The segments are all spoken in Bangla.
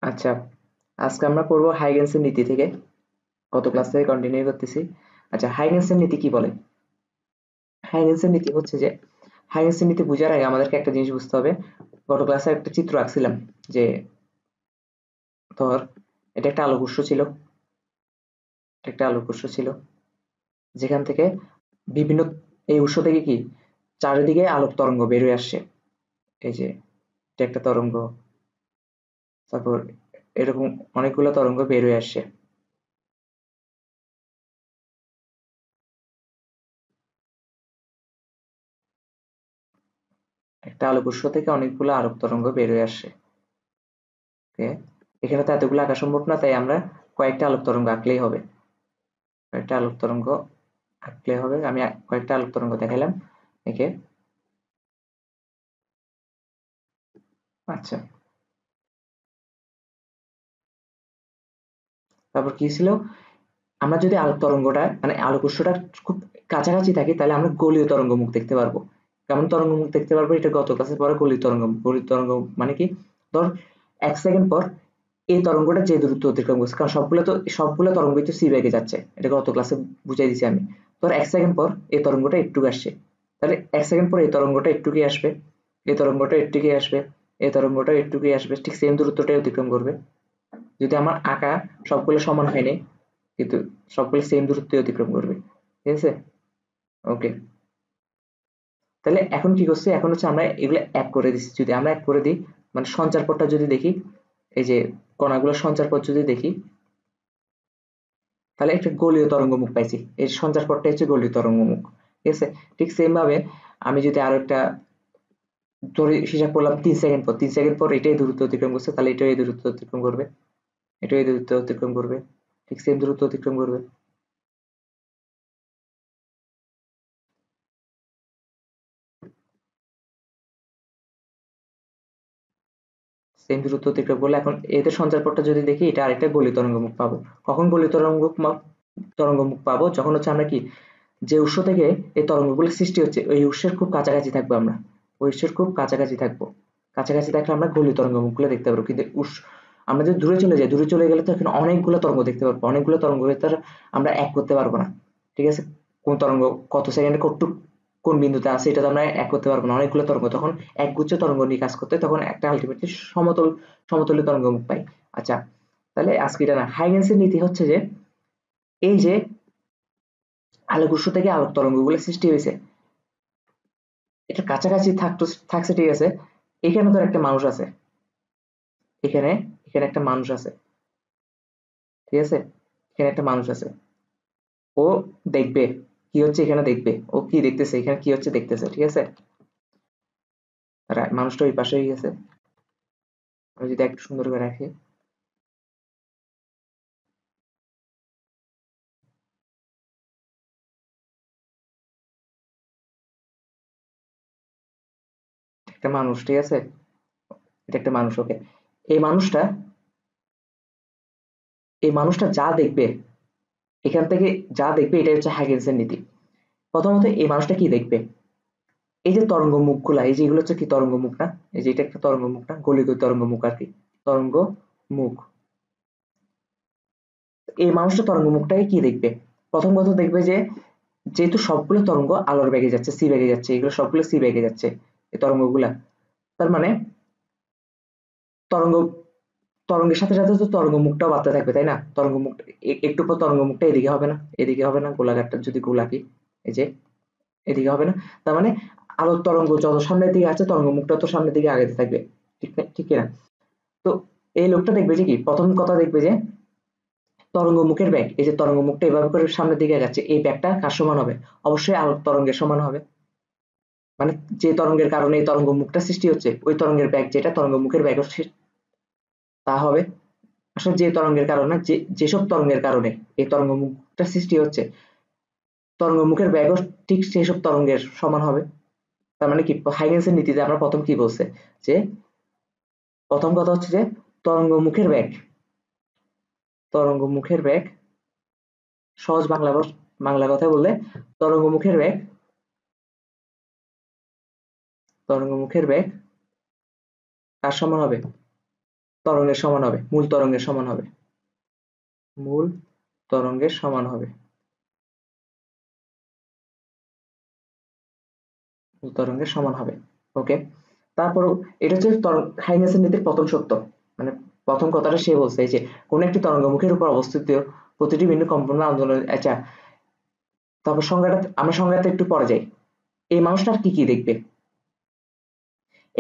আচ্ছা, আজকে আমরা পড়বো হাইগেনসের নীতি থেকে। গত ক্লাস থেকে কন্টিনিউ করতেছি। আচ্ছা, হাইগেনসের নীতি কি বলে? হাইগেনসের নীতি হচ্ছে যে, হাইগেনসের নীতি বোঝার আগে আমাদেরকে একটা জিনিস বুঝতে হবে। গত ক্লাসে একটা চিত্র আঁকছিলাম যে, ধর এটা একটা আলোক উৎস ছিল, একটা আলোক উৎস ছিল, যেখান থেকে বিভিন্ন, এই উৎস থেকে কি চারিদিকে আলোক তরঙ্গ বের হয়ে আসছে। এই যে এটা একটা তরঙ্গ, তারপর এরকম অনেকগুলো তরঙ্গ বের হয়ে আসছে। একটা আলোক উৎস থেকে অনেকগুলো আলোক তরঙ্গ বের হয়ে আসছে। ওকে, এখানে তো এতগুলো আঁকা সম্ভব না, তাই আমরা কয়েকটা আলোক তরঙ্গ আঁকলেই হবে। কয়েকটা আলোক তরঙ্গ আঁকলে হবে। আমি কয়েকটা আলোক তরঙ্গ দেখালাম একে। আচ্ছা, তারপর কি ছিল? আমরা যদি আলোক তরঙ্গটা মানে আলোক উৎসটা খুব কাছাকাছি থাকি, তাহলে আমরা গোলীয় তরঙ্গ মুখ দেখতে পারবো। কেমন তরঙ্গ মুখ দেখতে পারবো? এটা গত ক্লাসে পরে গোলীয় তরঙ্গ। গোলীয় তরঙ্গ মানে কি? ধর 1 সেকেন্ড পর এই তরঙ্গটা যে দূরত্ব অতিক্রম করছে, কারণ সবগুলো তরঙ্গই তো সি বেগে যাচ্ছে, এটা গত ক্লাসে বুঝাই দিছি আমি। ধর 1 সেকেন্ড পর এই তরঙ্গটা একটু আসছে, তাহলে 1 সেকেন্ড পর এই তরঙ্গটা একটুকুই আসবে, এই তরঙ্গটা একটুকুই আসবে, এই তরঙ্গটা একটুকুই আসবে, ঠিক সেম দূরত্বটাই অতিক্রম করবে। যদি আমার আঁকা সবগুলো সমান হয়নি, কিন্তু সবগুলো সেম দূরত্বই অতিক্রম করবে। ঠিক আছে? ওকে, তাহলে এখন কি করছে? এখন হচ্ছে আমরা এগুলো এক করে দিচ্ছি। যদি আমরা এক করে দিই, মানে সঞ্চার পথটা যদি দেখি, এই যে কণাগুলোর সঞ্চার পথ যদি দেখি, তাহলে একটা গোলীয় তরঙ্গ মুখ পাইছি। এর সঞ্চার পথটা হচ্ছে গোলীয় তরঙ্গ মুখ। ঠিক আছে? ঠিক সেম ভাবে আমি যদি আরো একটা ধরে হিসাব করলাম, 3 সেকেন্ড পর, 3 সেকেন্ড পর এটাই দূরত্ব অতিক্রম করছে, তাহলে এটাও এই দূরত্ব অতিক্রম করবে, এটাও এই দূরত্ব অতিক্রম করবে, ঠিক সেম দূরত্ব অতিক্রম করবে। সেম দূরত্ব অতিক্রম করলে এখন এদের সঞ্চার পথটা যদি দেখি, এটা আরেকটা গলিত তরঙ্গ মুখ পাবো। কখন গলিত তরঙ্গ মুখ পাবো? যখন হচ্ছে আমরা কি, যে উৎস থেকে এই তরঙ্গগুলো সৃষ্টি হচ্ছে ওই উৎসের খুব কাছাকাছি থাকবো আমরা, ওই উৎসের খুব কাছাকাছি থাকবো। কাছাকাছি থাকলে আমরা গলিত তরঙ্গ মুখগুলো দেখতে পারবো। কিন্তু আমরা যদি দূরে চলে যাই, দূরে চলে গেলে তো এখানে অনেকগুলো তরঙ্গ দেখতে পারবো, অনেকগুলো তরঙ্গ ভেতরে আমরা এক করতে পারবো না। ঠিক আছে? কোন তরঙ্গ কত সেকেন্ডে কতটুক কোন বিন্দুতে আছে, এটা তো আমরা এক করতে পারবো না। অনেকগুলো তরঙ্গ, তখন একগুচ্ছ তরঙ্গ নিয়ে কাজ করতে হয়, তখন একটা আলটিমেটলি সমতলীয় তরঙ্গ মুখ পাই। আচ্ছা, তাহলে আজকে এটা না, হাইগেন্সের নীতি হচ্ছে যে, এই যে আলোক উৎস থেকে আলোক তরঙ্গগুলো সৃষ্টি হয়েছে, এটা কাছাকাছি থাকছে, ঠিক আছে? এখানে তো একটা মানুষ আছে, এখানে এখানে একটা মানুষ আছে, ঠিক আছে? এখানে একটা মানুষ আছে, ও দেখবে কি হচ্ছে, এখানে দেখবে ও কি দেখতেছে, এখানে কি হচ্ছে দেখতেছে, ঠিক আছে? মানুষটা ওই পাশেই গেছে। আমি যদি একটু সুন্দর করে রাখি, একটা মানুষ, ঠিক আছে? এটা একটা মানুষ, ওকে। এই মানুষটা এই মানুষটা যা দেখবে, এখান থেকে যা দেখবে, এটা হচ্ছে হাইগেন্সের নীতি। প্রথমত এই মানুষটা কি দেখবে? এই যে তরঙ্গ মুখগুলা, এই যে এগুলো হচ্ছে কি তরঙ্গ মুখ না? এই যে এটা একটা তরঙ্গ মুখ না, গলিত তরঙ্গ মুখ আর কি, তরঙ্গ মুখ। এই মানুষটা তরঙ্গ মুখটাকে কি দেখবে? প্রথম কথা দেখবে যে, যেহেতু সবগুলো তরঙ্গ আলোর বেগে যাচ্ছে, সি বেগে যাচ্ছে, এগুলো সবগুলো সি বেগে যাচ্ছে এই তরঙ্গগুলা, তার মানে তরঙ্গ তরঙ্গের সাথে সাথে তো তরঙ্গ মুখটাও বাড়তে থাকবে, তাই না? তরঙ্গ মুখ একটু পর তরঙ্গ মুখটা এদিকে হবে না, এদিকে হবে না, গোলাকারটা যদি গোলাকি, এই যে এদিকে হবে না। তার মানে আলোর তরঙ্গ যত সামনের দিকে আছে, তরঙ্গ মুখটা তো সামনের দিকে আগাতে থাকবে, ঠিক না? ঠিক কিনা? তো এই লোকটা দেখবে যে কি, প্রথম কথা দেখবে যে তরঙ্গ মুখের ব্যাগ, এই যে তরঙ্গ মুখটা এভাবে করে সামনের দিকে যাচ্ছে, এই ব্যাগটা কার সমান হবে? অবশ্যই আলোর তরঙ্গের সমান হবে। মানে যে তরঙ্গের কারণে এই তরঙ্গ মুখটা সৃষ্টি হচ্ছে, ওই তরঙ্গের ব্যাগ যেটা তরঙ্গ মুখের ব্যাগ তা হবে। আসলে যে তরঙ্গের কারণে, যেসব তরঙ্গের কারণে এই তরঙ্গ মুখটা সৃষ্টি হচ্ছে, তরঙ্গ মুখের ব্যাগও ঠিক সেসব তরঙ্গের সমান হবে। তার মানে কি, হাইগেন্সের নীতিতে আমরা প্রথম কি বলছে, যে প্রথম কথা হচ্ছে যে তরঙ্গ মুখের ব্যাগ, সহজ বাংলা কথায় বললে, তরঙ্গ মুখের ব্যাগ তরঙ্গ মুখের ব্যাগ কার সমান হবে? তরঙ্গের সমান হবে, মূল তরঙ্গের সমান হবে, মূল তরঙ্গের সমান হবে, মূল তরঙ্গের সমান হবে। ওকে, তারপর এটা হচ্ছে হাইগেন্সের নীতির প্রথম সত্য, মানে প্রথম কথাটা সে বলছে যে কোন একটি তরঙ্গমুখের উপর অবস্থিত প্রতিটি বিন্দু কম্পন আন্দোলন। আচ্ছা, তারপর আমরা সংজ্ঞাটা একটু পরে যাই। এই মানুষটা আর কি কি দেখবে?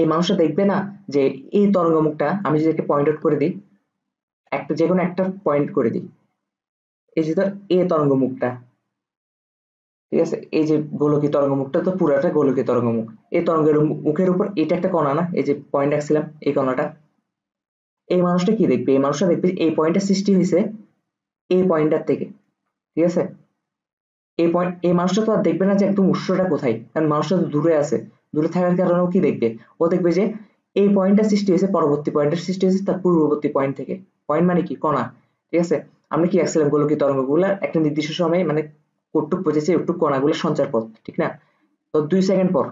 এই মানুষটা দেখবে না যে এই তরঙ্গমুখটা আমি যদি একটা পয়েন্ট আউট করে দিই, একটা যে কোনো একটা পয়েন্ট করে দিই, এই যে ধর এ তরঙ্গমুখটা, ঠিক আছে, এই যে গোলকীয় তরঙ্গমুখটা তো পুরাটা গোলকীয় তরঙ্গমুখ, এই তরঙ্গের মুখের উপর এটা একটা কণা না, এই যে পয়েন্ট রাখছিলাম এই কণাটা, এই মানুষটা কি দেখবে? এই মানুষটা দেখবে এই পয়েন্টটা সৃষ্টি হয়েছে এই পয়েন্টটার থেকে, ঠিক আছে। এই পয়েন্ট, এই মানুষটা তো আর দেখবে না যে একদম উৎসটা কোথায়, কারণ মানুষটা তো দূরে আছে, দূরে থাকার কারণেও কি দেখবে, ও দেখবে যে এই পয়েন্টটা সৃষ্টি হয়েছে পরবর্তী পয়েন্টের সৃষ্টি হয়েছে তার পূর্ববর্তী পয়েন্ট থেকে। পয়েন্ট মানে কি? কণা, ঠিক আছে। আমরা কি রাখছিলাম? গোলকীয় তরঙ্গগুলো একটা নির্দিষ্ট সময়ে মানে কটুক পৌঁছেছে একটু কণাগুলো সঞ্চার পথ, ঠিক না? তো 2 সেকেন্ড পর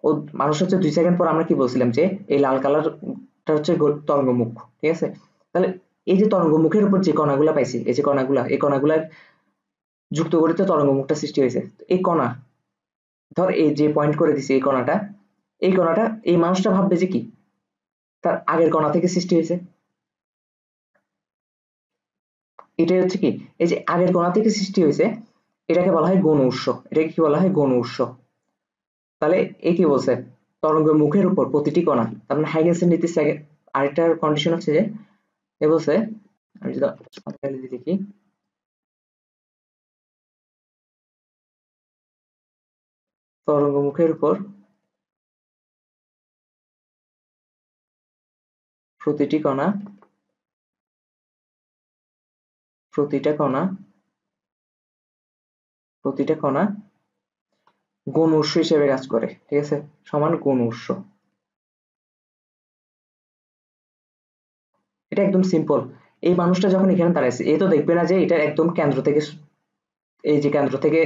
ও মানুষ হচ্ছে 2 সেকেন্ড পর আমরা কি বলছিলাম যে এই লাল কালারটা হচ্ছে তরঙ্গমুখ, ঠিক আছে। তাহলে এই যে তরঙ্গমুখের উপর যে কণাগুলা পাইছি, এই যে কণাগুলা, এই কণাগুলার যুক্ত করিতে তরঙ্গমুখটা সৃষ্টি হয়েছে। এই কণা, ধর এই যে পয়েন্ট করে দিছি এই কণাটা, এই কণাটা এই মানুষটা ভাববে যে কি তার আগের কণা থেকে সৃষ্টি হয়েছে। এটাই হচ্ছে কি, এই যে আগের কণা থেকে সৃষ্টি হয়েছে, এটাকে বলা হয় গৌণ উৎস, এটাকে কি বলা হয়? গৌণ উৎস। তাহলে এ কি বলছে? তরঙ্গের মুখের উপর প্রতিটি কণা, তার মানে হাইগেন্সের নীতি সেকেন্ড আরেকটা কন্ডিশন হচ্ছে যে এ বলছে, আমি যদি দেখি, তরঙ্গ মুখের উপর প্রতিটি কণা, প্রতিটা কণা, প্রতিটা কণা গৌণ উৎস হিসেবে কাজ করে, ঠিক আছে, সমান গৌণ উৎস। এটা একদম সিম্পল। এই মানুষটা যখন এখানে দাঁড়াইছে এ তো দেখবে না যে এটা একদম কেন্দ্র থেকে, এই যে কেন্দ্র থেকে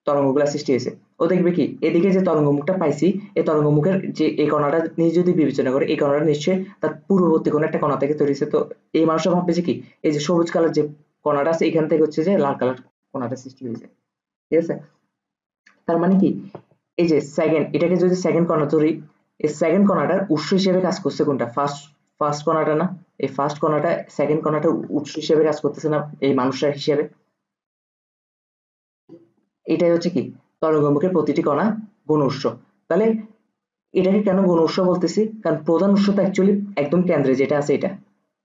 তরঙ্গগুলা সৃষ্টি হয়েছে। ও দেখবে কি এদিকে যে তরঙ্গমুখটা পাইছি, এই তরঙ্গমুখের যে এই কণাটা নিয়ে যদি বিবেচনা করে, এই কণাটা নিশ্চয়ই তার পূর্ববর্তী কোনো একটা কণা থেকে তৈরি হয়েছে। তো এই মানুষটা ভাববে যে কি এই যে সবুজ কালার যে কণাটা আছে এখান থেকে হচ্ছে যে লাল কালার কণাটা সৃষ্টি হয়েছে, ঠিক আছে। তার মানে কি, এই যে সেকেন্ড, এটাকে যদি সেকেন্ড কণা ধরি, এই সেকেন্ড কণাটার উৎস হিসেবে কাজ করছে কোনটা? ফার্স্ট, ফার্স্ট কণাটা না? এই ফার্স্ট কণাটা সেকেন্ড কণাটা উৎস হিসেবে কাজ করতেছে না এই মানুষটার হিসেবে? এটাই হচ্ছে কি তরঙ্গমুখের প্রতিটি কণা গৌণ উৎস। তাহলে এটাকে কেন গৌণ উৎস বলতেছি? কারণ প্রধান উৎস তো অ্যাকচুয়ালি একদম কেন্দ্রে যেটা আছে এটা,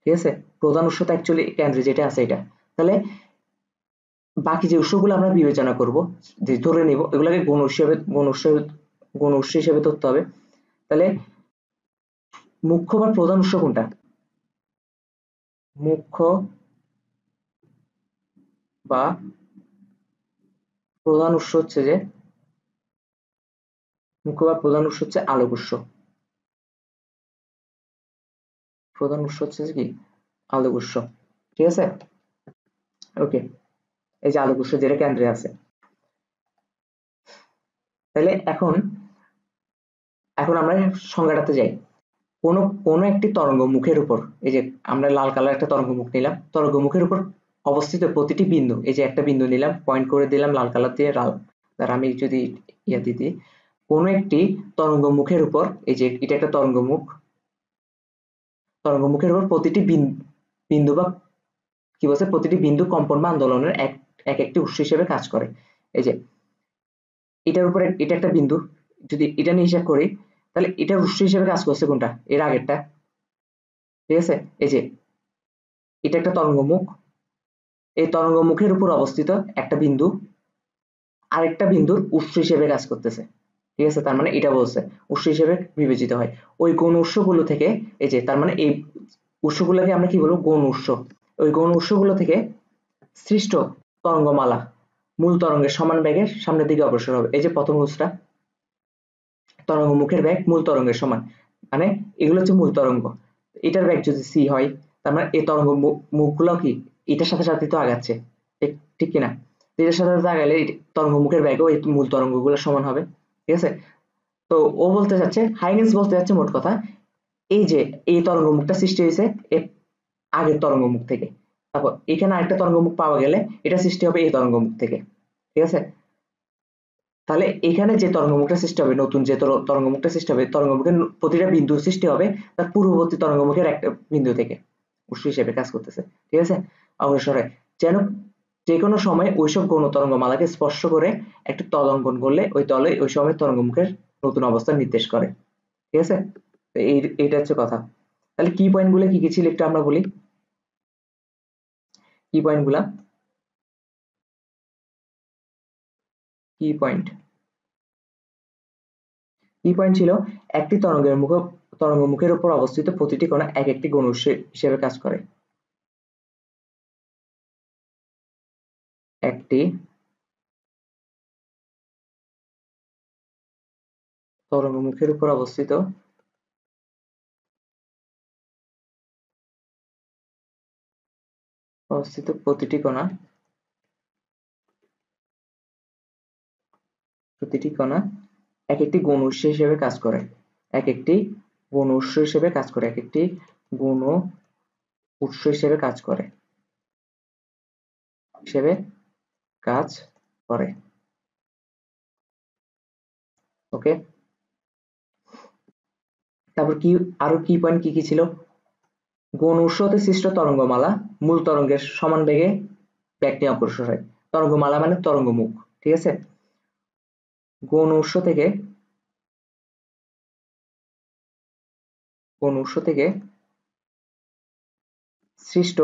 ঠিক আছে, প্রধান উৎস তো অ্যাকচুয়ালি কেন্দ্রে যেটা আছে এটা। তাহলে বাকি যে উৎসগুলো আমরা বিবেচনা করব, যে ধরে নিব এগুলোকে গৌণ উৎস হিসেবে ধরতে হবে। তাহলে মুখ্য বা প্রধান উৎস কোনটা? মুখ্য বা প্রধান উৎস হচ্ছে যে, মুখ্য বা প্রধান উৎস হচ্ছে আলোক উৎস। প্রধান উৎস হচ্ছে কি আলোক উৎস, ঠিক আছে। ওকে, এই যে আলোক উৎস যেটা কেন্দ্রে আছে। তাহলে এখন এখন আমরা সংজ্ঞাটাতে যাই। কোনো একটি তরঙ্গ মুখের উপর, এই যে আমরা লাল কালার একটা তরঙ্গ মুখ নিলাম, তরঙ্গ মুখের উপর অবস্থিত প্রতিটি বিন্দু, এই যে একটা বিন্দু নিলাম পয়েন্ট করে দিলাম লাল কালার দিয়ে, আর আমি যদি ইয়া দিতে, কোনো একটি তরঙ্গ মুখের উপর, এই যে এটা একটা তরঙ্গ মুখ, তরঙ্গ মুখের উপর প্রতিটি বিন্দু বা কি বলছে, প্রতিটি বিন্দু কম্পন বা আন্দোলনের এক একটি উৎস হিসেবে কাজ করে। এই যে এটার উপরে এটা একটা বিন্দু, যদি এটা নিয়ে হিসাব করি তাহলে এটার উৎস হিসেবে কাজ করছে কোনটা? এর আগেরটা, ঠিক আছে। এই যে এটা একটা তরঙ্গ মুখ, এই তরঙ্গ মুখের উপর অবস্থিত একটা বিন্দু আরেকটা বিন্দুর উৎস হিসেবে কাজ করতেছে, ঠিক আছে। তার মানে এটা বলছে উৎস হিসেবে বিবেচিত হয় ওই গৌণ উৎসগুলো থেকে। এই যে তার মানে এই উৎসগুলোকে আমরা কি বলবো? গৌণ উৎস। ওই গৌণ উৎসগুলো থেকে সৃষ্ট তরঙ্গমালা মূল তরঙ্গের সমান বেগে সামনের দিকে অগ্রসর হবে। এই যে প্রথম রুলসটা, তরঙ্গ মুখের বেগ মূল তরঙ্গের সমান, মানে এগুলো হচ্ছে মূল তরঙ্গ, এটার বেগ যদি সি হয় তার মানে এই তরঙ্গ মুখগুলো কি এটার সাথে সাথে তো আগাচ্ছে, ঠিক ঠিক কিনা? এটার সাথে সাথে আগালে তরঙ্গ মুখের বেগও এই মূল তরঙ্গগুলো সমান হবে, ঠিক আছে। তো ও বলতে চাচ্ছে, হাইগেন্স বলতে চাচ্ছে মোট কথা এই যে এই তরঙ্গমুখটা সৃষ্টি হয়েছে এর আগের তরঙ্গমুখ থেকে, তারপর এখানে আরেকটা তরঙ্গমুখ পাওয়া গেলে এটা সৃষ্টি হবে এই তরঙ্গমুখ থেকে, ঠিক আছে? তাহলে এখানে যে তরঙ্গমুখটা সৃষ্টি হবে, নতুন যে তরঙ্গমুখটা সৃষ্টি হবে, তরঙ্গমুখের প্রতিটা বিন্দু সৃষ্টি হবে তার পূর্ববর্তী তরঙ্গমুখের একটা বিন্দু থেকে, উৎস হিসেবে কাজ করতেছে, ঠিক আছে? অগ্রসর হয় যেন যে কোনো সময় ওইসব গৌণ তরঙ্গমালাকে স্পর্শ করে একটা তল অঙ্কন করলে ওই তলে ওই সময় তরঙ্গমুখের নতুন অবস্থান নির্দেশ করে, ঠিক আছে? তো এইটা হচ্ছে কথা। তাহলে কি পয়েন্ট গুলো কি কি ছিল একটু আমরা বলি, কি পয়েন্ট গুলা, কি পয়েন্ট কি পয়েন্ট ছিল, একটি তরঙ্গমুখের উপর অবস্থিত প্রতিটি কণা এক একটি গৌণ উৎস হিসেবে কাজ করে, একটি তরঙ্গমুখের উপর অবস্থিত প্রতিটি কণা এক একটি গৌণ উৎস হিসেবে কাজ করে, এক একটি গৌণ উৎস হিসেবে কাজ করে, এক একটি গৌণ উৎস হিসেবে কাজ করে, হিসেবে কাজ করে, ওকে? তারপর কি আরো কি পয়েন্ট কি কি ছিল, গৌণ উৎস হতে সৃষ্ট তরঙ্গমালা মূল তরঙ্গের সমান বেগে ব্যাক নিয়ে অগ্রসর হয়, তরঙ্গমালা মানে তরঙ্গমুখ, ঠিক আছে? গৌণ উৎস থেকে সৃষ্ট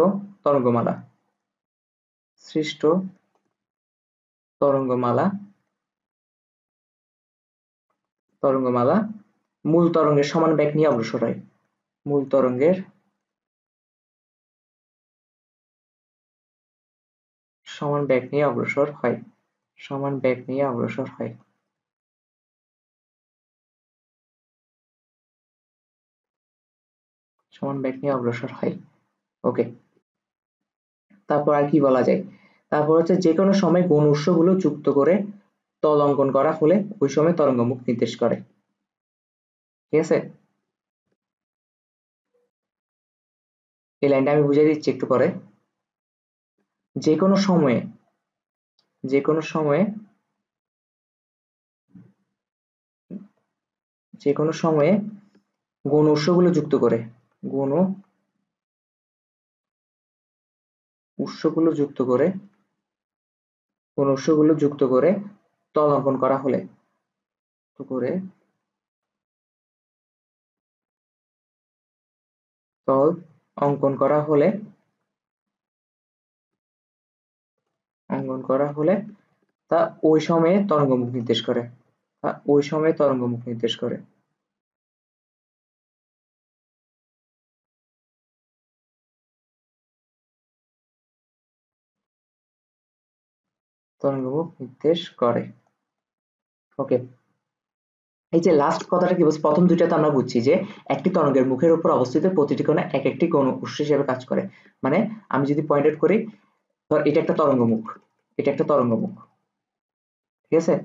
তরঙ্গমালা সৃষ্ট তরঙ্গমালা তরঙ্গমালা মূল তরঙ্গের সমান বেগ নিয়ে অগ্রসর হয়, মূল তরঙ্গের সমান বেগ নিয়ে অগ্রসর হয়, সমান বেগ নিয়ে অগ্রসর হয়, সমান বেগ নিয়ে অগ্রসর হয়, ওকে? তারপর আর কি বলা যায়, তারপর হচ্ছে যে কোনো সময় গৌণ উৎসগুলো যুক্ত করে তল অঙ্কন করা হলে ওই সময় তরঙ্গমুখ নির্দেশ করে, ঠিক আছে? এই লাইনটা আমি বুঝিয়ে দিচ্ছি একটু পরে। যে কোনো সময়ে যে কোনো সময়ে যে কোনো সময়ে গৌণ উৎসগুলো যুক্ত করে গৌণ উৎসগুলো যুক্ত করে গৌণ উৎসগুলো যুক্ত করে তল অঙ্কন করা হলে করে তল অঙ্কন করা হলে তা ওই সময়ে তরঙ্গমুখ নির্দেশ করে, তা ওই সময়ে তরঙ্গমুখ নির্দেশ করে, তরঙ্গমুখ নির্দেশ করে, ওকে? এই যে লাস্ট কথাটা কি বলছে, প্রথম দুইটাতে আমরা বুঝছি যে একটি তরঙ্গের মুখের উপর অবস্থিত প্রতিটি কণা এক একটি গৌণ উৎস হিসেবে কাজ করে, মানে আমি যদি পয়েন্ট আউট করি, ধর এটা একটা তরঙ্গমুখ, এটা একটা তরঙ্গমুখ, ঠিক আছে?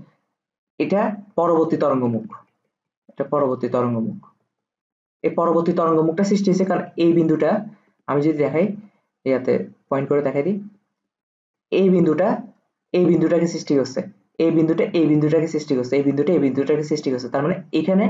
এটা পরবর্তী তরঙ্গমুখ, এটা পরবর্তী তরঙ্গমুখ, এই পরবর্তী তরঙ্গমুখটা সৃষ্টি হয়েছে কারণ এই বিন্দুটা, আমি যদি দেখাই ইয়াতে পয়েন্ট করে দেখাই দিই, এই বিন্দুটা এই বিন্দুটাকে সৃষ্টি করছে, এই বিন্দুটা এই বিন্দুটাকে সৃষ্টি করছে, এই বিন্দুটা এই বিন্দুটাকে সৃষ্টি করছে, তার মানে এখানে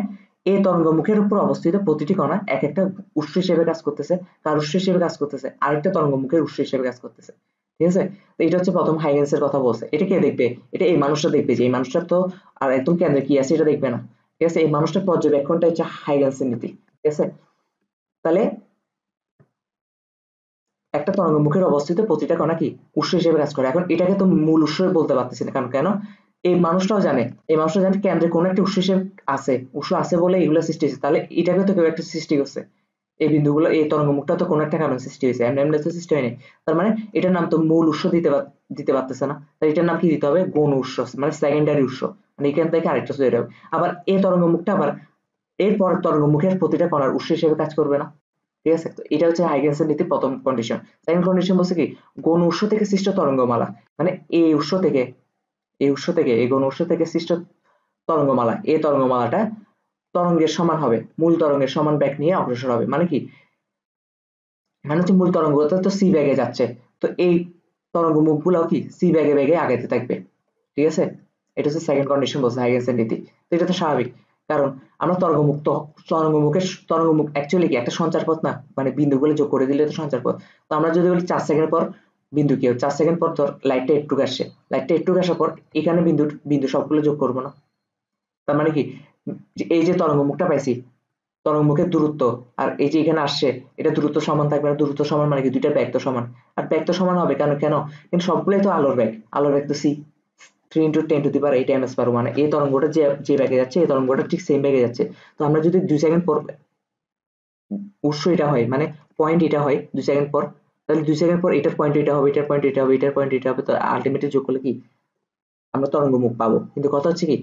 এই তরঙ্গমুখের উপর অবস্থিত প্রতিটি কণা এক একটা উৎস হিসেবে কাজ করতেছে, কার উৎস হিসেবে কাজ করতেছে, আরেকটা তরঙ্গমুখের উৎস হিসেবে কাজ করতেছে, ঠিক আছে? তো এটা হচ্ছে প্রথম হাইগেন্স এর কথা বলছে, এটা কে দেখবে, এটা এই মানুষটা দেখবে, যে এই মানুষটা তো আর একদম কেন্দ্রে কি আছে এটা দেখবে না, ঠিক আছে? এই মানুষটার পর্যবেক্ষণটা হচ্ছে হাইগেন্সের নীতি, ঠিক আছে? তাহলে একটা তরঙ্গমুখের অবস্থিত প্রতিটা কণা কি উৎস হিসেবে কাজ করে, এখন এটাকে তো মূল উৎস বলতে পারতেছি না, কারণ কেন, এই মানুষটাও জানে কেন্দ্রে কোন একটা উৎস হিসেবে আছে, উৎস আছে বলে এগুলো সৃষ্টি হয়েছে, তাহলে এটাকে তো কেউ একটা সৃষ্টি করছে, এই বিন্দুগুলো এই তরঙ্গমুখটা তো কোনো একটা কারণে সৃষ্টি হয়েছে, এমনি এমনি তো সৃষ্টি হয়নি, তার মানে এটার নাম তো মূল উৎস দিতে পারতেছে না, তাই এটার নাম কি দিতে হবে, গৌণ উৎস, মানে সেকেন্ডারি উৎস, মানে এখান থেকে আরেকটা তৈরি হবে, আবার এই তরঙ্গমুখটা আবার এরপর তরঙ্গমুখের প্রতিটা কণার উৎস হিসেবে কাজ করবে না, ঠিক আছে? তো এটা হচ্ছে হাইগেন্সের নীতির প্রথম কন্ডিশন। সেকেন্ড কন্ডিশন বলছে কি, গৌণ উৎস থেকে সৃষ্ট তরঙ্গমালা, মানে এই গৌণ উৎস থেকে সৃষ্ট তরঙ্গমালা, এই তরঙ্গমালাটা তরঙ্গের সমান হবে, মূল তরঙ্গের সমান বেগ নিয়ে অগ্রসর হবে। মানে কি, মানে হচ্ছে মূল তরঙ্গটা তো সি বেগে যাচ্ছে, তো এই তরঙ্গ মুখগুলো কি সি বেগে বেগে আগাতে থাকবে। ঠিক আছে, এটা হচ্ছে সেকেন্ড কন্ডিশন বলছে হাইগেনসের নীতি। তো এটা তো স্বাভাবিক, কারণ আমরা তরঙ্গমুক্ত তরঙ্গমুখ অ্যাকচুয়ালি কি একটা সঞ্চার পথ না, মানে বিন্দুগুলো যোগ করে দিলে তো সঞ্চার পথ। তো আমরা যদি বলি 4 সেকেন্ড পর বিন্দু কি 4 সেকেন্ড পর ধর লাইটটা একটু আসছে, লাইটটা একটু আসার পর এখানে বিন্দু বিন্দু সবগুলো যোগ করবো না। তার মানে কি, এই যে তরঙ্গমুখটা পাইছি, তরঙ্গমুখের দূরত্ব আর এই যে এখানে আসছে, এটা দূরত্ব সমান থাকবে না। দূরত্ব সমান মানে কি, দুইটা বেগ তো সমান, আর বেগ তো সমান হবে কেন কেন কিন্তু সবগুলোই তো আলোর বেগ, আলোর বেগ তো সি 3 × 10⁻8 ms/, মানে এই তরঙ্গটা যে যে বেগে যাচ্ছে এই তরঙ্গটা ঠিক সেম বেগে যাচ্ছে। তো আমরা যদি 2 সেকেন্ড পর উৎস এটা হয়, মানে পয়েন্ট এটা হয় 2 সেকেন্ড পর, তাহলে 2 সেকেন্ড পর এটার পয়েন্ট এটা হবে, এটার পয়েন্ট এটা হবে, এটার পয়েন্ট এটা হবে, তো আলটিমেটলি যোগ করলে কি আমরা তরঙ্গ মুখ পাবো। কিন্তু কথা হচ্ছে কি,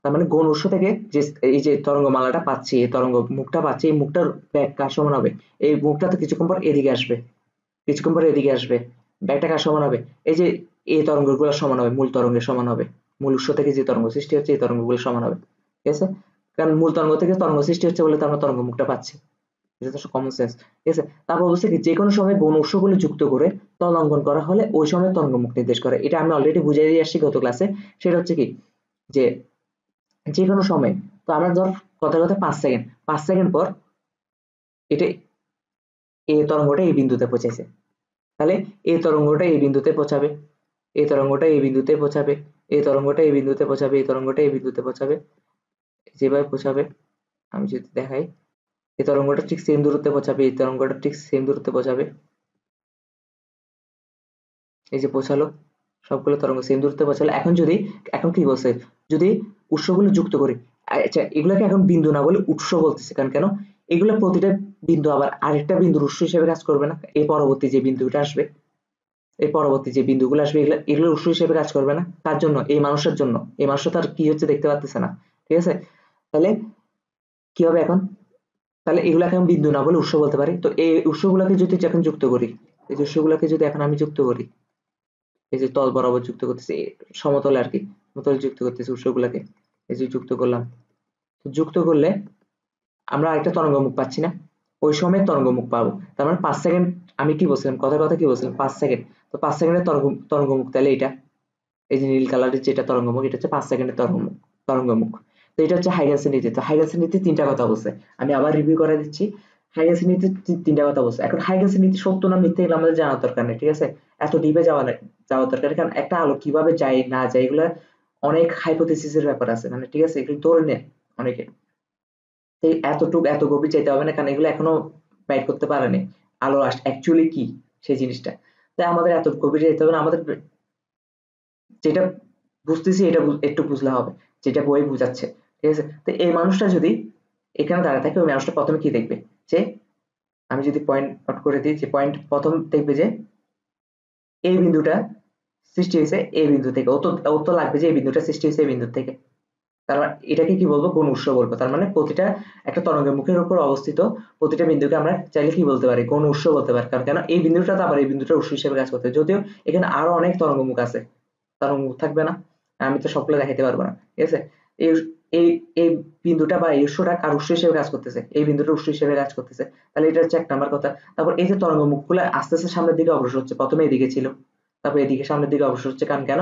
তার মানে কোন উৎস থেকে যে এই যে তরঙ্গমালাটা পাচ্ছি, এই তরঙ্গ মুখটা পাচ্ছি, এই মুখটার ব্যাগ কার সমান হবে, এই মুখটা তো কিছুক্ষণ পর এদিকে আসবে, কিছুক্ষণ পর এদিকে আসবে, ব্যাগটা কার সমান হবে, এই যে এই তরঙ্গগুলো সমান হবে, মূল তরঙ্গের সমান হবে। মূল উৎস থেকে যে তরঙ্গ সৃষ্টি হচ্ছে এই তরঙ্গগুলো সমান হবে। ঠিক আছে, কারণ মূল তরঙ্গ থেকে তরঙ্গ সৃষ্টি হচ্ছে বলে তো আমরা তরঙ্গ মুখটা পাচ্ছি। এটা তো কমন সেন্স। ঠিক আছে, তারপর বলছে কি, যে কোনো সময় গৌণ উৎসগুলো যুক্ত করে তল অঙ্কন করা হলে ওই সময় তরঙ্গ মুখ নির্দেশ করে। এটা আমি অলরেডি বুঝিয়ে দিয়ে আসছি গত ক্লাসে। সেটা হচ্ছে কি, যে যে কোনো সময়, তো আমরা ধর কথা কথা 5 সেকেন্ড, 5 সেকেন্ড পর এটা এই তরঙ্গটা এই বিন্দুতে পৌঁছেছে, তাহলে এই তরঙ্গটা এই বিন্দুতে পৌঁছাবে, এই তরঙ্গটা এই বিন্দুতে পৌঁছাবে, এই তরঙ্গটা এই বিন্দুতে পৌঁছাবে, এই তরঙ্গটা এই বিন্দুতে পৌঁছাবে, যেভাবে পৌঁছাবে আমি যদি দেখাই, এই তরঙ্গটা ঠিক সেম দূরত্বে পৌঁছাবে, এই তরঙ্গটা ঠিক সেম দূরত্বে পৌঁছাবে, এই যে পৌঁছালো, সবগুলো তরঙ্গ সেম দূরত্বে পৌঁছালো। এখন যদি, এখন কি বলছে, যদি উৎসগুলো যুক্ত করি, আচ্ছা এগুলোকে এখন বিন্দু না বলে উৎস বলতেছে, কারণ কেন, এগুলো প্রতিটা বিন্দু আবার আরেকটা বিন্দুর উৎস হিসেবে কাজ করবে না। এই পরবর্তী যে বিন্দুটা আসবে, এই পরবর্তী যে বিন্দুগুলো আসবে এগুলো এগুলোর উৎস হিসেবে কাজ করবে না। তার জন্য এই মানুষের জন্য, এই মানুষটা তার কি হচ্ছে দেখতে পাচ্ছে না। ঠিক আছে, তাহলে কি হবে এখন, তাহলে এগুলাকে আমি বিন্দু না বলে উৎস বলতে পারি। তো এই উৎসগুলোকে যদি এখন যুক্ত করি, এই উৎসগুলোকে যদি এখন আমি যুক্ত করি, এই যে তল বরাবর যুক্ত করতেছি, সমতলে আর কি, সমতলে যুক্ত করতেছি উৎসগুলোকে, এই যে যুক্ত করলাম, যুক্ত করলে আমরা আরেকটা তরঙ্গ মুখ পাচ্ছি না, ওই সময় তরঙ্গ মুখ পাবো। তার মানে 5 সেকেন্ড, আমি কি বলছিলাম, কথা কথা কি বলছিলাম, 5 সেকেন্ড, তো 5 সেকেন্ডের তরঙ্গ মুখ তাহলে এটা, এই যে নীল কালারের যেটা তরঙ্গ মুখ, এটা হচ্ছে 5 সেকেন্ডের তরঙ্গ মুখ। তো এটা হচ্ছে হাইগেনসের নীতি। তো হাইগেনসের নীতি তিনটা কথা বলছে, আমি আবার রিভিউ করে দিচ্ছি। হাইগেনসের নীতি তিনটা কথা বলছে। এখন হাইগেনসের নীতি সত্য না মিথ্যে এগুলো আমাদের জানার দরকার নেই। ঠিক আছে, এত ডিপে যাওয়ার দরকার নেই, কারণ একটা আলো কিভাবে যায় না যায় এগুলো অনেক হাইপোথিসিসের ব্যাপার আছে, মানে ঠিক আছে, এগুলো ধরে নেয় অনেকে। এই এতটুকু এত গভীর চাইতে হবে না, কারণ এগুলো এখনো বাইর করতে পারেনি আলো অ্যাকচুয়ালি কি সেই জিনিসটা। তাই আমাদের এত গভীর যেতে হবে না, আমাদের যেটা বুঝতেছি এটা একটু বুঝলে হবে, যেটা বই বুঝাচ্ছে। ঠিক আছে, তো এই মানুষটা যদি এখানে দাঁড়ায় থাকে, ওই মানুষটা প্রথমে কি দেখবে, যে আমি যদি পয়েন্ট আউট করে দিই, যে পয়েন্ট প্রথম দেখবে যে এই বিন্দুটা সৃষ্টি হয়েছে এই বিন্দু থেকে, ও তো লাগবে যে এই বিন্দুটা সৃষ্টি হয়েছে এই বিন্দু থেকে। তার মানে এটাকে কি বলবো, কোন উৎস বলবো। তার মানে প্রতিটা একটা তরঙ্গের মুখের উপর অবস্থিত প্রতিটা বিন্দুকে আমরা চাইলে কি বলতে পারি, কোন উৎস বলতে পারি। কারণ কেন, এই বিন্দুটা তো আবার এই বিন্দুটার উৎস হিসেবে কাজ করতে, যদিও এখানে আরো অনেক তরঙ্গ মুখ আছে, তরঙ্গ মুখ থাকবে না, আমি তো সবগুলো দেখাইতে পারবো না। ঠিক আছে, এই এই এই বিন্দুটা বা এই উৎসটা কার উৎস হিসেবে কাজ করতেছে, এই বিন্দুটার উৎস হিসেবে কাজ করতেছে। তাহলে এটা হচ্ছে 1 নাম্বার কথা। তারপর এই যে তরঙ্গ মুখগুলো আস্তে আস্তে সামনের দিকে অগ্রসর হচ্ছে, প্রথমে এদিকে ছিল, তারপর এদিকে সামনের দিকে অগ্রসর হচ্ছে, কারণ কেন,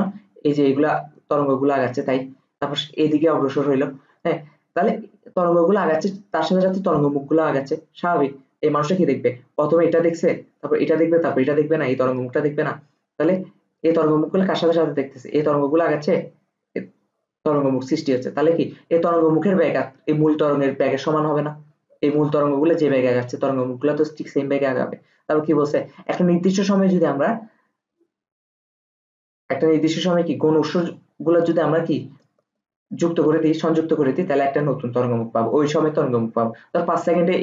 এই যে এগুলা তরঙ্গগুলো আগাচ্ছে তাই, তারপর এদিকে অগ্রসর হইলো। হ্যাঁ, তাহলে তরঙ্গগুলো আগাচ্ছে, তার সাথে সাথে তরঙ্গ মুখগুলো আগাচ্ছে, স্বাভাবিক। এই মানুষটা কি দেখবে, প্রথমে এটা দেখছে, তারপর এটা দেখবে, তারপর এটা দেখবে না, এই তরঙ্গ মুখটা দেখবে না। তাহলে এই তরঙ্গ মুখগুলো কার সাথে সাথে দেখতেছে, এই তরঙ্গগুলো আগাচ্ছে, এই তরঙ্গ মুখ সৃষ্টি হচ্ছে। তাহলে কি এই তরঙ্গ মুখের বেগ এই মূল তরঙ্গের বেগের সমান হবে না, এই মূল তরঙ্গগুলো যে বেগে আগাচ্ছে তরঙ্গ মুখগুলো তো ঠিক সেম বেগে আগাবে। তারপর কি বলছে, একটা নির্দিষ্ট সময় যদি আমরা, একটা নির্দিষ্ট সময় কি কোন উৎস গুলো যদি আমরা কি যুক্ত করে দিই, সংযুক্ত করে দিই, তাহলে একটা নতুন তরঙ্গমুখ পাবো, ওই সময় তরঙ্গমুখ পাবো। ধর 5 সেকেন্ডে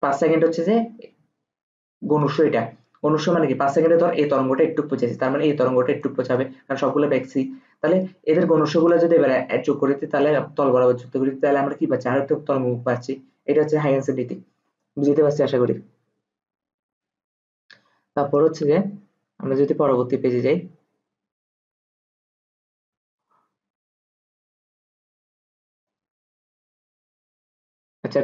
5 সেকেন্ড হচ্ছে যে গনুষ্য, এটা গনুষ্য মানে কি, 5 সেকেন্ডে ধর এই তরঙ্গটা একটু পৌঁছেছে, তার মানে এই তরঙ্গটা একটু পৌঁছাবে, কারণ সবগুলো দেখছি। তাহলে এদের গনুষ্য গুলো যদি এবার যোগ করে দিই, তাহলে তল বরাবর যুক্ত করি, তাহলে আমরা কি পাচ্ছি, আরেকটা তরঙ্গমুখ পাচ্ছি। এটা হচ্ছে হাইগেনসের নীতি, বুঝতে পারছি আশা করি। তারপর হচ্ছে যে আমরা যদি পরবর্তী পেজে যাই, আচ্ছা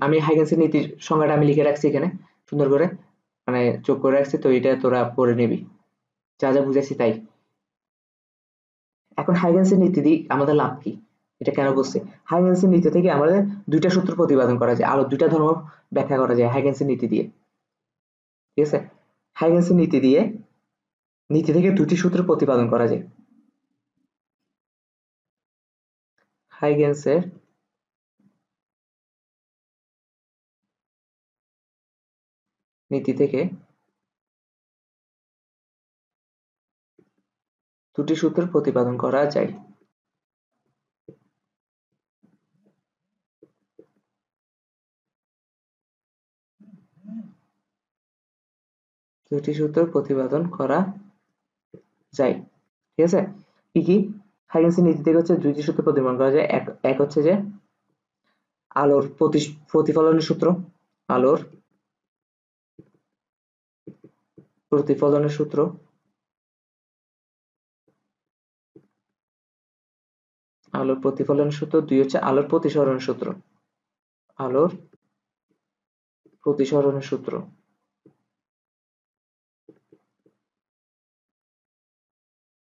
আমি হাইগেন্সের নীতির সংজ্ঞাটা আমি লিখে রাখছি এখানে সুন্দর করে, মানে যোগ করে রাখছি, তো এটা তোরা পড়ে নিবি, যা যা বুঝেছি তাই। এখন হাইগেন্সের নীতি দিয়ে আমাদের লাভ কি, এটা কেন বলছি? হাইগেন্সের নীতি থেকে আমাদের দুইটা সূত্র প্রতিপাদন করা যায়, আরো দুইটা ধর্ম ব্যাখ্যা করা যায় হাইগেন্সের নীতি দিয়ে। ঠিক আছে, হাইগেন্সের নীতি থেকে দুটি সূত্র প্রতিপাদন করা যায়। হাইগেন্সের নীতি থেকে দুটি সূত্র প্রতিপাদন করা যায়। দুটি সূত্র প্রতিপাদন করা যায়। ঠিক আছে, কি কি? হাইগেন্সের নীতি থেকে হচ্ছে দুইটি সূত্র প্রতিপাদন করা যায়। এক হচ্ছে যে আলোর প্রতিফলনের সূত্র, আলোর প্রতিফলনের সূত্র, আলোর প্রতিফলনের সূত্র। দুই হচ্ছে আলোর প্রতিসরণের সূত্র, আলোর প্রতিসরণের সূত্র।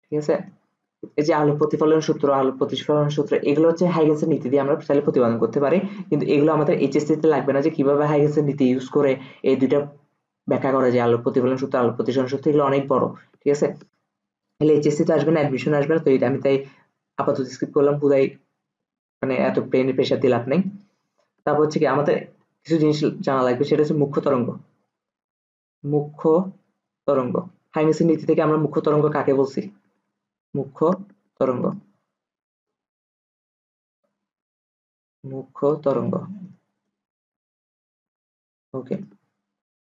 ঠিক আছে, এই যে আলোর প্রতিফলন সূত্র, আলোর প্রতিসরণ সূত্র, এগুলো হচ্ছে হাইগেন্সের নীতি দিয়ে আমরা চাইলে প্রতিপাদন করতে পারি, কিন্তু এগুলো আমাদের এইচএসসি তে লাগবে না যে কিভাবে হাইগেন্সের নীতি ইউজ করে এই দুইটা ব্যাখ্যা করা যায়, আলোর প্রতিফলন সূত্র, আলোর প্রতিসরণ সূত্র, এগুলো অনেক বড়। ঠিক আছে, তাহলে এইচএসসি তে আসবে না, অ্যাডমিশন আসবে না, তো এটা আমি তাই আপাতত স্কিপ করলাম, পুরাই মানে এত ব্রেনে প্রেশার দিয়ে লাভ নেই। তারপর হচ্ছে কি আমাদের কিছু জিনিস জানা লাগবে, সেটা হচ্ছে মুখ্য তরঙ্গ। মুখ্য তরঙ্গ, হাইগেন্সের নীতি থেকে আমরা মুখ্য তরঙ্গ কাকে বলছি? মুখ্য তরঙ্গ, মুখ্য তরঙ্গ। ওকে,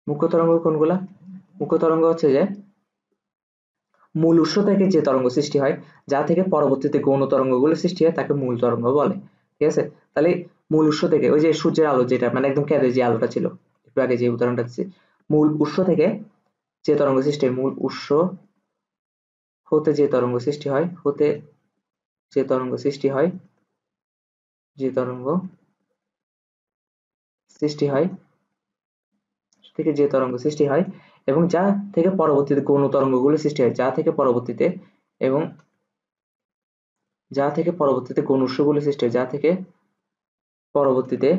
মুখ্য তরঙ্গ কোনগুলা? মুখ্য তরঙ্গ হচ্ছে যে মূল উৎস থেকে যে তরঙ্গ সৃষ্টি হয়, যা থেকে পরবর্তীতে গৌণ তরঙ্গগুলো সৃষ্টি হয়, তাকে মূল তরঙ্গ বলে। ঠিক আছে, তাহলে মূল উৎস থেকে, ওই যে সূর্যের আলো যেটা মানে একদম কেঁদে যে আলোটা ছিল একটু আগে যে উদাহরণটা দিচ্ছি, মূল উৎস থেকে যে তরঙ্গ সৃষ্টি হয়, মূল উৎস হতে যে তরঙ্গ সৃষ্টি হয়, হতে যে তরঙ্গ সৃষ্টি হয়, যে তরঙ্গ সৃষ্টি হয়, থেকে যে তরঙ্গ সৃষ্টি হয়, এবং যা থেকে পরবর্তীতে গৌণ তরঙ্গগুলো সৃষ্টি হয়, যা থেকে পরবর্তীতে, এবং যা থেকে পরবর্তীতে গৌণ উৎসগুলো সৃষ্টি হয়, যা থেকে পরবর্তীতে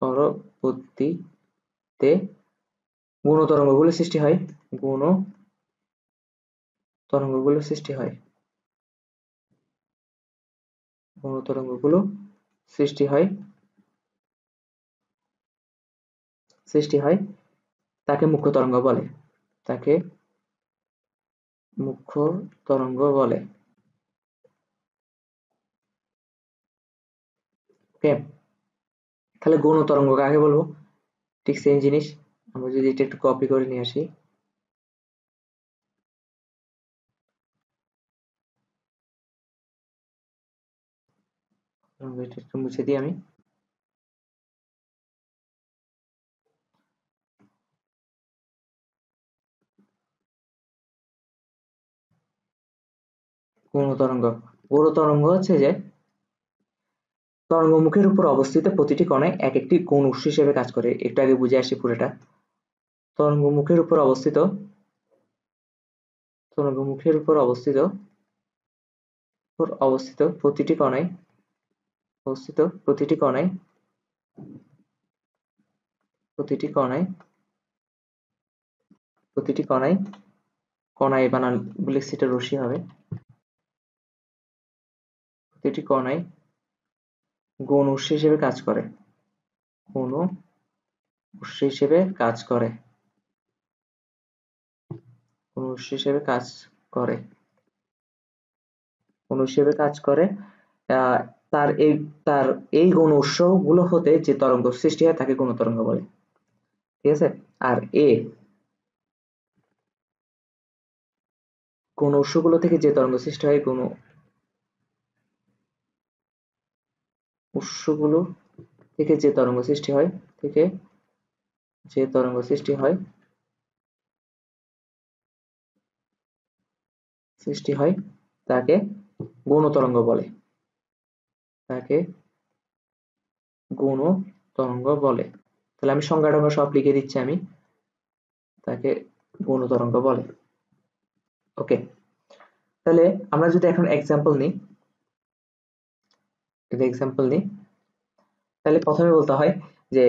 পরবর্তীতে গৌণ তরঙ্গগুলো সৃষ্টি হয়, গৌণ তরঙ্গগুলো সৃষ্টি হয়, গৌণ তরঙ্গগুলো সৃষ্টি হয়, সৃষ্টি হয়, তাকে মুখ্য তরঙ্গ বলে, তাকে মুখ্য তরঙ্গ বলে। ওকে, তাহলে গৌণ তরঙ্গ কাকে বলবো? ঠিক সেম জিনিস, আমরা যদি এটা একটু কপি করে নিয়ে আসি, এটা একটু মুছে দিই আমি। গৌণ তরঙ্গ, গৌণ তরঙ্গ হচ্ছে যে তরঙ্গমুখের উপর অবস্থিত প্রতিটি কণায় এক একটি গৌণ উৎস হিসেবে কাজ করে। একটু আগে বুঝে আসি পুরোটা। তরঙ্গমুখের উপর অবস্থিত, তরঙ্গমুখের উপর অবস্থিত, অবস্থিত প্রতিটি কণায়, অবস্থিত প্রতিটি কণায়, প্রতিটি কণায়, প্রতিটি কণায়, কণায় বানান লিখছি এটা রশ্মি হবে, প্রতিটি কণায় গৌণ উৎস হিসেবে কাজ করে, গৌণ উৎস হিসেবে কাজ করে, গৌণ উৎস হিসেবে কাজ করে, গৌণ হিসেবে কাজ করে। আহ, তার এই তার এই গৌণ উৎসগুলো হতে যে তরঙ্গ সৃষ্টি হয় তাকে গৌণ তরঙ্গ বলে। ঠিক আছে, আর গৌণ উৎসগুলো থেকে যে তরঙ্গ সৃষ্টি হয়, গৌণ উৎসগুলো থেকে যে তরঙ্গ সৃষ্টি হয়, থেকে যে তরঙ্গ সৃষ্টি হয়, সৃষ্টি হয়, তাকে গৌণ তরঙ্গ বলে, তাকে গৌণ তরঙ্গ বলে। তাহলে আমি সংজ্ঞা টঙ্গা সব লিখে দিচ্ছি, আমি তাকে গৌণ তরঙ্গ বলে। ওকে, তাহলে আমরা যদি এখন এক্সাম্পল নিই, তাহলে প্রথমে বলতে হয় যে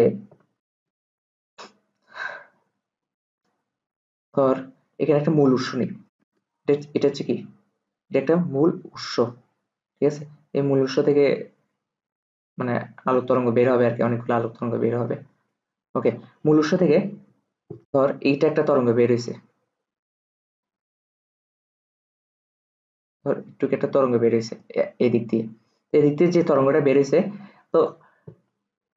ধর এখানে একটা মূল উৎস নেই, এটা হচ্ছে কি, এটা একটা মূল উৎস, ঠিক আছে। এই মূল উৎস থেকে মানে আলোক তরঙ্গ বের হবে আর কি, অনেকগুলো আলোক তরঙ্গ বের হবে। ওকে, মূল উৎস থেকে ধর এইটা একটা তরঙ্গ বের হয়েছে, ধর একটু একটা তরঙ্গ বের হয়েছে এদিক দিয়ে যে তরঙ্গটা বের হয়েছে, তো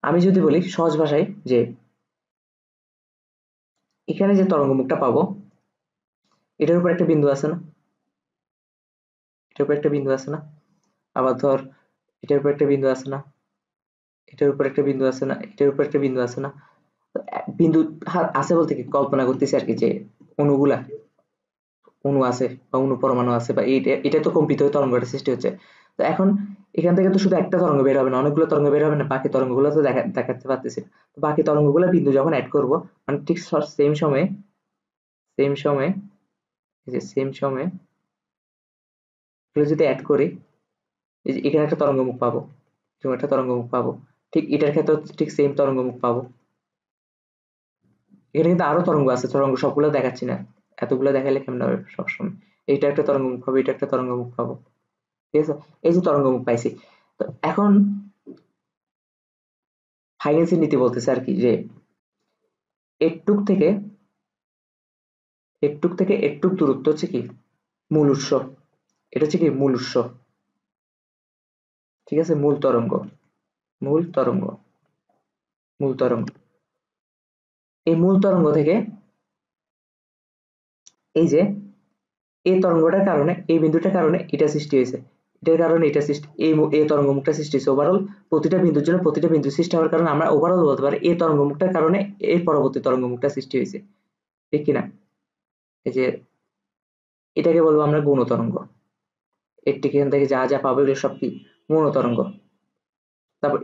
আমি যদি বলি সহজ ভাষায় যে এখানে যে তরঙ্গ মুখটা পাবো এটার উপর একটা বিন্দু আছে না, এটার উপর একটা বিন্দু আছে না, আবার ধর এটার উপর একটা বিন্দু আছে না, এটার উপর একটা বিন্দু আছে না, এটার উপর একটা বিন্দু আছে না। তো বিন্দু আছে বলতে কি কল্পনা করতেছি আর কি, যে অণুগুলা অণু আছে বা অণু পরমাণু আছে, বা এটা তো কম্পিত হয়ে তরঙ্গটা সৃষ্টি হচ্ছে। তো এখন এখান থেকে তো শুধু একটা তরঙ্গ বের হবে না, অনেকগুলো তরঙ্গ বের হবে না, বাকি তরঙ্গগুলো তো দেখাতে পারতেছি না। তো বাকি তরঙ্গগুলো বিন্দু যখন অ্যাড করব, মানে ঠিক সেম সময়ে এই যে সেম সময়ে এগুলো যদি অ্যাড করি, এই যে এখানে একটা তরঙ্গ মুখ পাবো, এরকম একটা তরঙ্গ মুখ পাবো, ঠিক এটার ক্ষেত্রে ঠিক সেম তরঙ্গ মুখ পাবো। এখানে কিন্তু আরো তরঙ্গ আছে, তরঙ্গ সবগুলো দেখাচ্ছি না, এতগুলো দেখাইলে কেমন হবে সবসময়। এইটা একটা তরঙ্গ মুখ পাবো, এটা একটা তরঙ্গ মুখ পাবো, ঠিক আছে। এই যে তরঙ্গ মুখ পাইছি, তো এখন হাইগেনসের নীতি বলতেছে আর কি, যে একটুক থেকে একটুক দূরত্ব হচ্ছে কি মূল উৎস, এটা হচ্ছে কি মূল উৎস, ঠিক আছে। মূল তরঙ্গ মূল তরঙ্গ এই মূল তরঙ্গ থেকে এই যে এই তরঙ্গটার কারণে এই বিন্দুটার কারণে এটা সৃষ্টি হয়েছে, এটার কারণে এটা সৃষ্টি, এই তরঙ্গ মুখটা সৃষ্টি হয়েছে। ওভারঅল প্রতিটা বিন্দুর জন্য প্রতিটা বিন্দু সৃষ্টি হওয়ার কারণে আমরা ওভারঅল বলতে পারি এই তরঙ্গ মুখটার কারণে এর পরবর্তী তরঙ্গ মুখটা সৃষ্টি হয়েছে, ঠিক কিনা। এই যে এটাকে বলবো আমরা গৌণ তরঙ্গ, এর থেকে এখান থেকে যা যা পাবো এগুলো সব কি গৌণ তরঙ্গ। তারপর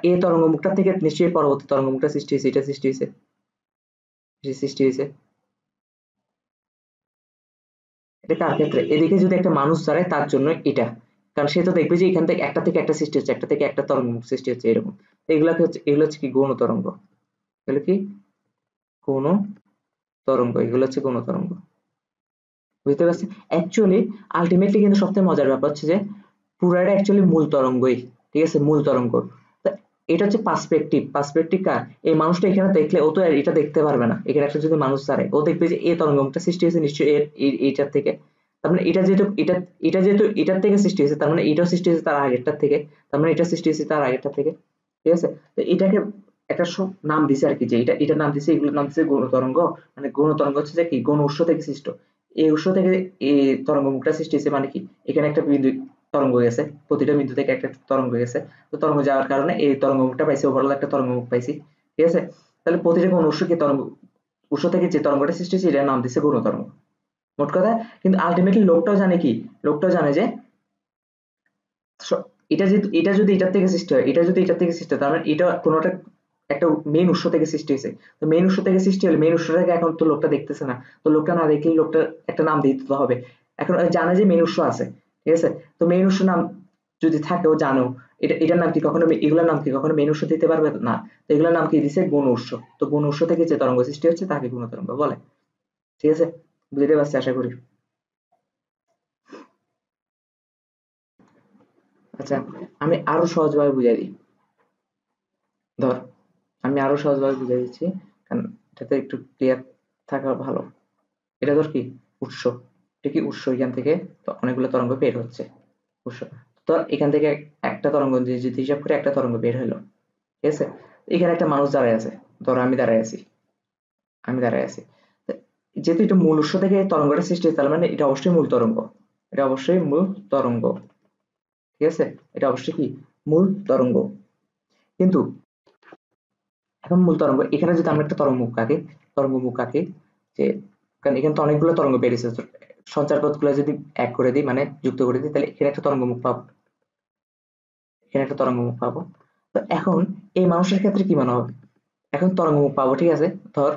এই তরঙ্গ মুখটা থেকে নিশ্চয়ই পরবর্তী তরঙ্গ মুখটা সৃষ্টি হয়েছে, এটা সৃষ্টি হয়েছে, এটা কার ক্ষেত্রে, এদিকে যদি একটা মানুষ দাঁড়ায় তার জন্য এটা, কারণ সে তো দেখবে যে এখান থেকে একটা সৃষ্টি হচ্ছে, একটা থেকে একটা তরঙ্গ মুখ সৃষ্টি হচ্ছে এরকম। তো এগুলো হচ্ছে কি গৌণ তরঙ্গ, এগুলো কি গৌণ তরঙ্গ, এগুলো হচ্ছে গৌণ তরঙ্গ, বুঝতে পারছি। অ্যাকচুয়ালি আলটিমেটলি কিন্তু সবথেকে মজার ব্যাপার হচ্ছে যে পুরাটা অ্যাকচুয়ালি মূল তরঙ্গই, ঠিক আছে, মূল তরঙ্গ। তা এটা হচ্ছে পার্সপেক্টিভ কার, এই মানুষটা এখানে দেখলে ও তো আর এটা দেখতে পারবে না, এখানে একটা যদি মানুষ দাঁড়ায় ও দেখবে যে এই তরঙ্গটা সৃষ্টি হয়েছে নিশ্চয়ই এইটার থেকে, তার মানে এটা যেহেতু এটার থেকে সৃষ্টি হয়েছে, তার মানে এটাও সৃষ্টি হয়েছে তার আগেরটার থেকে, তার মানে এটা সৃষ্টি হয়েছে তার আগেরটার থেকে, ঠিক আছে। তো এটাকে একটা নাম দিছে আর কি, যে এটার নাম দিছে, এগুলোর নাম দিছে গৌণ তরঙ্গ। মানে গৌণ তরঙ্গ হচ্ছে যে কি গৌণ উৎস থেকে সৃষ্ট, এই উৎস থেকে এই তরঙ্গ মুখটা সৃষ্টি হয়েছে, মানে কি এখানে একটা বিন্দু তরঙ্গ গেছে, প্রতিটা বিন্দু থেকে একটা তরঙ্গ গেছে, তো তরঙ্গ যাওয়ার কারণে এই তরঙ্গ মুখটা পাইছি, ওভারঅল একটা তরঙ্গ মুখ পাইছি, ঠিক আছে। তাহলে প্রতিটা কোন উৎসকে তরঙ্গ উৎস থেকে যে তরঙ্গটা সৃষ্টি হয়েছে এটার নাম দিচ্ছে গৌণ তরঙ্গ, মোট কথা। কিন্তু আলটিমেটলি লোকটাও জানে কি, লোকটাও জানে যে এটা যদি এটার থেকে সৃষ্টি হয়, এটা যদি এটার থেকে সৃষ্টি হয়, তার মানে এটা কোনোটা একটা মেইন উৎস থেকে সৃষ্টি হয়েছে। তো মেইন উৎস থেকে সৃষ্টি হলে মেইন উৎসটাকে এখন তো লোকটা দেখতেছে না, তো লোকটা না দেখলে লোকটা একটা নাম দিয়ে দিতে হবে। এখন জানে যে মেইন উৎস আছে, ঠিক আছে। তো মেইন উৎস নাম যদি থাকে, ও জানো এটার নাম কি, কখনো এগুলোর নাম কি কখনো মেইন উৎস দিতে পারবে না। তো এগুলোর নাম কি দিছে গৌণ উৎস, তো গৌণ উৎস থেকে যে তরঙ্গ সৃষ্টি হচ্ছে তাকে গৌণ তরঙ্গ বলে, ঠিক আছে। বুঝতে পারছি আশা করি। আচ্ছা, আমি আরো সহজভাবে বুঝাই দিই, ধর আমি আরো সহজভাবে বুঝাই দিচ্ছি, কারণ এটাতে একটু ক্লিয়ার থাকা ভালো। এটা ধর কি উৎস, এটা কি উৎস, এখান থেকে তো অনেকগুলো তরঙ্গ বের হচ্ছে, উৎস। তো এখান থেকে একটা তরঙ্গ যদি হিসাব করে একটা তরঙ্গ বের হলো, ঠিক আছে। এখানে একটা মানুষ দাঁড়ায় আছে, ধর আমি দাঁড়ায় আছি। তো যেহেতু এটা মূল উৎস থেকে তরঙ্গটা সৃষ্টি হয়েছে, তার মানে এটা অবশ্যই মূল তরঙ্গ, এটা অবশ্যই মূল তরঙ্গ, ঠিক আছে। এটা অবশ্যই কি মূল তরঙ্গ। কিন্তু এখন মূল তরঙ্গ এখানে যদি আমরা একটা তরঙ্গ মুখ আঁকি, যে কারণ এখানে তো অনেকগুলো তরঙ্গ বেরিয়েছে, সঞ্চার পথগুলো যদি এক করে দিই, মানে যুক্ত করে দিই, তাহলে এখানে একটা তরঙ্গ মুখ পাবো, তো এখন এই মানুষের ক্ষেত্রে কি মনে হবে, এখন তরঙ্গমুখ পাবো, ঠিক আছে, ধর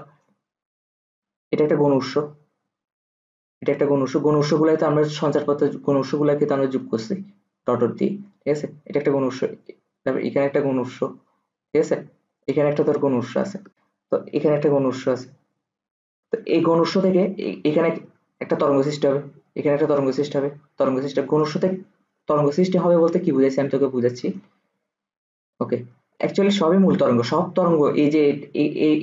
এটা একটা গণ উৎস, এটা একটা গণ উৎস, গণ উৎসগুলাই তো আমরা সঞ্চারপথে গণ উৎসগুলাকে তো আমরা যোগ করছি ডট ডট দিয়ে, ঠিক আছে, এটা একটা গণ উৎস, তারপর এখানে একটা গণ উৎস, ঠিক আছে, এখানে একটা তোর গণ উৎস আছে, তো এখানে একটা গণ উৎস আছে, তো এই গণ উৎস থেকে এখানে একটা তরঙ্গ সৃষ্টি হবে, এখানে একটা তরঙ্গ সৃষ্টি হবে, তরঙ্গ সৃষ্টি গণ উৎস থেকে তরঙ্গ সৃষ্টি হবে বলতে কি বুঝাইছি আমি তোকে বুঝাচ্ছি। ওকে, অ্যাকচুয়ালি সবই মূল তরঙ্গ, সব তরঙ্গ এই যে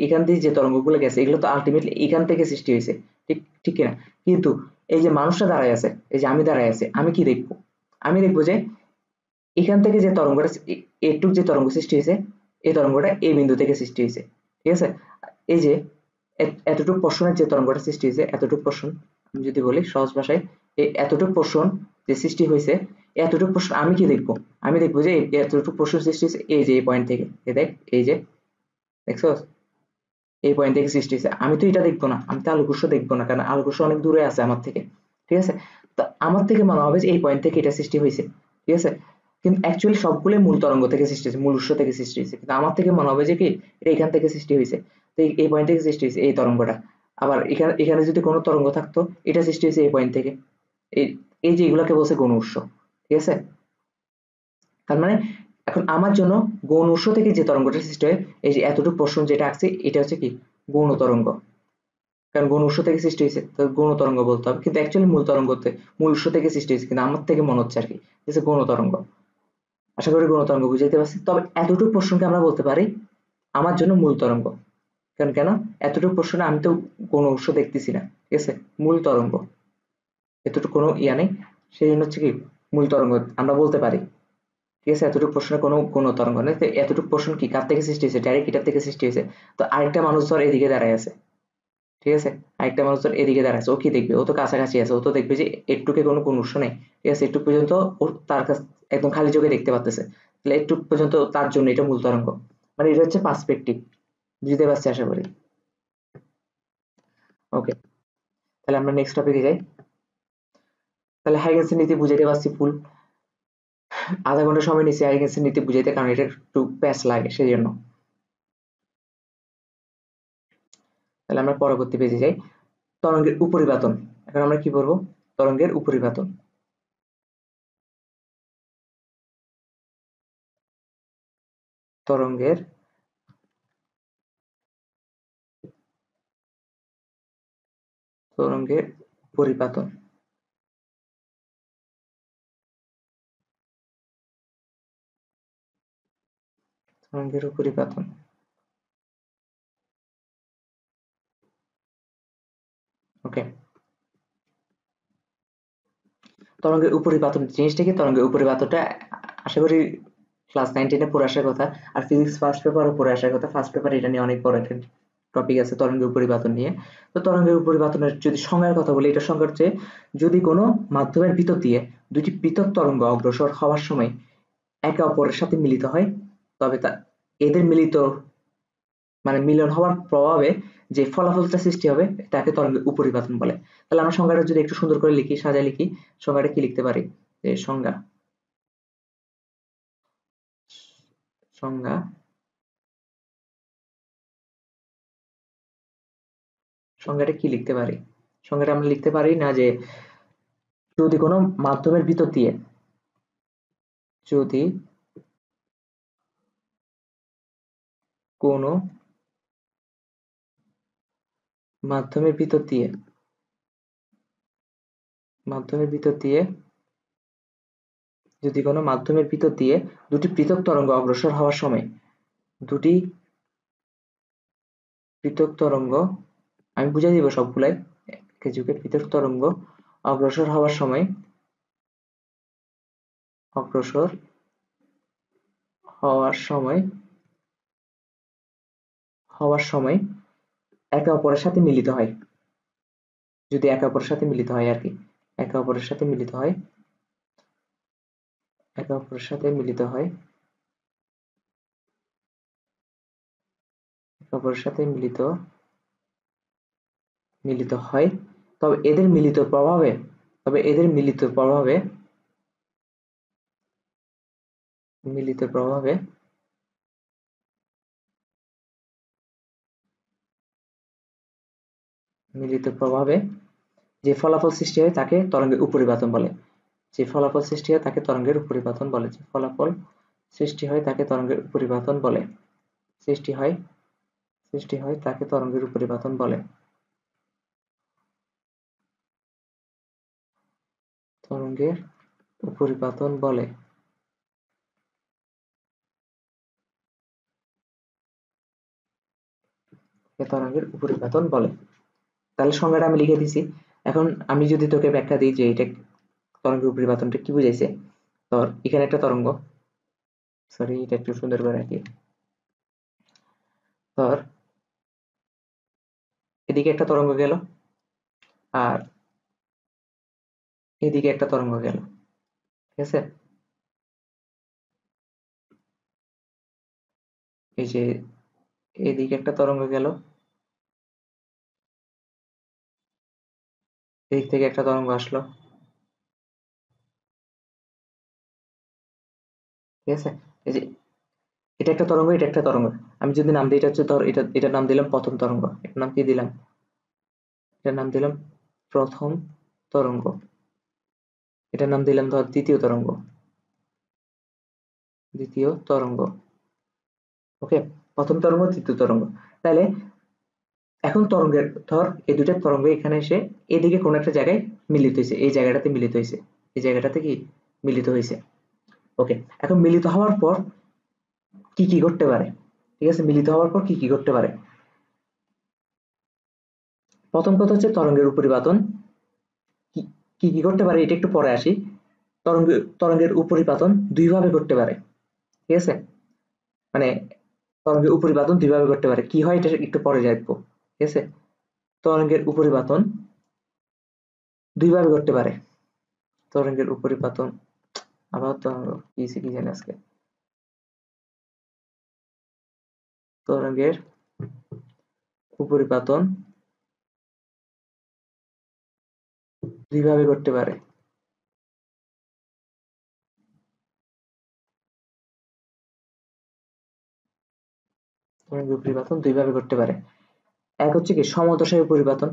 এখান দিয়ে যে তরঙ্গগুলো গেছে এগুলো তো আলটিমেটলি এখান থেকে সৃষ্টি হয়েছে, ঠিক ঠিক কিনা, কিন্তু এই যে মানুষটা দাঁড়ায় আছে, এই যে আমি দাঁড়ায় আছি, আমি কি দেখবো, আমি দেখবো যে এখান থেকে যে তরঙ্গটা এটুক যে তরঙ্গ সৃষ্টি হয়েছে, এই তরঙ্গটা এই বিন্দু থেকে সৃষ্টি হয়েছে, ঠিক আছে, এই যে এতটুক পোর্শনের যে তরঙ্গটা সৃষ্টি হয়েছে, এতটুক পোর্শন আমি যদি বলি সহজ ভাষায়, এই এতটুক পোর্শন যে সৃষ্টি হয়েছে, এতটুক পোর্শন আমি কি দেখবো, আমি দেখবো যে এতটুক পোর্শন সৃষ্টি হয়েছে এই যে এই পয়েন্ট থেকে, এই দেখ এই যে দেখছো, এই পয়েন্ট থেকে সৃষ্টি হয়েছে, আমি তো এটা দেখবো না, আমি তো আলোকবর্ষ দেখবো না, কারণ আলোকবর্ষ অনেক দূরে আছে আমার থেকে, ঠিক আছে, তো আমার থেকে মনে হবে যে এই পয়েন্ট থেকে এটা সৃষ্টি হয়েছে, ঠিক আছে, কিন্তু অ্যাকচুয়ালি সবগুলোই মূল তরঙ্গ থেকে সৃষ্টি হয়েছে, মূল উৎস থেকে সৃষ্টি হয়েছে, কিন্তু আমার থেকে মনে হবে যে কি এটা এখান থেকে সৃষ্টি হয়েছে, তো এই পয়েন্ট থেকে সৃষ্টি হয়েছে এই তরঙ্গটা, আবার এখানে এখানে যদি কোনো তরঙ্গ থাকতো এটা সৃষ্টি হয়েছে এই পয়েন্ট থেকে, এই এই যে এগুলাকে বলছে গণ উৎস, ঠিক আছে, তার মানে এখন আমার জন্য গৌণ উৎস থেকে যে তরঙ্গটা সৃষ্টি হয়, এই যে এতটুকু পোর্শন যেটা আছে এটা হচ্ছে কি গৌণ তরঙ্গ, কারণ গৌণ উৎস থেকে সৃষ্টি হয়েছে তো গৌণ তরঙ্গ বলতে হবে, কিন্তু অ্যাকচুয়ালি মূল তরঙ্গতে মূল উৎস থেকে সৃষ্টি হয়েছে, কিন্তু আমার থেকে মনে হচ্ছে আর কি যে গৌণ তরঙ্গ। আশা করি গৌণ তরঙ্গ বুঝাইতে পারছি, তবে এতটুকু পোর্শনকে আমরা বলতে পারি আমার জন্য মূল তরঙ্গ, কারণ কেন এতটুকু পোর্শনে আমি তো গৌণ উৎস দেখতেছি না, ঠিক আছে, মূল তরঙ্গ, এতটুকু কোনো ইয়া নেই, সেই জন্য হচ্ছে কি মূল তরঙ্গ আমরা বলতে পারি, ঠিক আছে, এতটুকু পোর্শনে কোনো তরঙ্গ নেই, তো এতটুকু পোর্শন কি কার থেকে সৃষ্টি হয়েছে, ডাইরেক্ট এটার থেকে সৃষ্টি হয়েছে, তো আরেকটা মানুষ ধর এদিকে দাঁড়ায় আছে, ঠিক আছে, আরেকটা মানুষ ধর এদিকে দাঁড়ায় আছে, ও কি দেখবে, ও তো কাছাকাছি আছে, ও তো দেখবে যে একটুকে কোনো উৎস নেই, ঠিক আছে, একটু পর্যন্ত ওর তার কাছে একদম খালি চোখে দেখতে পাচ্ছে, তাহলে একটু পর্যন্ত তার জন্য এটা মূল তরঙ্গ, মানে এটা হচ্ছে পার্সপেক্টিভ, বুঝতে পারছি আশা করি। ওকে, তাহলে আমরা নেক্সট টপিকে যাই, তাহলে হাইগেনসের নীতি বুঝাইতে পারছি ফুল, আধা ঘন্টা সময় নিচ্ছি হাইগেনসের নীতি বুঝাইতে, কারণ এটা একটু প্যাচ লাগে সেই জন্য। তাহলে আমরা পরবর্তী পেজে যাই, তরঙ্গের উপরিপাতন, এখন আমরা কি বলবো, তরঙ্গের উপরিপাতন, তরঙ্গের তরঙ্গের পরিপাতন, তরঙ্গের উপরিপাতন, ওকে, তরঙ্গের উপরিপাতন জিনিসটা কি, তরঙ্গের উপরিপাতনটা আশা করি ক্লাস 9-10 পড়ে আসার কথা, আর ফিজিক্স ফার্স্ট পেপারও পড়ে আসার কথা, ফার্স্ট পেপার এটা নিয়ে অনেক বড় একটা টপিক আছে তরঙ্গের উপরিপাতন নিয়ে। তো তরঙ্গের উপরিপাতনের যদি সংজ্ঞার কথা বলি, এটা সংজ্ঞা হচ্ছে যদি কোনো মাধ্যমের ভিতর দিয়ে দুটি পৃথক তরঙ্গ অগ্রসর হওয়ার সময় একে অপরের সাথে মিলিত হয়, তবে তা এদের মিলিত মানে মিলন হওয়ার প্রভাবে যে ফলাফলটা সৃষ্টি হবে তাকে তরঙ্গের উপরিপাতন বলে। তাহলে আমরা সংজ্ঞাটা যদি একটু সুন্দর করে লিখি, সাজায় লিখি, সংজ্ঞাটা কি লিখতে পারি, যে সংজ্ঞা সংজ্ঞা সংজ্ঞাটা কি লিখতে পারি, সংজ্ঞাটা আমরা লিখতে পারি না যে যদি কোনো মাধ্যমের ভিতর দিয়ে যদি কোনো মাধ্যমের ভিতর দিয়ে মাধ্যমের ভিতর দিয়ে যদি কোনো মাধ্যমের ভিতর দিয়ে দুটি পৃথক তরঙ্গ অগ্রসর হওয়ার সময় দুটি পৃথক তরঙ্গ, আমি বুঝাই দিব সবগুলাই, যুগে পৃথক তরঙ্গ অগ্রসর হওয়ার সময় অগ্রসর হওয়ার সময় হওয়ার সময় একে অপরের সাথে মিলিত হয়, যদি একে অপরের সাথে মিলিত হয় আর কি, একে অপরের সাথে মিলিত হয়, একে অপরের সাথে মিলিত হয়, একে অপরের সাথে মিলিত মিলিত হয়, তবে এদের মিলিত প্রভাবে তবে এদের মিলিত প্রভাবে মিলিত প্রভাবে যে ফলাফল সৃষ্টি হয় তাকে তরঙ্গের উপরিপাতন বলে। যে ফলাফল সৃষ্টি হয় তাকে তরঙ্গের উপরিপাতন বলে। যে ফলাফল সৃষ্টি হয় তাকে তরঙ্গের উপরিপাতন বলে। সৃষ্টি হয় তাকে তরঙ্গের উপরিপাতন বলে। তরঙ্গের উপরিপাতন বলে। তরঙ্গের উপরিপাতন বলে। তাহলে সংজ্ঞাটা আমি লিখে দিছি। এখন আমি যদি তোকে ব্যাখ্যা দিই যে এটা তরঙ্গের উপরিপাতনটা কি বুঝাইছে, ধর এখানে একটা তরঙ্গ, সরি এটা একটু সুন্দর করে রাখি, ধর এদিকে একটা তরঙ্গ গেল আর এদিকে একটা তরঙ্গ গেল, ঠিক আছে? এই যে এদিকে একটা তরঙ্গ গেল, এদিক থেকে একটা তরঙ্গ আসলো, ঠিক আছে? এই যে এটা একটা তরঙ্গ, এটা একটা তরঙ্গ। আমি যদি নাম দিই, এটা হচ্ছে ধর এটার নাম দিলাম প্রথম তরঙ্গ। এটার নাম কি দিলাম? এটার নাম দিলাম প্রথম তরঙ্গ। এটার নাম দিলাম ধর দ্বিতীয় তরঙ্গ। দ্বিতীয় তরঙ্গ, ওকে? প্রথম তরঙ্গ, দ্বিতীয় তরঙ্গ। তাহলে এখন তরঙ্গের ধর এই দুইটা তরঙ্গ এখানে এসে এদিকে কোন একটা জায়গায় মিলিত হয়েছে, এই জায়গাটাতে মিলিত হয়েছে, এই জায়গাটাতে কি মিলিত হয়েছে, ওকে? এখন মিলিত হওয়ার পর কি কি ঘটতে পারে, ঠিক আছে? মিলিত হওয়ার পর কি কি ঘটতে পারে? প্রথম কথা হচ্ছে তরঙ্গের উপরিপাতন। কি কি কি ঘটতে পারে এটা একটু পরে আসি। তরঙ্গের উপরিপাতন দুই ভাবে ঘটতে পারে, ঠিক আছে? মানে তরঙ্গের উপরিপাতন দুই ভাবে ঘটতে পারে, কি হয় এটা একটু পরে দেখবো, ঠিক আছে? তরঙ্গের উপরিপাতন দুই ভাবে ঘটতে পারে। তরঙ্গের উপরিপাতন, আবার তরঙ্গ কি জানি আজকে, তরঙ্গের উপরিপাতন দুই ভাবে ঘটতে পারে। তরঙ্গের উপরিপাতন দুই ভাবে ঘটতে পারে। এক হচ্ছে কি সমদশায় উপরিপাতন,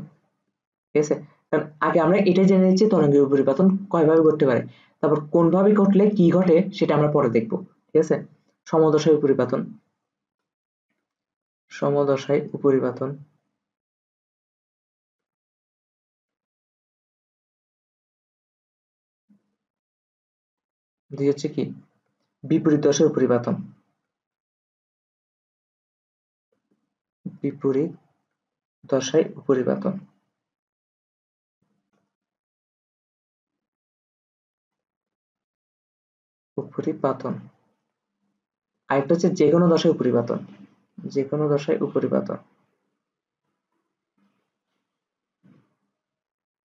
ঠিক আছে? কারণ আগে আমরা এটাই জেনে নিচ্ছি তরঙ্গের উপরিপাতন কয় ভাবে ঘটতে পারে, তারপর কোন ভাবে ঘটলে কি ঘটে সেটা আমরা পরে দেখবো, ঠিক আছে? সমদশায় উপরিপাতন, সমদশায় উপরিপাতন। দুই হচ্ছে কি বিপরীত দশায় উপরিপাতন। বিপরীত দশায় উপরিপাতন, উপরিপাতন। আরেকটা হচ্ছে যে কোনো দশায় উপরিপাতন, যে কোনো দশায় উপরিপাতন,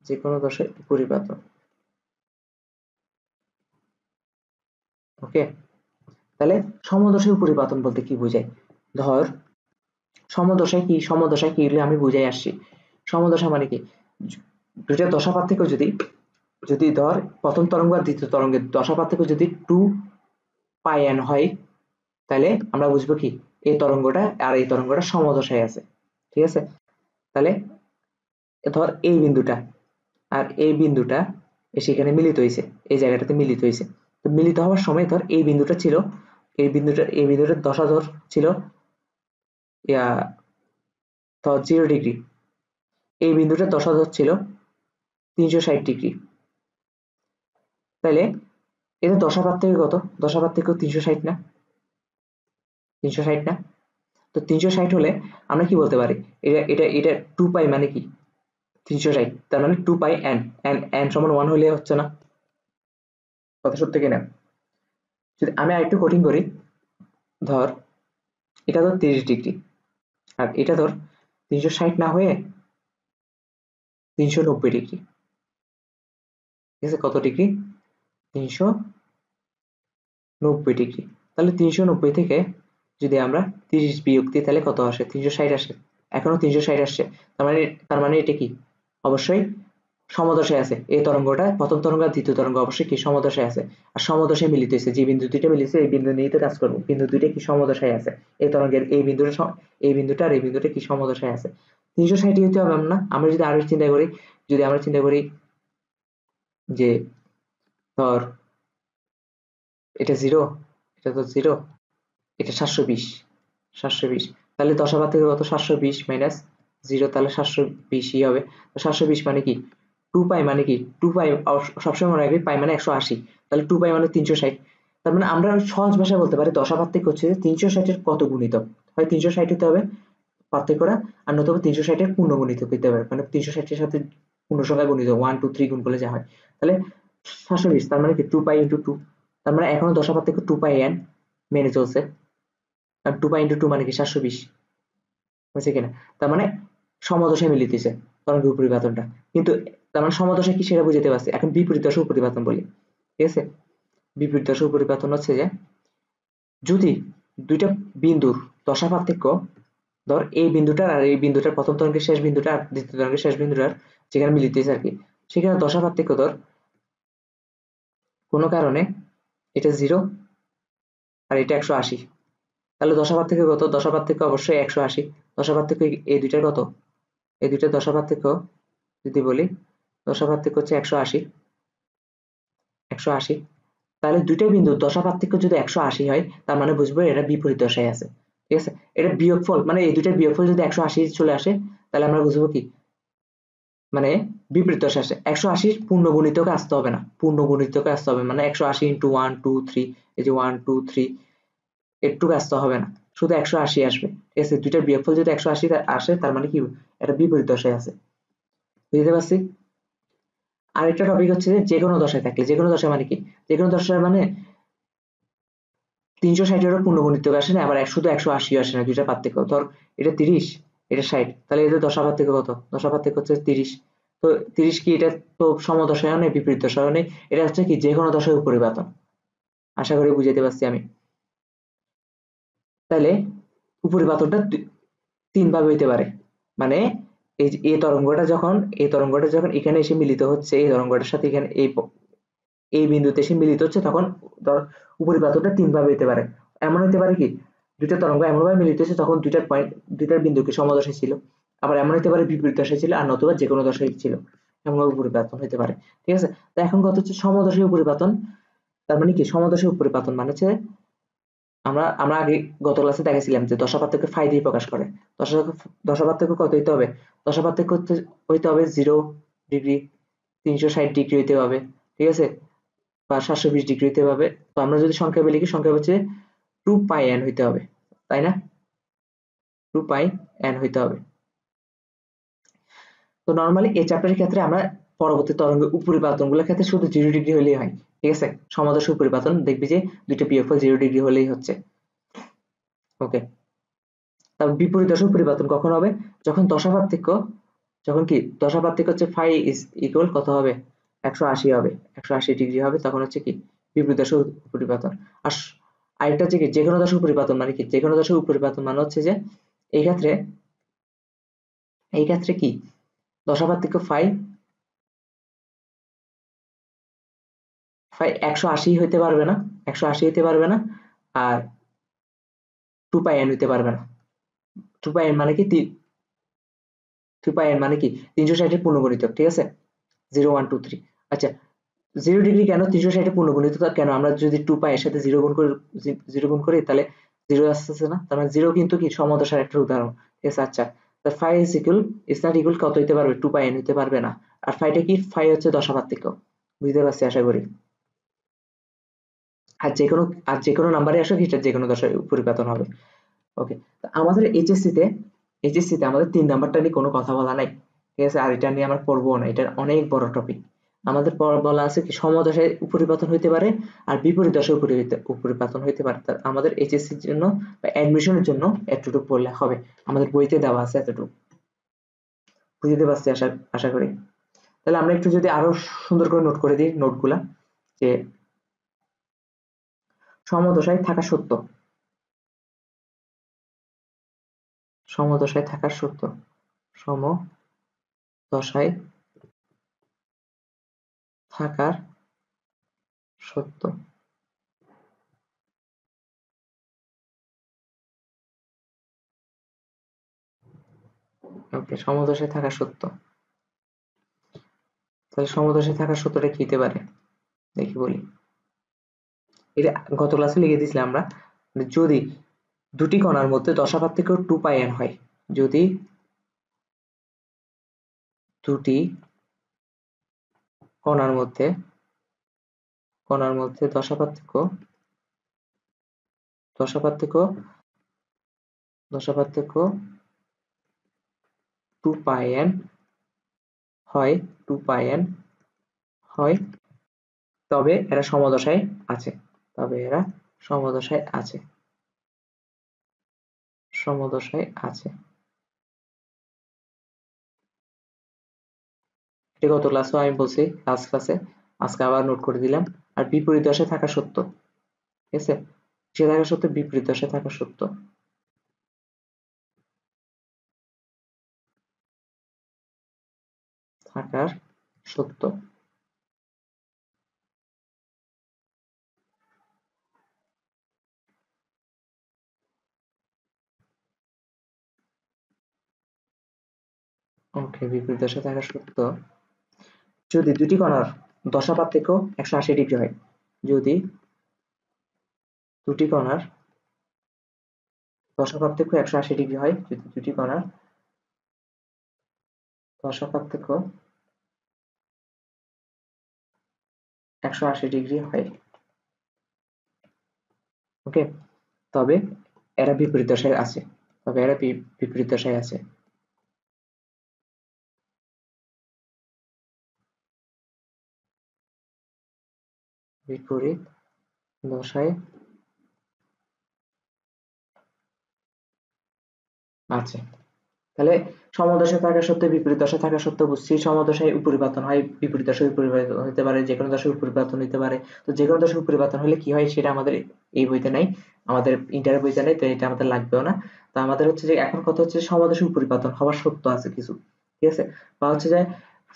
যে কোনো দশায় উপরিপাতন, ওকে? তাহলে সমদশায় উপরিপাতন বলতে কি বোঝায়? ধর সমদশায় কি আমি বুঝাই আসছি। সমদশা মানে কি, দুইটা দশা পার্থক্য যদি যদি ধর প্রথম তরঙ্গ আর দ্বিতীয় তরঙ্গের দশা পার্থক্য যদি 2πn হয়, তাহলে আমরা বুঝবো কি এই তরঙ্গটা আর এই তরঙ্গটা সমদশায় আছে, ঠিক আছে? তাহলে ধর এই বিন্দুটা আর এই বিন্দুটা এসে এখানে মিলিত হয়েছে, এই জায়গাটাতে মিলিত হয়েছে। তো মিলিত হওয়ার সময় ধর এই বিন্দুটা ছিল, এই বিন্দুটার দশা ধর ছিল ইয়া ধর 0 ডিগ্রি, এই বিন্দুটার দশা ধর ছিল 360 ডিগ্রি। তাহলে এদের দশা পার্থক্য কত? দশা পার্থক্য 360 না? 360 না? তো 360 হলে আমরা কি বলতে পারি, এটা 2π মানে কি 360, তার মানে 2πn, n সমান 1 হলে হচ্ছে না, কথা সত্য কিনা? যদি আমি আরেকটু কঠিন করি, ধর এটা ধর 30 ডিগ্রি আর এটা ধর 360 না হয়ে 390 ডিগ্রি, ঠিক আছে? কত ডিগ্রি? 390 ডিগ্রি। তাহলে 390 থেকে যদি আমরা 30 বিয়োগ দিই তাহলে কত আসে? 360 আসে। এখনো 360 আসছে, তার মানে এটা কি অবশ্যই সমদশায় আছে। এই তরঙ্গটা প্রথম তরঙ্গ আর দ্বিতীয় তরঙ্গ অবশ্যই কি সমদশায় আছে। আর সমদশায় মিলিত হয়েছে, যে বিন্দু দুইটা মিলিছে এই বিন্দু নিয়ে তো কাজ করবো, বিন্দু দুইটা কি সমদশায় আছে। এই তরঙ্গের এই বিন্দুটা আর এই বিন্দুটা কি সমদশায় আছে। 360 হইতে হবে না। আমরা যদি আরো চিন্তা করি, যদি আমরা চিন্তা করি যে ধর এটা 0, এটা তো 0, এটা 720, তাহলে 10 থেকে কত, 720 মাইনাস 0, তাহলে 720ই হবে। তো 720 মানে কি, 2 পাই মানে কি, 2 পাই সবসময় মনে রাখবি, পাই মানে 180, তাহলে 2 পাই মানে 360। তার মানে আমরা সহজ ভাষায় বলতে পারি দশাপার্থক্য হচ্ছে যে 360 এর কত গুণিতক, হয় 360 হতে হবে পার্থক্যটা, আর নতুবা 360 এর পূর্ণ গুণিতক হতে হবে, মানে 360 এর সাথে পূর্ণ সংখ্যা গুণিত 1 2 3 গুণ করলে যা হয়। তাহলে 720 তার মানে কি 2 পাই ইন্টু 2, তার মানে এখনো দশাপার্থক্য 2 পাই n মেনে চলছে, আর 2 পাই ইন্টু 2 মানে কি 720, বুঝছে কিনা? তার মানে সমদশায় মিলিতেছে তরঙ্গের উপরিপাতনটা, কিন্তু তার মানে সমদশা কি সেটা বুঝতে পারছি। এখন বিপরীত দশা উপরিপাতন বলি, ঠিক আছে? বিপরীত দশা উপরিপাতন হচ্ছে যে যদি দুইটা বিন্দুর দশা পার্থক্য, ধর এই বিন্দুটার আর এই বিন্দুটার প্রথম তরঙ্গের শেষ বিন্দুটা আর দ্বিতীয় তরঙ্গের শেষ বিন্দুটার যেখানে মিলিতেছে আর কি, সেখানে দশা পার্থক্য ধর কোনো কারণে এটা 0 আর এটা 180, তাহলে দশা পার্থক্য কত? দশা পার্থক্য অবশ্যই 180। দশা পার্থক্য এই দুইটার কত? এই দুইটার দশা পার্থক্য যদি বলি, দশা পার্থক্য হচ্ছে 180, 180। তাহলে দুইটা বিন্দুর দশা পার্থক্য যদি 180 হয়, তার মানে বুঝবো এরা বিপরীত দশায় আছে, ঠিক আছে? এটা বিয়োগফল, মানে এই দুইটার বিয়োগফল যদি 180 চলে আসে, তাহলে আমরা বুঝবো কি, মানে বিপরীত দশা আসে। 180 পূর্ণ গুণিতকে আসতে হবে না, পূর্ণ গুণিতকে আসতে হবে, মানে 180 ইন্টু 1 2 3, এই যে 1 2 3 এটুকু আসতে হবে না, শুধু 180 আসবে, ঠিক আছে? দুইটার বিয়োগফল যদি 180 আসে, তার মানে কি এটা বিপরীত দশায় আছে, বুঝতে পারছি? আরেকটা টপিক হচ্ছে যে কোনো দশায় থাকলে, যে কোনো দশা মানে কি, যে কোনো দশায় মানে 360 পূর্ণগুণিতক আসে না, আবার শুধু 180 আসে না, দুইটা পার্থক্য। ধর এটা 30, এটা 60, তাহলে এদের দশা পার্থক্য কত? দশা পার্থক্য হচ্ছে 30। তো 30 কি, এটা তো সমদশায়ও নেই বিপরীত দশায়ও নেই, এটা হচ্ছে কি যে কোনো দশায় উপরিপাতন। আশা করি বুঝাইতে পারছি আমি। তাহলে উপরিপাতনটা তিন ভাবে হইতে পারে, মানে এই যে এই তরঙ্গটা যখন এখানে এসে মিলিত হচ্ছে, এই তরঙ্গটার সাথে এখানে এই বিন্দুতে এসে মিলিত হচ্ছে, তখন উপরিপাতনটা তিন ভাবে হইতে পারে। এমন হইতে পারে কি, দুইটা তরঙ্গ এমন ভাবে মিলিত হচ্ছে তখন দুইটার বিন্দু কি সমদশায় ছিল, আবার এমন হইতে পারে বিপরীত দশায় ছিল, আর নতুবা যে কোনো দশায় ছিল, এমন ভাবে উপরিপাতন হইতে পারে, ঠিক আছে? তো এখন কথা হচ্ছে সমদশায় উপরিপাতন, তার মানে কি সমদশায় উপরিপাতন মানে হচ্ছে আমরা আমরা আগে গত ক্লাসে দেখেছিলাম যে দশা পার্থক্য ফাই দিয়ে প্রকাশ করে। দশা দশা পার্থক্য কত হইতে হবে? দশা পার্থক্য হইতে হবে 0 ডিগ্রি, 360 ডিগ্রি হইতে হবে, ঠিক আছে? বা 720 ডিগ্রি হইতে হবে। তো আমরা যদি সংখ্যা লিখি, সংখ্যা হচ্ছে 2 পাই n হইতে হবে, তাই না? 2 পাই n হইতে হবে। তো নর্মালি এই চ্যাপ্টারের ক্ষেত্রে আমরা পরবর্তী তরঙ্গের উপরিপাতন গুলোর ক্ষেত্রে শুধু 0 ডিগ্রি হলেই হয়, ঠিক আছে? সমদশা উপরিপাতন দেখবি যে দুইটা বিয়োগফল 0 ডিগ্রি হলেই হচ্ছে, ওকে? তারপর বিপরীত দশা উপরিপাতন কখন হবে? যখন দশা পার্থক্য, যখন কি দশা পার্থক্য হচ্ছে ফাই ইজ ইকুয়াল কত হবে? 180 হবে, 180 ডিগ্রি হবে, তখন হচ্ছে কি বিপরীত দশা উপরিপাতন। আর আরেকটা হচ্ছে কি যে কোনো দশা উপরিপাতন মানে কি, যে কোনো দশা উপরিপাতন মানে হচ্ছে যে এই ক্ষেত্রে, এই ক্ষেত্রে কি দশা পার্থক্য ফাই ফাই 180 হইতে পারবে না, 180 হইতে পারবে না, আর 2 পাই n হইতে পারবে না। 2 পাই n মানে কি 2 পাই n মানে কি 360 পূর্ণগুণিতক, ঠিক আছে? 0 1 2 3। আচ্ছা, 0 ডিগ্রি কেন 360 পূর্ণগুণিত কেন? আমরা যদি 2 পাই এর সাথে 0 গুণ করি, 0 গুণ করি, তাহলে 0 আসতেছে না, তার মানে 0 কিন্তু কি সমদশার একটা উদাহরণ, ঠিক আছে? আচ্ছা, তা ফাই ইজ নট ইকুয়াল কত হইতে পারবে? 2 পাই n হইতে পারবে না। আর ফাইটা কি, ফাই হচ্ছে দশা পার্থক্য, বুঝতে পারছি আশা করি। আর যে কোনো নাম্বারে আসুক, এটা যে কোনো দশায় পরিবর্তন হবে, ওকে? আমাদের এইচএসসি তে আমাদের 3 নাম্বারটা নিয়ে কোনো কথা বলা নাই, ঠিক আছে? আর এটা নিয়ে আমরা পড়বো না, এটা অনেক বড় টপিক। আমাদের বলা আছে কি সমদশায় উপরিপাতন হইতে পারে আর বিপরীত দশায় উপরিপাতন হইতে পারে। আমাদের এইচএসসির জন্য বা অ্যাডমিশনের জন্য এতটুকু পড়লে হবে, আমাদের বইতে দেওয়া আছে এতটুকু, বুঝতে পারছি আশা আশা করি। তাহলে আমরা একটু যদি আরো সুন্দর করে নোট করে দিই নোটগুলা, যে সমদশায় থাকা সত্য, সমদশায় থাকার সত্য, সমদশায় থাকার সত্য। ওকে, সমদশায় থাকা সত্য। তাহলে সমদশায় থাকা সত্যটা কি হতে পারে দেখি বলি। এটা গত ক্লাসে লিখে দিয়েছিলাম আমরা, যদি দুটি কণার মধ্যে দশা পার্থক্য 2πn হয়, যদি দুটি কণার মধ্যে দশা পার্থক্য দশা পার্থক্য 2πn হয়, তবে এরা সমদশায় আছে। এটা গত ক্লাসেও আমি বলছি, লাস্ট ক্লাসে, আজকে আবার নোট করে দিলাম। আর বিপরীত দশায় থাকা সত্য, ঠিক আছে, সে থাকা সত্য, বিপরীত দশায় থাকা সত্য। থাকার সত্য। ওকে, বিপরীত দশায় থাকা সত্য যদি দুটি কণার দশা পার্থক্য 180 ডিগ্রি হয়। যদি দুটি কণার দশা পার্থক্য 180 ডিগ্রি হয়, যদি দুটি কণার দশা পার্থক্য 180 ডিগ্রি হয়, ওকে, তবে এরা বিপরীত দশায় আছে। বিপরীত দশায় আছে। বিপরীত দশায় আছে। তাহলে সমদশায় থাকা সত্ত্বেও বিপরীত দশায় থাকা সত্ত্বেও বুঝছি, সমদশায় উপরিপাতন হয়, বিপরীত দশায় উপরিপাতন হতে পারে, যে কোনো দশায় উপরিপাতন হতে পারে। তো যে কোনো দশায় উপরিপাতন হলে কি হয় সেটা আমাদের এই বইতে নাই, আমাদের ইন্টারের বইতে নাই, তো এটা আমাদের লাগবেও না। তো আমাদের হচ্ছে যে এখন কথা হচ্ছে সমদশায় উপরিপাতন হওয়ার সত্য আছে কিছু, ঠিক আছে, বা হচ্ছে যে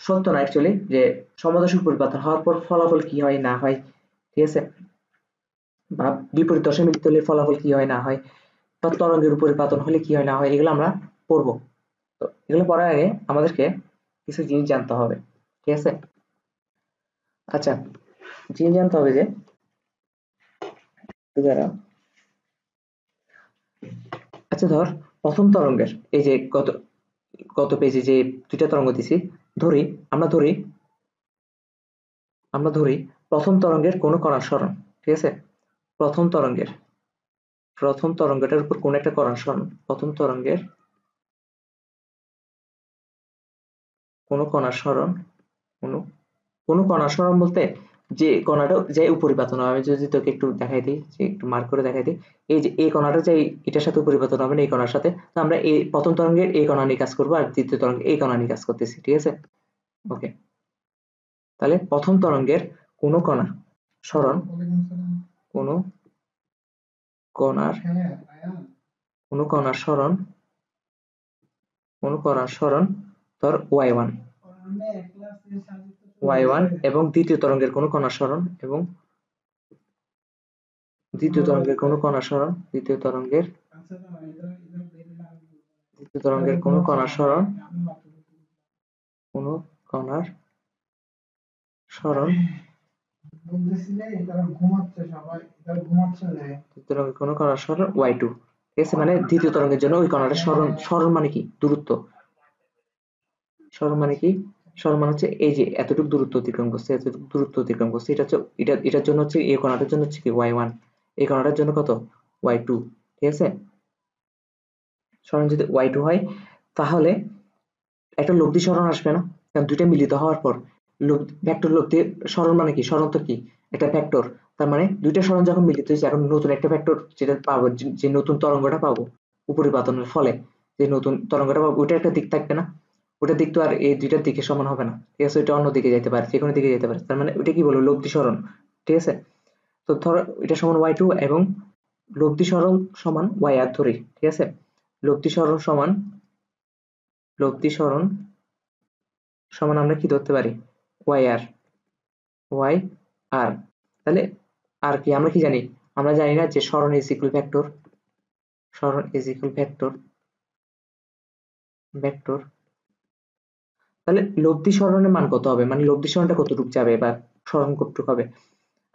সত্য না অ্যাকচুয়ালি, যে সমদশায় উপরিপাতন হওয়ার পর ফলাফল কি হয় না হয়, ঠিক আছে, বা বিপরীত দশায় মিলিত হলে ফলাফল কি হয় না হয়, বা তরঙ্গের উপরিপাতন হলে কি হয় না হয়, এগুলো আমরা পড়বো। তো এগুলো পড়ার আগে আমাদেরকে কিছু জিনিস জানতে হবে, ঠিক আছে। আচ্ছা, জিনিস জানতে হবে যে যারা, আচ্ছা ধর প্রথম তরঙ্গের, এই যে গত গত পেজে যে দুইটা তরঙ্গ দিছি, ধরি আমরা ধরি প্রথম তরঙ্গের কোনো কণার সরণ, ঠিক আছে, প্রথম তরঙ্গটার উপর কোন একটা কণার সরণ, প্রথম তরঙ্গের কোনো কণার সরণ, কোনো কোনো কণার সরণ বলতে যে কণাটা যে উপরিপাতন হবে, আমি যদি তোকে একটু দেখাই দিই, যে একটু মার্ক করে দেখাই দিই, এই যে এই কণাটা যে এটার সাথে উপরিপাতন হবে না, এই কণার সাথে, তো আমরা এই প্রথম তরঙ্গের এই কণা নিয়ে কাজ করবো, আর দ্বিতীয় তরঙ্গে এই কণা নিয়ে কাজ করতেছি, ঠিক আছে। ওকে, তাহলে প্রথম তরঙ্গের কোনো কণা সরণ, কোনো কণার কোনো কণার সরণ ধর y1 এবং দ্বিতীয় তরঙ্গের কোনো কণার সরণ, এবং দ্বিতীয় তরঙ্গের কোনো কণার সরণ, দ্বিতীয় তরঙ্গের কোনো কণার সরণ, কোনো কণার সরণ, কোনো কণার সরণ y2, ঠিক আছে, মানে দ্বিতীয় তরঙ্গের জন্য ওই কণাটা সরণ মানে কি দূরত্ব, সরণ মানে কি, সরণ মানে হচ্ছে এই যে এতটুকু দূরত্ব অতিক্রম করছে, এটা হচ্ছে এটার জন্য হচ্ছে, এই কণাটার জন্য হচ্ছে কি y1, এই কণাটার জন্য কত y2, ঠিক আছে। সরণ যদি y2 হয়, তাহলে একটা লব্ধি সরণ আসবে না, কারণ দুইটা মিলিত হওয়ার পর ভেক্টর লব্ধি সরণ মানে কি, সরণ তো কি একটা ভেক্টর, তার মানে দুইটা সরণ যখন মিলিত হয়েছে, এখন নতুন একটা ভেক্টর যেটা পাবো, যে নতুন তরঙ্গটা পাবো উপরিপাতনের ফলে, যে নতুন তরঙ্গটা পাবো, ওটা একটা দিক থাকবে না, ওটার দিক তো আর এই দুইটার দিকে সমান হবে না, ঠিক আছে, ওইটা অন্য দিকে যেতে পারে, যে কোনো দিকে যেতে পারে, তার মানে ওইটা কি বলবো, লব্ধি সরণ, ঠিক আছে। তো ধরো এটা সমান y2 এবং লব্ধি সরণ সমান y ধরি, ঠিক আছে, লব্ধি সরণ সমান আমরা কি ধরতে পারি, y r, তাহলে আর কি আমরা কি জানি, আমরা জানি না যে সরণ ইজ ইকুয়াল ভেক্টর, ভেক্টর, তাহলে লব্ধি সরণের মান কত হবে, মানে লব্ধি সরণটা কতটুকু যাবে বা সরণ কতটুকু হবে।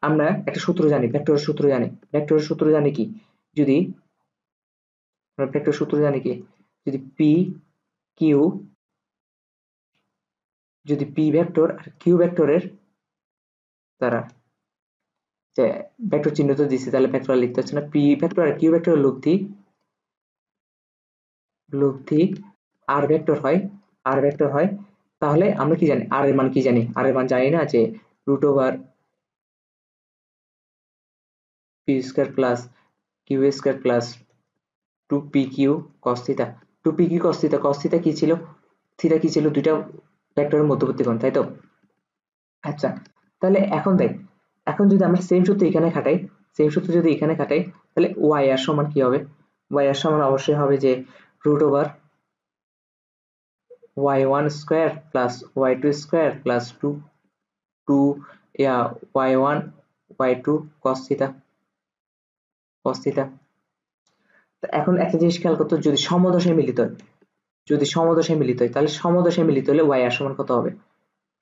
আমরা একটা সূত্র জানি, ভেক্টরের সূত্র জানি, ভেক্টরের সূত্র জানি কি, যদি ভেক্টর সূত্র জানি কি, যদি পি কিউ, যদি পি ভেক্টর আর কিউ ভেক্টরের দ্বারা, যে ভেক্টর চিহ্ন তো দিছি তাহলে ভেক্টর লিখতে হচ্ছে না, পি ভেক্টর আর কিউ ভেক্টরের লব্ধি, লব্ধি আর ভেক্টর হয়, আর ভেক্টর হয়, তাহলে আমরা কি জানি, আর এর মান কি জানি, আর এর মান জানি না, যে root over p square plus q square plus 2pq cos theta, 2pq cos theta, cos theta কি ছিল, থিটা কি ছিল, দুইটা ভেক্টরের মধ্যবর্তী কোণ, তাই তো। আচ্ছা, তাহলে এখন দেখ, এখন যদি আমরা সেম সূত্র এখানে খাটাই, সেম সূত্র যদি এখানে খাটাই, তাহলে y আর সমান কি হবে, y আর সমান অবশ্যই হবে যে root over y1 square plus y2 square plus 2 y1 y2 cos theta, cos theta. এখন একটা জিনিস খেয়াল করতে, যদি সমদশায় মিলিত হয়, যদি সমদশায় মিলিত হয়, তাহলে সমদশায় মিলিত হলে y আর সমান কত হবে,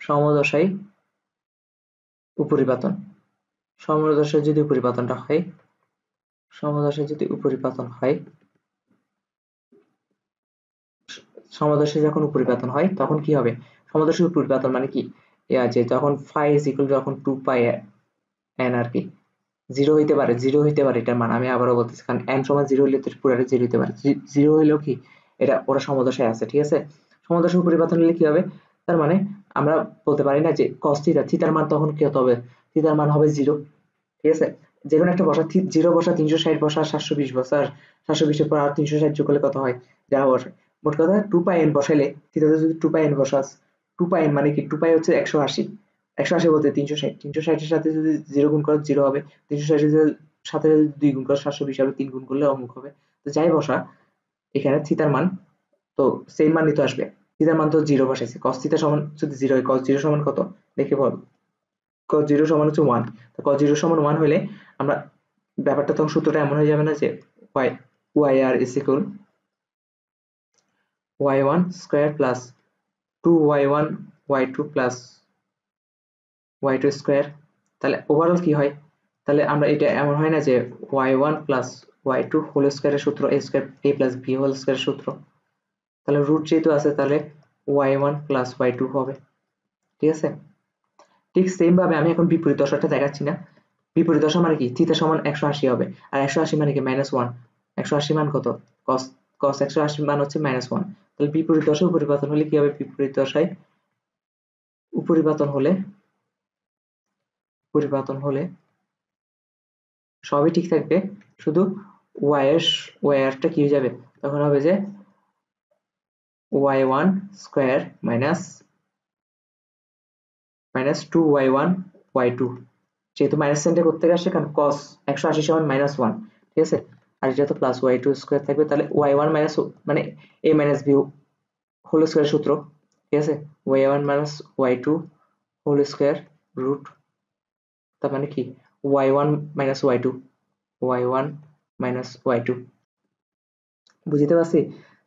সমদশায় উপরিপাতন, সমদশায় যদি উপরিপাতনটা হয়, সমদশায় যদি উপরিপাতন হয়, সমদশায় যখন উপরিপাতন হয় তখন কি হবে, সমদশায় উপরিপাতন মানে কি, যে যখন ফাই ইজ ইকুয়াল যখন 2 পাই n আর কি, জিরো হইতে পারে, জিরো হইতে পারে এটার মান, আমি আবারও বলতেছি, কারণ n সমান জিরো হইলে তো পুরোটা জিরো হইতে পারে, জিরো হইলেও কি এটা ওরা সমদশায় আছে, ঠিক আছে। সমদশায় উপরিপাতন হলে কি হবে, তার মানে আমরা বলতে পারি না যে cos থিটা, থিটার মান তখন কি হতে হবে, থিটার মান হবে জিরো, ঠিক আছে। যে কোনো একটা বসা, জিরো বসা, 360 বসা, 720 বসা, 720 এর পর আর 360 যোগ করলে কত হয়, যা বসে, মোট কথা 2πn বসাইলে, থিটাতে যদি 2πn বসাস, 2πn মানে কি, 2π হচ্ছে 180, 180 বলতে 360, 360 এর সাথে যদি জিরো গুণ করো জিরো হবে, 360 এর সাথে যদি 2 গুণ করো 720 হবে, 3 গুণ করলে অমুক হবে। তো যাই বসা এখানে থিটার মান তো সেম মানই তো আসবে, থিটার মান তো জিরো বসাইছে, cos থিটা সমান যদি জিরো হয়, cos জিরো সমান কত দেখে বল, cos 0 সমান হচ্ছে 1, তো cos 0 সমান 1 হলে আমরা ব্যাপারটা তখন সূত্রটা এমন হয়ে যাবে না যে y yr is equal y1 square plus 2y1 y2 plus y2 square, তাহলে ওভারঅল কি হয়, তাহলে আমরা এটা এমন হয় না যে y1 প্লাস y2 হোল স্কয়ারের সূত্র a square a plus b whole স্কয়ারের সূত্র, তাহলে রুট যেহেতু আছে তাহলে y1 প্লাস y2 হবে, ঠিক আছে। ঠিক সেম ভাবে আমি এখন বিপরীত দশাটা দেখাচ্ছি না, বিপরীত দশা মানে কি, থিটা সমান 180 হবে, আর 180 মানে কি -1, 180 মান কত, cos, 180 মান হচ্ছে -1, তাহলে বিপরীত দশায় উপরিপাতন হলে কি হবে, বিপরীত দশায় উপরিপাতন হলে, পরিপাতন হলে সবই ঠিক থাকবে, শুধু y এরটা কি হয়ে যাবে, তখন হবে যে y1 square minus 2y1 y2, যেহেতু মাইনাস সাইনটা করতে আসে, কারণ cos 180 সমান -1, ঠিক আছে, আর এটা তো প্লাস y2 স্কয়ার থাকবে, তাহলে y1 মাইনাস মানে a minus b whole square সূত্র, ঠিক আছে, y1 minus y2 whole square root, তার মানে কি y1 minus y2, y1 minus y2, বুঝতে পারছি।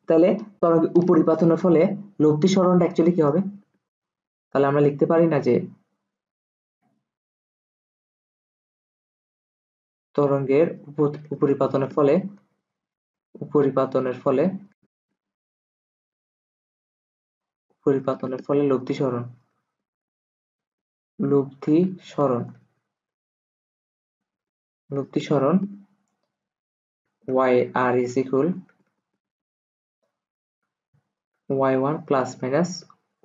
তাহলে তরঙ্গ উপরিপাতনের ফলে লব্ধি সরণটা অ্যাকচুয়ালি কি হবে, তাহলে আমরা লিখতে পারি না যে তরঙ্গের উপরিপাতনের ফলে, উপরিপাতনের ফলে, উপরিপাতনের ফলে লব্ধি সরণ, লব্ধি সরণ, লব্ধি সরণ yr is equal y1 plus minus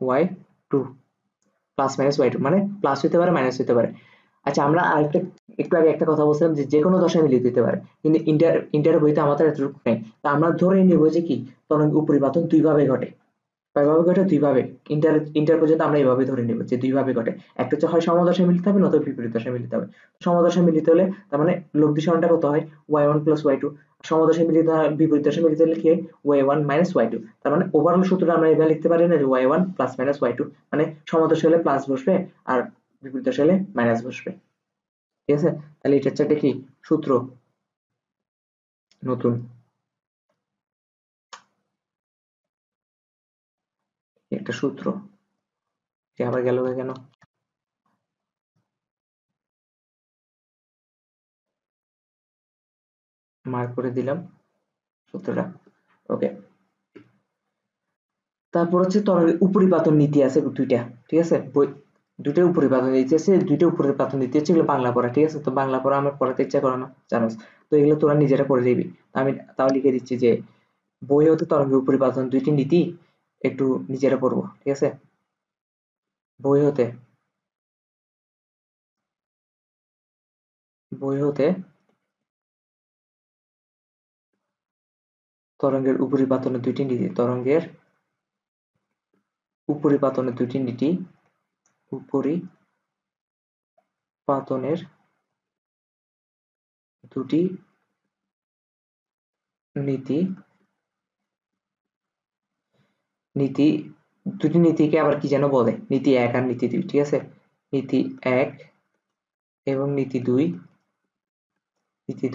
y2 plus minus y2, মানে প্লাস হতে পারে মাইনাস হতে পারে। আচ্ছা, আমরা আরেকটা, একটু আগে একটা কথা বলছিলাম যে যে কোনো দশায় মিলিত হতে পারে, কিন্তু ইন্টার বইতে আমাদের এতটুকু নেই, তা আমরা ধরে নিব যে কি তরঙ্গ উপরিপাতন দুই ভাবে ঘটে, কয়ভাবে ঘটে, দুই ভাবে, ইন্টার ইন্টার পর্যন্ত আমরা এইভাবে ধরে নিব যে দুই ভাবে ঘটে, একটা হচ্ছে হয় সমদশায় মিলিত হবে, নয়তো বিপরীত দশায় মিলিত হবে। সমদশায় মিলিত হলে তার মানে লব্ধি সরণটা কত হয়, y1 প্লাস y2, সমদশায় মিলিত হয়, বিপরীত দশায় মিলিত হলে কি হয়, y1 মাইনাস y2, তার মানে ওভারঅল সূত্রটা আমরা এভাবে লিখতে পারি না যে y1 প্লাস মাইনাস y2, মানে সমদশায় হলে প্লাস বসবে আর বিপরীত দশায় হলে মাইনাস বসবে, ঠিক আছে। তাহলে এটা হচ্ছে একটা কি সূত্র নতুন। একটা সূত্র, যে আবার গেল কেন, মার্ক করে দিলাম সূত্রটা। ওকে, তারপর হচ্ছে তরঙ্গের উপরিপাতন নীতি আছে দুইটা, ঠিক আছে, দুইটা উপরিপাতন নীতি আছে, দুইটা উপরিপাতন নীতি হচ্ছে এগুলো বাংলা পড়া, ঠিক আছে। তো বাংলা পড়া আমার পড়াতে ইচ্ছা করে না, জানোস, তো এগুলো তোরা নিজেরা করে দিবি। আমি তাও লিখে দিচ্ছি যে বই হতে তরঙ্গের উপরিপাতন দুইটি নীতি একটু নিজেরা পড়বো, ঠিক আছে। বই হতে তরঙ্গের উপরিপাতনের দুইটি নীতি, তরঙ্গের উপরিপাতনের দুইটি নীতি, উপরিপাতনের দুটি নীতি, নীতি দুটি নীতিকে আবার কি যেন বলে, নীতি 1 আর নীতি 2, ঠিক আছে। নীতি 1 এবং নীতি 2, নীতি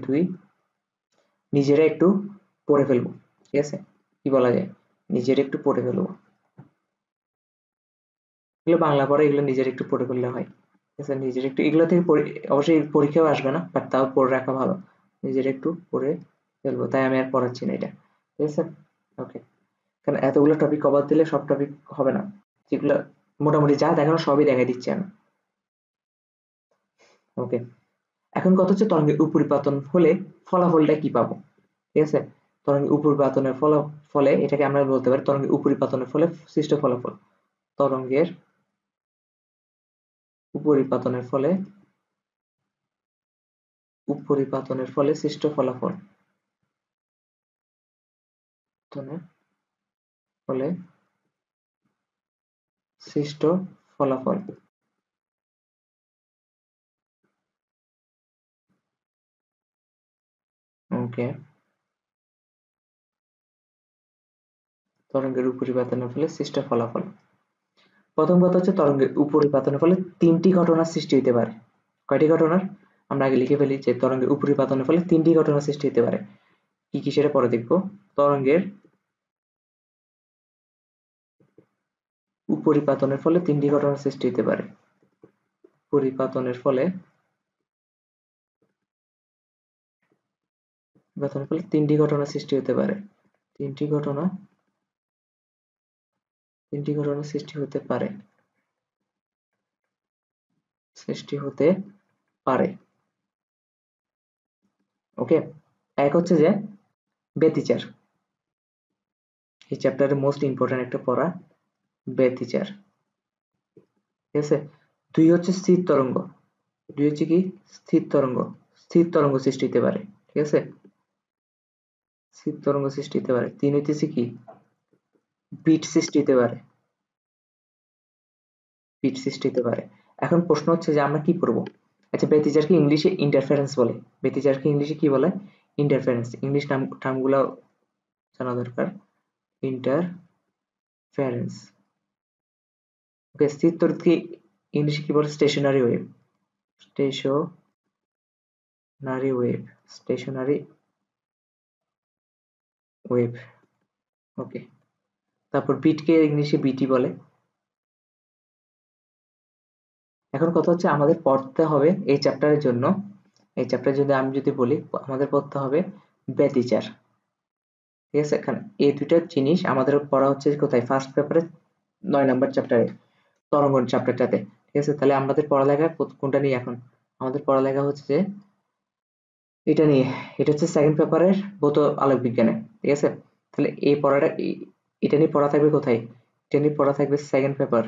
2 নিজেরা একটু পড়ে ফেলবো, ঠিক আছে। কি বলা যায়, নিজেরা একটু পড়ে ফেলবো, এগুলো বাংলা পড়ে, এগুলো নিজেরা একটু পড়ে ফেললে হয়, ঠিক আছে। নিজেরা একটু, এগুলো থেকে অবশ্যই পরীক্ষাও আসবে না, বাট তাও পড়ে রাখা ভালো, নিজেরা একটু পড়ে ফেলবো, তাই আমি আর পড়াচ্ছি না এটা, ঠিক আছে। ওকে, কারণ এতগুলো টপিক কভার দিলে সব টপিক হবে না, যেগুলো মোটামুটি যা দেখানো সবই দেখাই দিচ্ছি আমি। ওকে, এখন কথা হচ্ছে তরঙ্গের উপরিপাতন হলে ফলাফলটা কি পাবো, ঠিক আছে। তরঙ্গের উপরিপাতনের ফলে এটাকে আমরা বলতে পারি তরঙ্গের উপরিপাতনের ফলে সৃষ্ট ফলাফল, তরঙ্গের উপরিপাতনের ফলে সৃষ্ট ফলাফল, ফলে সৃষ্ট ফলাফল। ওকে, তরঙ্গের উপরিপাতনের ফলে সৃষ্ট ফলাফল। প্রথম কথা হচ্ছে তরঙ্গের উপরিপাতনের ফলে 3টি ঘটনার সৃষ্টি হতে পারে। কয়টি ঘটনার, আমরা আগে লিখে ফেলি যে তরঙ্গের উপরিপাতনের ফলে 3টি ঘটনার সৃষ্টি হতে পারে। কি কি সেটা পরে দেখবো। তরঙ্গের উপরিপাতনের ফলে 3টি ঘটনার সৃষ্টি হতে পারে। উপরিপাতনের ফলে 3টি ঘটনার সৃষ্টি হতে পারে। 3টি ঘটনা সৃষ্টি হতে পারে, ওকে। এক হচ্ছে যে ব্যতিচার, এই চ্যাপ্টারের মোস্ট ইম্পর্টেন্ট একটা পড়া, ব্যতিচার, ঠিক আছে। 2 হচ্ছে স্থির তরঙ্গ, 2 হচ্ছে কি স্থির তরঙ্গ সৃষ্টি হতে পারে, ঠিক আছে, স্থির তরঙ্গ সৃষ্টি হতে পারে। 3 হইতেছে কি বিট সৃষ্টি হতে পারে, এখন প্রশ্ন হচ্ছে যে আমরা কি পড়বো। আচ্ছা, ব্যতিচারকে ইংলিশে ইন্টারফারেন্স বলে, ব্যতিচারকে ইংলিশে কি বলে, ইন্টারফারেন্স, ইংলিশ টার্মগুলো জানা দরকার। ইন্টারফারেন্স, ওকে। স্থির তরঙ্গকে ইংলিশে কি বলে, স্টেশনারি ওয়েভ, স্টেশনারি ওয়েভ, ওকে। তারপর বিটকে ইংলিশে বিটি বলে। এখন কথা হচ্ছে আমাদের পড়তে হবে এই চ্যাপ্টারের জন্য, এই চ্যাপ্টার যদি আমি যদি বলি, আমাদের পড়তে হবে ব্যতিচার, ঠিক আছে। এখানে এই দুইটা জিনিস আমাদের পড়া হচ্ছে কোথায়, ফার্স্ট পেপারে 9 নাম্বার চ্যাপ্টারে, তরঙ্গ চ্যাপ্টারটাতে, ঠিক আছে। তাহলে আমাদের পড়ালেখা কোনটা নিয়ে, এখন আমাদের পড়ালেখা হচ্ছে যে এটা নিয়ে, এটা হচ্ছে সেকেন্ড পেপারের ভৌত আলোক বিজ্ঞানে, ঠিক আছে। তাহলে এই পড়াটা এটা নিয়ে পড়া থাকবে কোথায়, এটা নিয়ে পড়া থাকবে সেকেন্ড পেপার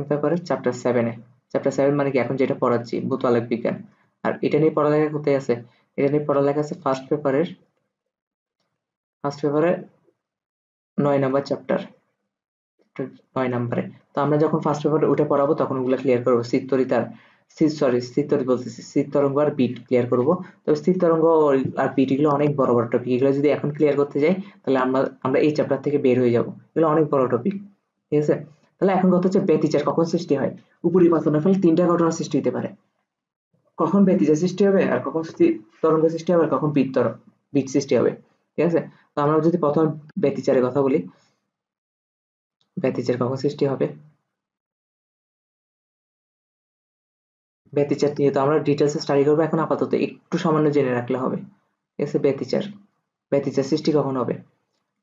পেপারের চ্যাপ্টার 7-এ। চ্যাপ্টার 7 মানে কি, এখন যেটা পড়াচ্ছি ভৌত আলোক বিজ্ঞান। আর এটা নিয়ে পড়ালেখা কোথায় আছে, এটা নিয়ে পড়ালেখা আছে ফার্স্ট পেপারের 9 নাম্বার চ্যাপ্টার, 9 নাম্বারে। তো আমরা যখন ফার্স্ট পেপারে উঠে পড়াবো তখন ওগুলো ক্লিয়ার করবো, স্থির তরঙ্গ আর বিট ক্লিয়ার করবো। তবে স্থির তরঙ্গ আর বিট এগুলো অনেক বড় বড় টপিক, এগুলো যদি এখন ক্লিয়ার করতে যাই তাহলে আমরা এই চ্যাপ্টার থেকে বের হয়ে যাবো, এগুলো অনেক বড় টপিক, ঠিক আছে। তাহলে এখন কথা হচ্ছে ব্যতিচার কখন সৃষ্টি হয়, উপরিপাতনের ফলে 3টা ঘটনা সৃষ্টি হতে পারে। কখন ব্যতিচার সৃষ্টি হবে আর কখন তরঙ্গ সৃষ্টি হবে আর কখন বিট সৃষ্টি হবে, ঠিক আছে। তো আমরা যদি প্রথম ব্যতিচারের কথা বলি, ব্যতিচার কখন সৃষ্টি হবে, ব্যতিচার নিয়ে তো আমরা ডিটেলসে স্টাডি করবো, এখন আপাতত একটু সামান্য জেনে রাখলে হবে, ঠিক আছে। ব্যতিচার সৃষ্টি কখন হবে,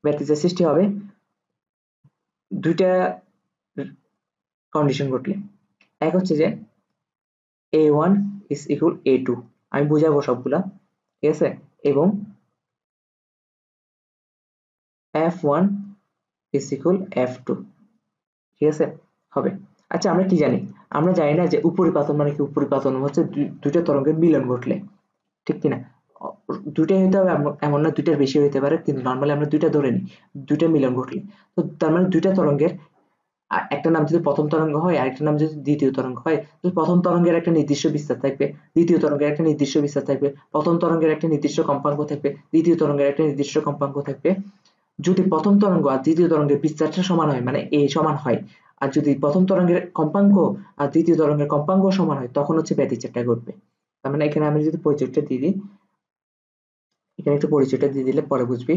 ব্যতিচার সৃষ্টি হবে দুইটা কন্ডিশন ঘটলে। এক হচ্ছে যে A1 is equal A2, আমি বুঝাবো সবগুলা, ঠিক আছে, এবং F1 is equal F2, ঠিক আছে, হবে। আচ্ছা আমরা কি জানি, আমরা জানি না যে উপরিপাতন মানে কি, উপরিপাতন হচ্ছে দুইটা তরঙ্গের মিলন ঘটলে, ঠিক কিনা। দুইটাই হইতে হবে এমন না, দুইটার বেশি হইতে পারে, কিন্তু নর্মালি আমরা দুইটা ধরে নিই, দুইটা মিলন ঘটলে। তো তার মানে দুইটা তরঙ্গের একটা নাম যদি প্রথম তরঙ্গ হয়, আরেকটা নাম যদি দ্বিতীয় তরঙ্গ হয়, তো প্রথম তরঙ্গের একটা নির্দিষ্ট বিস্তার থাকবে, দ্বিতীয় তরঙ্গের একটা নির্দিষ্ট বিস্তার থাকবে, প্রথম তরঙ্গের একটা নির্দিষ্ট কম্পাঙ্ক থাকবে, দ্বিতীয় তরঙ্গের একটা নির্দিষ্ট কম্পাঙ্ক থাকবে। যদি প্রথম তরঙ্গ আর দ্বিতীয় তরঙ্গের বিস্তারটা সমান হয়, মানে এ সমান হয়, আর যদি প্রথম তরঙ্গের কম্পাঙ্ক আর দ্বিতীয় তরঙ্গের কম্পাঙ্ক সমান হয়, তখন হচ্ছে ব্যতিচারটা ঘটবে। তার মানে এখানে আমি যদি পরিচয়টা দিয়ে দিই, এখানে একটু পরিচয়টা দিয়ে দিলে পরে বুঝবি।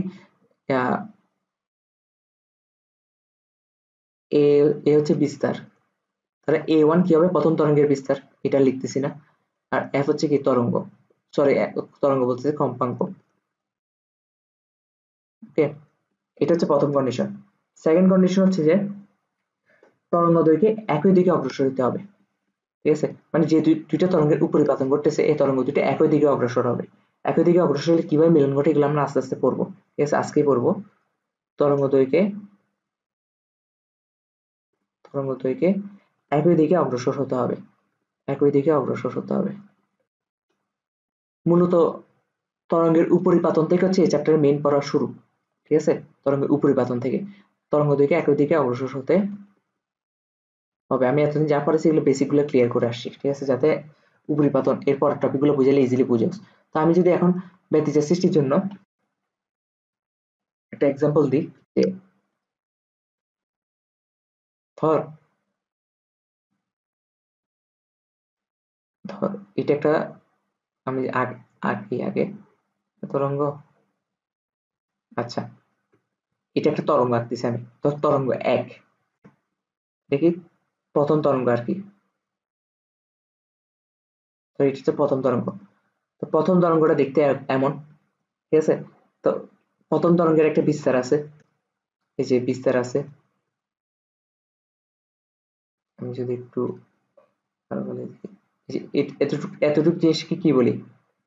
এ এ হচ্ছে বিস্তার, তাহলে A1 কি হবে, প্রথম তরঙ্গের বিস্তার, এটা লিখতেছি না। আর F হচ্ছে কি তরঙ্গ, সরি তরঙ্গ বলতেছে কম্পাঙ্ক, ওকে। এটা হচ্ছে প্রথম কন্ডিশন। সেকেন্ড কন্ডিশন হচ্ছে যে তরঙ্গ দৈর্ঘ্যে একই দিকে অগ্রসর হতে হবে, ঠিক আছে। মানে যে দুইটা তরঙ্গের উপরিপাতন ঘটতেছে, এই তরঙ্গ দুটো একই দিকে অগ্রসর হবে। একই দিকে অগ্রসর হলে কিভাবে মিলন ঘটে, এগুলো আমরা আস্তে আস্তে পড়বো, ঠিক আছে, আজকেই পড়বো। তরঙ্গ দৈর্ঘ্যে একই দিকে অগ্রসর হতে হবে, একই দিকে অগ্রসর হতে হবে। মূলত তরঙ্গের উপরিপাতন থেকে হচ্ছে এই চ্যাপ্টারের মেইন পড়া শুরু, ঠিক আছে। তরঙ্গের উপরিপাতন থেকে তরঙ্গ দৈর্ঘ্যে একই দিকে অগ্রসর হতে হবে। আমি এতদিন যা পড়েছি এগুলো বেসিক গুলো ক্লিয়ার করে আসছি, ঠিক আছে, যাতে উপরিপাতন এরপর টপিক গুলো বুঝালে ইজিলি বুঝোস। তো আমি যদি এখন ব্যতিচার সৃষ্টির জন্য একটা এক্সাম্পল দিই, যে ধর ধর এটা একটা, আমি আগে তরঙ্গ, আচ্ছা এটা একটা তরঙ্গ আঁকতেছি আমি, তো তরঙ্গ এক, দেখি প্রথম তরঙ্গ আর কি, তো এটা হচ্ছে প্রথম তরঙ্গ। তো প্রথম তরঙ্গটা দেখতে এমন, ঠিক আছে। তো প্রথম তরঙ্গের একটা বিস্তার আছে, এই যে বিস্তার আছে, আমি যদি একটু ভালো বলে দেখি, এই যে এতটুক জিনিসকে কি বলি,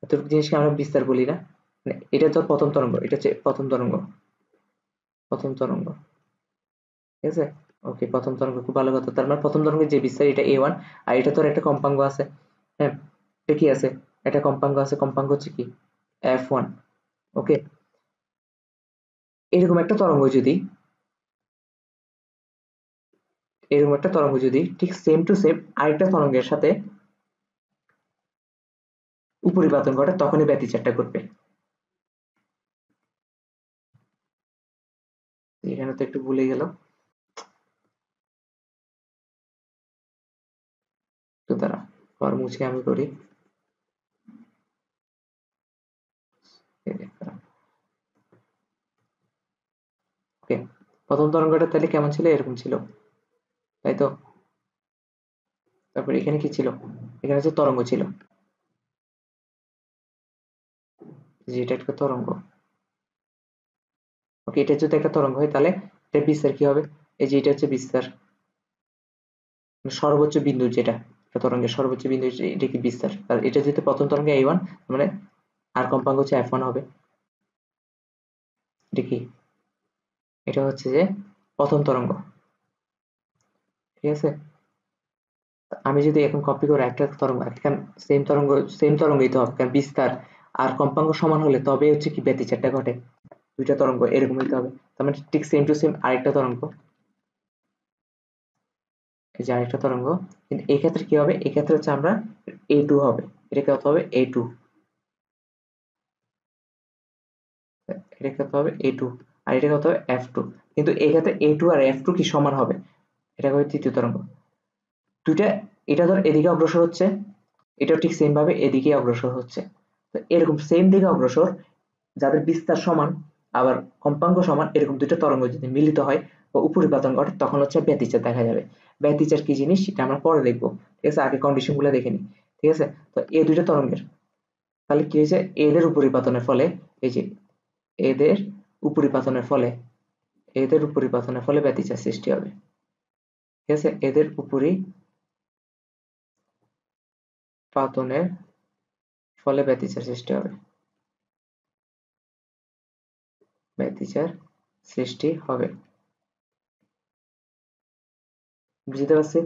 এতটুক জিনিসকে আমরা বিস্তার বলি না, মানে এটা তো প্রথম তরঙ্গ, এটা হচ্ছে প্রথম তরঙ্গ, প্রথম তরঙ্গ, ঠিক আছে। ওকে, প্রথম তরঙ্গ, খুব ভালো কথা। তার মানে প্রথম তরঙ্গের যে বিস্তার এটা A1, আর এটা তোর একটা কম্পাঙ্ক আছে, হ্যাঁ, এটা কি আছে, একটা কম্পাঙ্ক আছে, কম্পাঙ্ক হচ্ছে কি F1, ওকে। এরকম একটা তরঙ্গ যদি, এরকম একটা তরঙ্গ যদি ঠিক সেম টু সেম আরেকটা তরঙ্গের সাথে উপরিপাতন ঘটে, তখনই ব্যতিচারটা ঘটবে। এখানে তো একটু ভুলে গেল, তো তারা পর মুছে আমি করি। ওকে, প্রথম তরঙ্গটা তাহলে কেমন ছিল, এরকম ছিল, তাই তো। তারপর এখানে কি ছিল, এখানে হচ্ছে তরঙ্গ ছিল, যেটা একটা তরঙ্গ, ওকে। এটা যদি একটা তরঙ্গ হয়, তাহলে এটা বিস্তার কি হবে, এই যে এটা হচ্ছে বিস্তার, মানে সর্বোচ্চ বিন্দু যেটা, একটা তরঙ্গের সর্বোচ্চ বিন্দু, এটা কি বিস্তার। আর এটা যেহেতু প্রথম তরঙ্গে A1, মানে আর কম্পাঙ্ক হচ্ছে F1 হবে, এটা কি, এটা হচ্ছে যে প্রথম তরঙ্গ, ঠিক আছে। আমি যদি এখন কপি করে একটা তরঙ্গ, এখন সেম তরঙ্গই তো হবে, কারণ বিস্তার আর কম্পাঙ্ক সমান হলে তবে হচ্ছে কি ব্যতিচারটা ঘটে, দুইটা তরঙ্গ এরকম হইতে হবে। তার মানে ঠিক সেম টু সেম আরেকটা তরঙ্গ, এই যে আরেকটা তরঙ্গ, কিন্তু এই ক্ষেত্রে কি হবে, এই ক্ষেত্রে হচ্ছে আমরা A2 হবে, এটা কত হবে A2, এটা কত হবে A2, আর এটা কত হবে F2। কিন্তু এই ক্ষেত্রে A2 আর F2 কি সমান হবে, এটা হবে তৃতীয় তরঙ্গ। দুইটা, এটা ধর এদিকে অগ্রসর হচ্ছে, এটাও ঠিক সেম ভাবে এদিকে অগ্রসর হচ্ছে। তো এরকম সেম দিকে অগ্রসর, যাদের বিস্তার সমান আবার কম্পাঙ্ক সমান, এরকম দুটো তরঙ্গ যদি মিলিত হয় বা উপরিপাতন ঘটে, তখন হচ্ছে ব্যতিচার দেখা যাবে। ব্যতিচার কি জিনিস সেটা আমরা পরে দেখবো, ঠিক আছে? আগে কন্ডিশন গুলো দেখে নিই, ঠিক আছে? তো এই দুইটা তরঙ্গের তাহলে কি হয়েছে, এদের উপরিপাতনের ফলে, এই যে এদের উপরিপাতনের ফলে, এদের উপরিপাতনের ফলে ব্যতিচার সৃষ্টি হবে, ঠিক আছে? এদের উপরিপাতনের ফলে ব্যতিচার সৃষ্টি হবে, ব্যতিচার সৃষ্টি হবে। বুঝতে পারছি?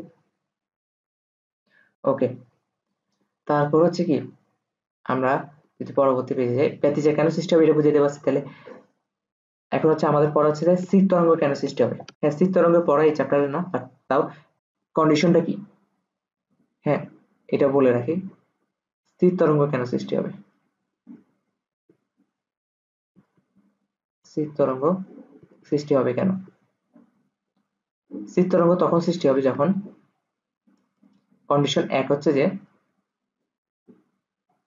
ওকে, তারপর হচ্ছে কি, আমরা যদি পরবর্তী পেজে যাই, ব্যতিচার কেন সৃষ্টি হবে এটা বুঝতে পারছি। তাহলে এখন হচ্ছে আমাদের পড়া হচ্ছে যে স্থির তরঙ্গ কেন সৃষ্টি হবে। হ্যাঁ, স্থির তরঙ্গের পড়া এই চ্যাপ্টারে না, বাট তাও কন্ডিশনটা কি, হ্যাঁ এটা বলে রাখি, স্থির তরঙ্গ কেন সৃষ্টি হবে। স্থির তরঙ্গ সৃষ্টি হবে কেন? স্থির তরঙ্গ তখন সৃষ্টি হবে যখন কন্ডিশন এক হচ্ছে যে,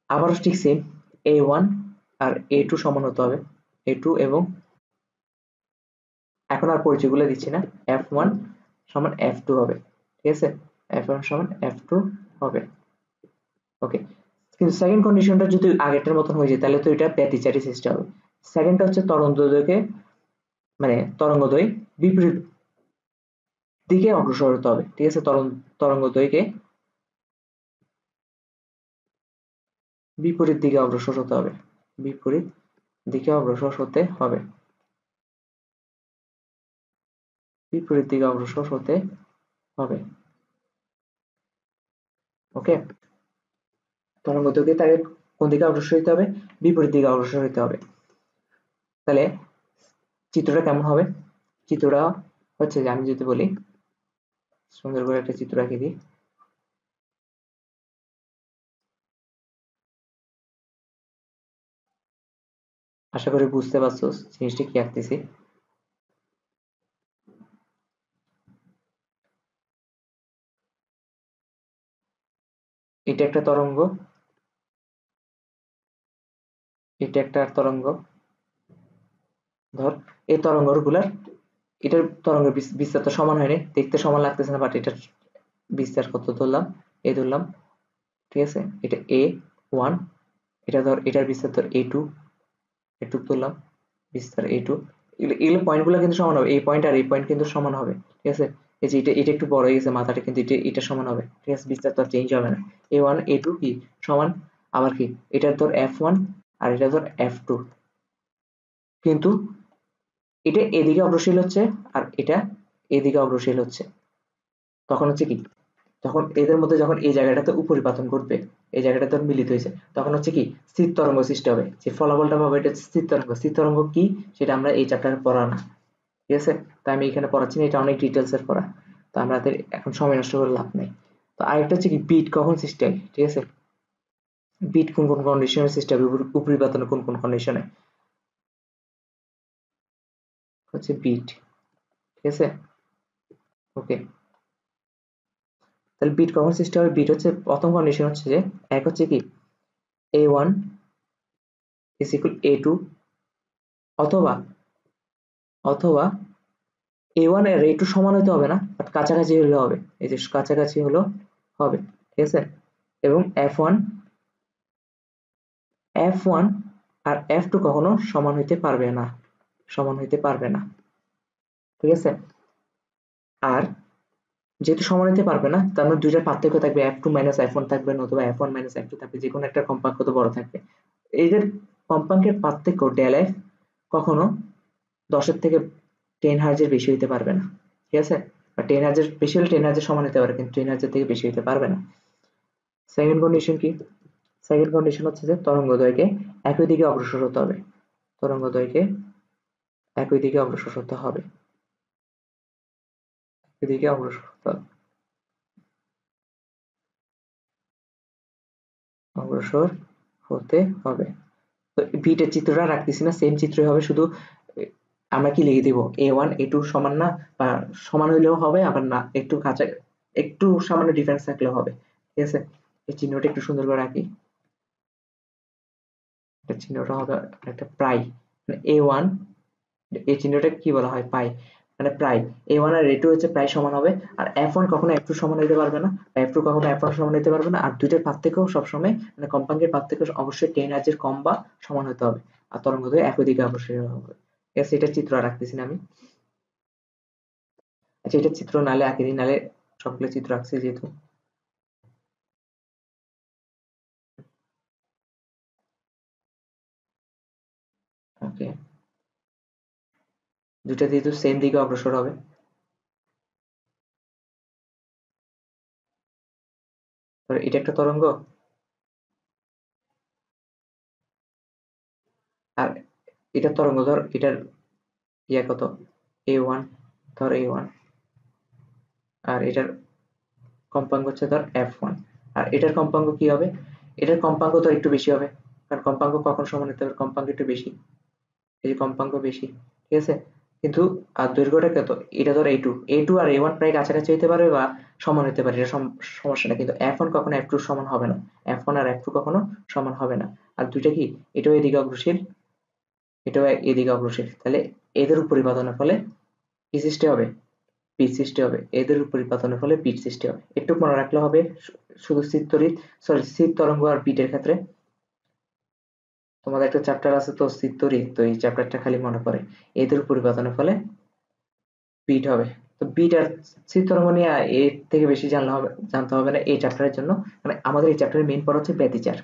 আবারও ঠিক সেম, a1 আর a2 সমান হতে হবে, a2 এবং, এখন আর পরিচয়গুলো দিচ্ছি না, f1 সমান f2 হবে, ঠিক আছে? f1 সমান f2 হবে। ওকে, কিন্তু সেকেন্ড কন্ডিশনটা যদি আগেরটার মতন হয়ে যায়, তাহলে তো এটা ব্যতিচারী সৃষ্টি হবে। সেকেন্ডটা হচ্ছে তরঙ্গদৈর্ঘ্যকে, মানে তরঙ্গদৈর্ঘ্য বিপরীত দিকে অগ্রসর হতে হবে, ঠিক আছে? তরঙ্গদৈর্ঘ্যকে বিপরীত দিকে অগ্রসর হতে হবে, বিপরীত দিকে অগ্রসর হতে হবে, বিপরীত দিকে অগ্রসর হতে হবে। ওকে, তরঙ্গদৈর্ঘ্যে তাকে কোন দিকে অগ্রসর হতে হবে, বিপরীত দিকে অগ্রসর হতে হবে। তাহলে চিত্রটা কেমন হবে? চিত্রটা হচ্ছে যে, আমি যদি বলি, সুন্দর করে একটা চিত্র আঁকে দিই, আশা করি বুঝতে পারছো জিনিসটা কি আঁকতেছি। এটা একটা তরঙ্গ, এটা একটা তরঙ্গ, ধর এই তরঙ্গ গুলার, এটার তরঙ্গের বিস্তার তো সমান হয়নি, দেখতে সমান লাগতেছে না, বাট এটার বিস্তার কত ধরলাম, এ ধরলাম, ঠিক আছে? এটা a1, এটা ধর এটার বিস্তার ধর a2, a2 ধরলাম, বিস্তার a2, এগুলো পয়েন্ট গুলো কিন্তু সমান হবে, এই পয়েন্ট আর এই পয়েন্ট কিন্তু সমান হবে, ঠিক আছে? এই যে এটা এটা একটু বড় হয়ে গেছে মাথাটা, কিন্তু এটা সমান হবে, ঠিক আছে? বিস্তার তো চেঞ্জ হবে না, a1 a2 কি সমান, আবার কি এটার ধর f1 আর এটা ধর f2, কিন্তু এটা এদিকে অগ্রসর হচ্ছে আর এটা এদিকে অগ্রসর হচ্ছে, তখন হচ্ছে কি, তখন এদের মধ্যে যখন এই জায়গাটাতে উপরিপাতন ঘটবে, এই জায়গাটাতে মিলিত হয়েছে, তখন হচ্ছে কি স্থির তরঙ্গ সৃষ্টি হবে, যে ফলাফলটা পাবো এটা হচ্ছে স্থির তরঙ্গ। স্থির তরঙ্গ কি সেটা আমরা এই চ্যাপ্টারে পড়া না, ঠিক আছে? তাই আমি এখানে পড়াচ্ছি না, এটা অনেক ডিটেলস এর পড়া, তো আমাদের এখন সময় নষ্ট করে লাভ নেই। তো আরেকটা হচ্ছে কি, বিট কখন সৃষ্টি হয়, ঠিক আছে? বিট কোন কোন কন্ডিশনে সৃষ্টি হবে, উপরিপাতন কোন কোন কন্ডিশনে হচ্ছে বিট, ঠিক আছে? ওকে, তাহলে বিট কখন সৃষ্টি হবে, বিট হচ্ছে প্রথম কন্ডিশন হচ্ছে যে, এক হচ্ছে কি a1 is equal a2, অথবা অথবা a1 আর a2 সমান হতে হবে না, বাট কাছাকাছি হলে হবে, এই যে কাছাকাছি হলো হবে, ঠিক আছে? এবং f1 আর f2 কখনো সমান হইতে পারবে না, সমান হইতে পারবে না, ঠিক আছে? আর যেহেতু সমান হইতে পারবে না, তার মানে দুইটার পার্থক্য থাকবে, f2 মাইনাস f1 থাকবে, অথবা f1 মাইনাস f2 থাকবে, যে কোনো একটা কম্পাঙ্ক তো বড় থাকবে। এদের কম্পাঙ্কের পার্থক্য ডেল f কখনো 10 এর থেকে 10 হার্জের বেশি হইতে পারবে না, ঠিক আছে? বা 10 হার্জের বেশি হলে 10 হার্জের সমান হতে পারে, কিন্তু 10 হার্জের থেকে বেশি হইতে পারবে না। সেকেন্ড কন্ডিশন কি, সেকেন্ড কন্ডিশন হচ্ছে যে তরঙ্গদৈর্ঘ্যে একই দিকে অগ্রসর হতে হবে, তরঙ্গদৈর্ঘ্যে একই দিকে অগ্রসর হতে হবে, একই দিকে অগ্রসর হতে হবে, অগ্রসর হতে হবে। তো বিটের চিত্রটা রাখতেছি না, সেম চিত্রই হবে, শুধু আমরা কি লিখে দিব, a1 a2 সমান না, বা সমান হইলেও হবে, আবার না একটু কাঁচা, একটু সামান্য ডিফারেন্স থাকলেও হবে, ঠিক আছে? এই চিহ্নটা একটু সুন্দর করে রাখি, এটা চিহ্নটা হবে একটা প্রাই, মানে A1, এই চিহ্নটা কি বলা হয়, পাই, মানে প্রাই। A1 আর A2 হচ্ছে প্রায় সমান হবে, আর F1 কখনো F2 সমান হতে পারবে না, F2 কখনো F1 সমান হতে পারবে না, আর দুইটার পার্থক্য সবসময়, মানে কম্পাঙ্কের পার্থক্য অবশ্যই 10 হার্জের কম বা সমান হতে হবে, আর তরঙ্গ দৈর্ঘ্য একই দিকে অবশ্যই হবে। ঠিক আছে, এটা চিত্র রাখতেছি না আমি। আচ্ছা, এটা চিত্র নালে আঁকি দিই, নালে সবগুলো চিত্র আঁকছি যেহেতু। ওকে, দুইটা যেহেতু সেম দিকে অগ্রসর হবে, এটা একটা তরঙ্গ, আর এটা তরঙ্গ ধর, এটার কত, A1, ধর A1, আর এটার কম্পাঙ্ক হচ্ছে ধর F1, আর এটার কম্পাঙ্ক কি হবে, এটার কম্পাঙ্ক তো একটু বেশি হবে, কারণ কম্পাঙ্ক কখন সমান হতে হবে, কম্পাঙ্ক একটু বেশি, এই যে কম্পাঙ্ক বেশি, ঠিক আছে। কিন্তু আর দৈর্ঘ্যটা কত, এটা ধর A2 আর A1 প্রায় কাছাকাছি হতে পারে বা সমান হতে পারে, এটা সমস্যা না, কিন্তু F1 কখনো F2 সমান হবে না, F1 আর F2 কখনো সমান হবে না। আর দুইটা কি, এটাও এদিকে অগ্রসর, এটাও এদিকে অগ্রসর, তাহলে এদের উপরিপাতনের ফলে কি সৃষ্টি হবে, পিচ সৃষ্টি হবে, এদের উপরিপাতনের ফলে পিচ সৃষ্টি হবে। একটু মনে রাখলে হবে, শুধু স্থির তরঙ্গ আর পিটের ক্ষেত্রে তোমাদের একটা চ্যাপ্টার আছে তো স্থির তড়িৎ, তো এই চ্যাপ্টারটা খালি মনে করে, এদের উপরিপাতনের ফলে পিট হবে। তো পিট আর স্থির তরঙ্গ নিয়ে এর থেকে বেশি জানতে হবে না এই চ্যাপ্টারের জন্য, মানে আমাদের এই চ্যাপ্টারের মেইন পড়া হচ্ছে ব্যতিচার,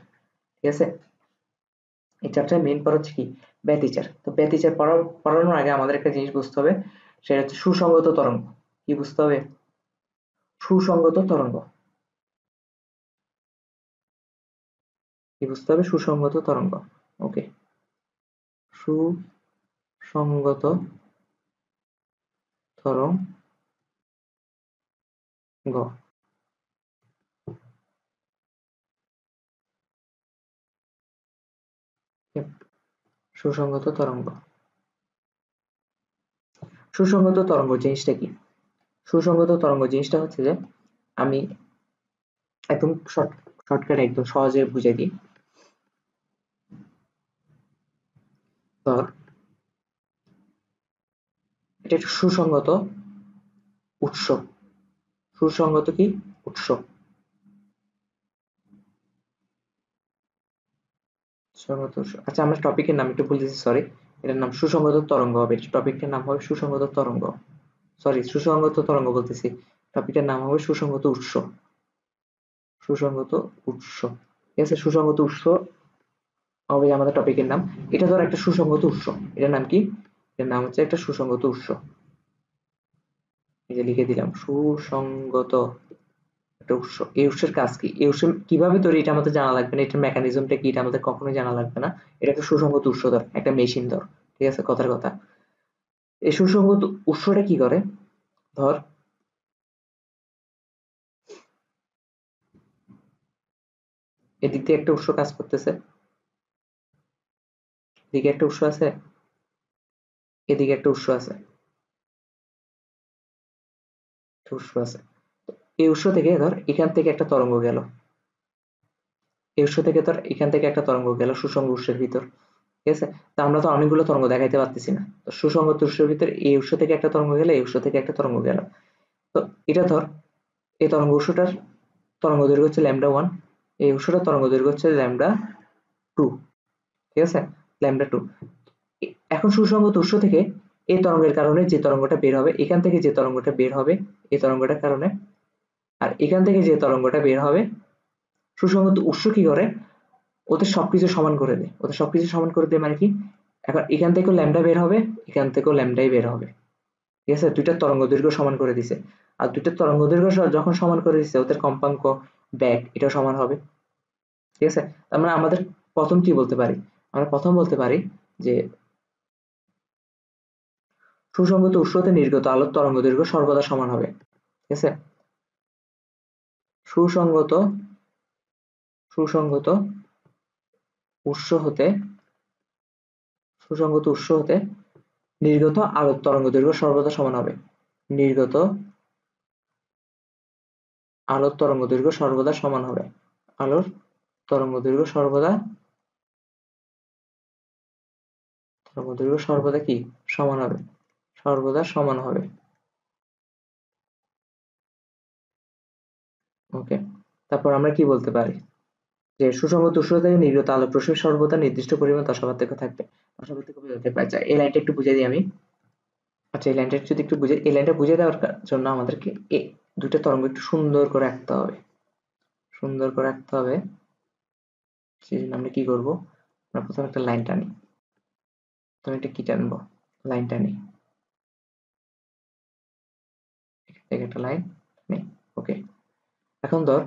ঠিক আছে। এই চ্যাপ্টারের মেইন পড়া হচ্ছে কি, ব্যতিচার। তো ব্যতিচার পড়ানোর আগে আমাদের একটা জিনিস বুঝতে হবে, সেটা হচ্ছে সুসংগত তরঙ্গ। কি বুঝতে হবে, সুসংগত তরঙ্গ, কি বুঝতে হবে, সুসংগত তরঙ্গ। ওকে, সুসংগত তরঙ্গ, সুসংগত তরঙ্গ, সুসংগত তরঙ্গ জিনিসটা কি, সুসংগত তরঙ্গ জিনিসটা হচ্ছে যে, আমি একদম শর্টকাট একদম সহজে বুঝাই দিই। ধর, এটা একটা সুসংগত উৎস, সুসংগত কি উৎস, সুসংগত উৎস। আচ্ছা, আমরা টপিকের নাম একটু বলতেছি, সরি, এটার নাম সুসংগত তরঙ্গ হবে, টপিকের নাম হবে সুসংগত তরঙ্গ, সরি সুসংগত তরঙ্গ বলতেছি, টপিকের নাম হবে সুসংগত উৎস, সুসংগত উৎস, ঠিক আছে। সুসংগত উৎস হবে আমাদের টপিকের নাম। এটা ধর একটা সুসংগত উৎস, এটার নাম কি, এটার নাম হচ্ছে একটা সুসংগত উৎস, এই যে লিখে দিলাম সুসংগত একটা উৎস। এই উৎসের কাজ কি, এই উৎস কিভাবে তৈরি এটা আমাদের জানা লাগবে না, এটার মেকানিজমটা কি এটা আমাদের কখনোই জানা লাগবে না, এটা একটা সুসংগত উৎস ধর, একটা মেশিন ধর, ঠিক আছে, কথার কথা। এই সুসংগত উৎসটা কি করে, ধর এদিক দিয়ে একটা উৎস কাজ করতেছে, এদিকে একটা উৎস আছে, এদিকে একটা উৎস আছে, উৎস আছে। এই উৎস থেকে ধর এখান থেকে একটা তরঙ্গ গেল, এই উৎস থেকে ধর এখান থেকে একটা তরঙ্গ গেল সুসংগ উৎসের ভিতর, ঠিক আছে। তা আমরা তো অনেকগুলো তরঙ্গ দেখাইতে পারতেছি না, তো সুসংগত উৎসের ভিতরে এই উৎস থেকে একটা তরঙ্গ গেল, এই উৎস থেকে একটা তরঙ্গ গেল। তো এটা ধর, এই তরঙ্গ উৎসটার তরঙ্গ দৈর্ঘ্য হচ্ছে λ1, এই উৎসটার তরঙ্গ দৈর্ঘ্য হচ্ছে λ2, ঠিক আছে, λ2। এখন সুসংগত উৎস থেকে এই তরঙ্গের কারণে যে তরঙ্গটা বের হবে, এখান থেকে যে তরঙ্গটা বের হবে এই তরঙ্গটার কারণে, আর এখান থেকে যে তরঙ্গটা বের হবে, সুসংগত উৎস কি করে, ওদের সবকিছু সমান করে দেয়, ওদের সবকিছু সমান করে দেয় মানে কি, এখন এখান থেকেও ল্যামডা বের হবে, এখান থেকেও ল্যামডাই বের হবে, ঠিক আছে, দুইটা তরঙ্গ দৈর্ঘ্য সমান করে দিছে। আর দুইটা তরঙ্গ দৈর্ঘ্য যখন সমান করে দিছে, ওদের কম্পাঙ্ক ব্যাক এটাও সমান হবে, ঠিক আছে। তার মানে আমাদের প্রথম কি বলতে পারি, আমরা প্রথম বলতে পারি যে সুসংগত উৎস হতে নির্গত আলোর তরঙ্গ দৈর্ঘ্য সর্বদা সমান হবে, ঠিক আছে। সুসংগত সুসংগত উৎস হতে সুসংগত উৎস হতে নির্গত আলোর তরঙ্গ দৈর্ঘ্য সর্বদা সমান হবে, নির্গত আলোর তরঙ্গ দৈর্ঘ্য সর্বদা সমান হবে। আলোর তরঙ্গ দৈর্ঘ্য সর্বদা কি সমান হবে, সর্বদা সমান হবে। ওকে, তারপর আমরা কি বলতে পারি যে সুসংহত উৎস থেকে নির্গত আলোক রশ্মির সর্বদা নির্দিষ্ট পরিমাণ দশাপার্থক্য থাকবে। দশাপার্থক্য বোঝাতে পারি, এই লাইনটা একটু বুঝিয়ে দিই আমি। আচ্ছা, এই লাইনটা যদি একটু বুঝে, এই লাইনটা বুঝিয়ে দেওয়ার জন্য আমাদেরকে দুটো তরঙ্গ একটু সুন্দর করে আঁকতে হবে, সুন্দর করে আঁকতে হবে। সেই জন্য আমরা কি করবো, আমরা প্রথমে একটা লাইন টানি, প্রথমে একটা কি টানবো, লাইন টানি, এখান থেকে একটা লাইন টানি। ওকে, এখন ধর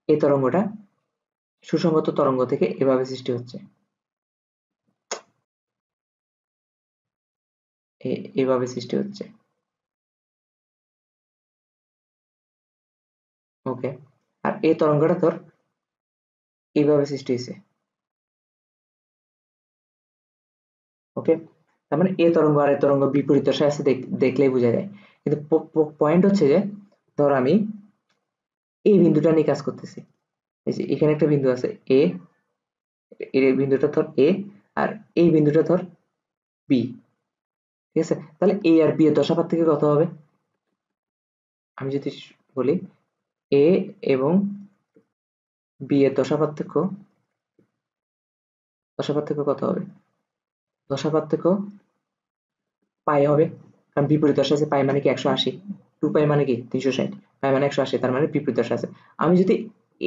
এই তরঙ্গটা সুসংহত তরঙ্গ থেকে এভাবে সৃষ্টি হচ্ছে, এভাবে সৃষ্টি হচ্ছে। ওকে, আর এই তরঙ্গটা ধর এইভাবে সৃষ্টি হয়েছে। ওকে, তার মানে এ তরঙ্গ আর এ তরঙ্গ বিপরীত দশায় আছে, দেখলেই বোঝা যায়। কিন্তু পয়েন্ট হচ্ছে যে ধর আমি এই বিন্দুটা নিয়ে কাজ করতেছি, এই যে এখানে একটা বিন্দু আছে এ, এই বিন্দুটা ধর এ, আর এই বিন্দুটা ধর বি, ঠিক আছে? তাহলে এ আর বি এর দশা পার্থক্য কত হবে? আমি যদি বলি এ এবং বি এর দশা পার্থক্য কত হবে? দশা পার্থক্য পাই হবে, কারণ বিপরীত দশা আছে, পাই মানে কি 180, 2 পাই মানে কি 360, পাই মানে 180, তার মানে বিপরীত দশা আছে। আমি যদি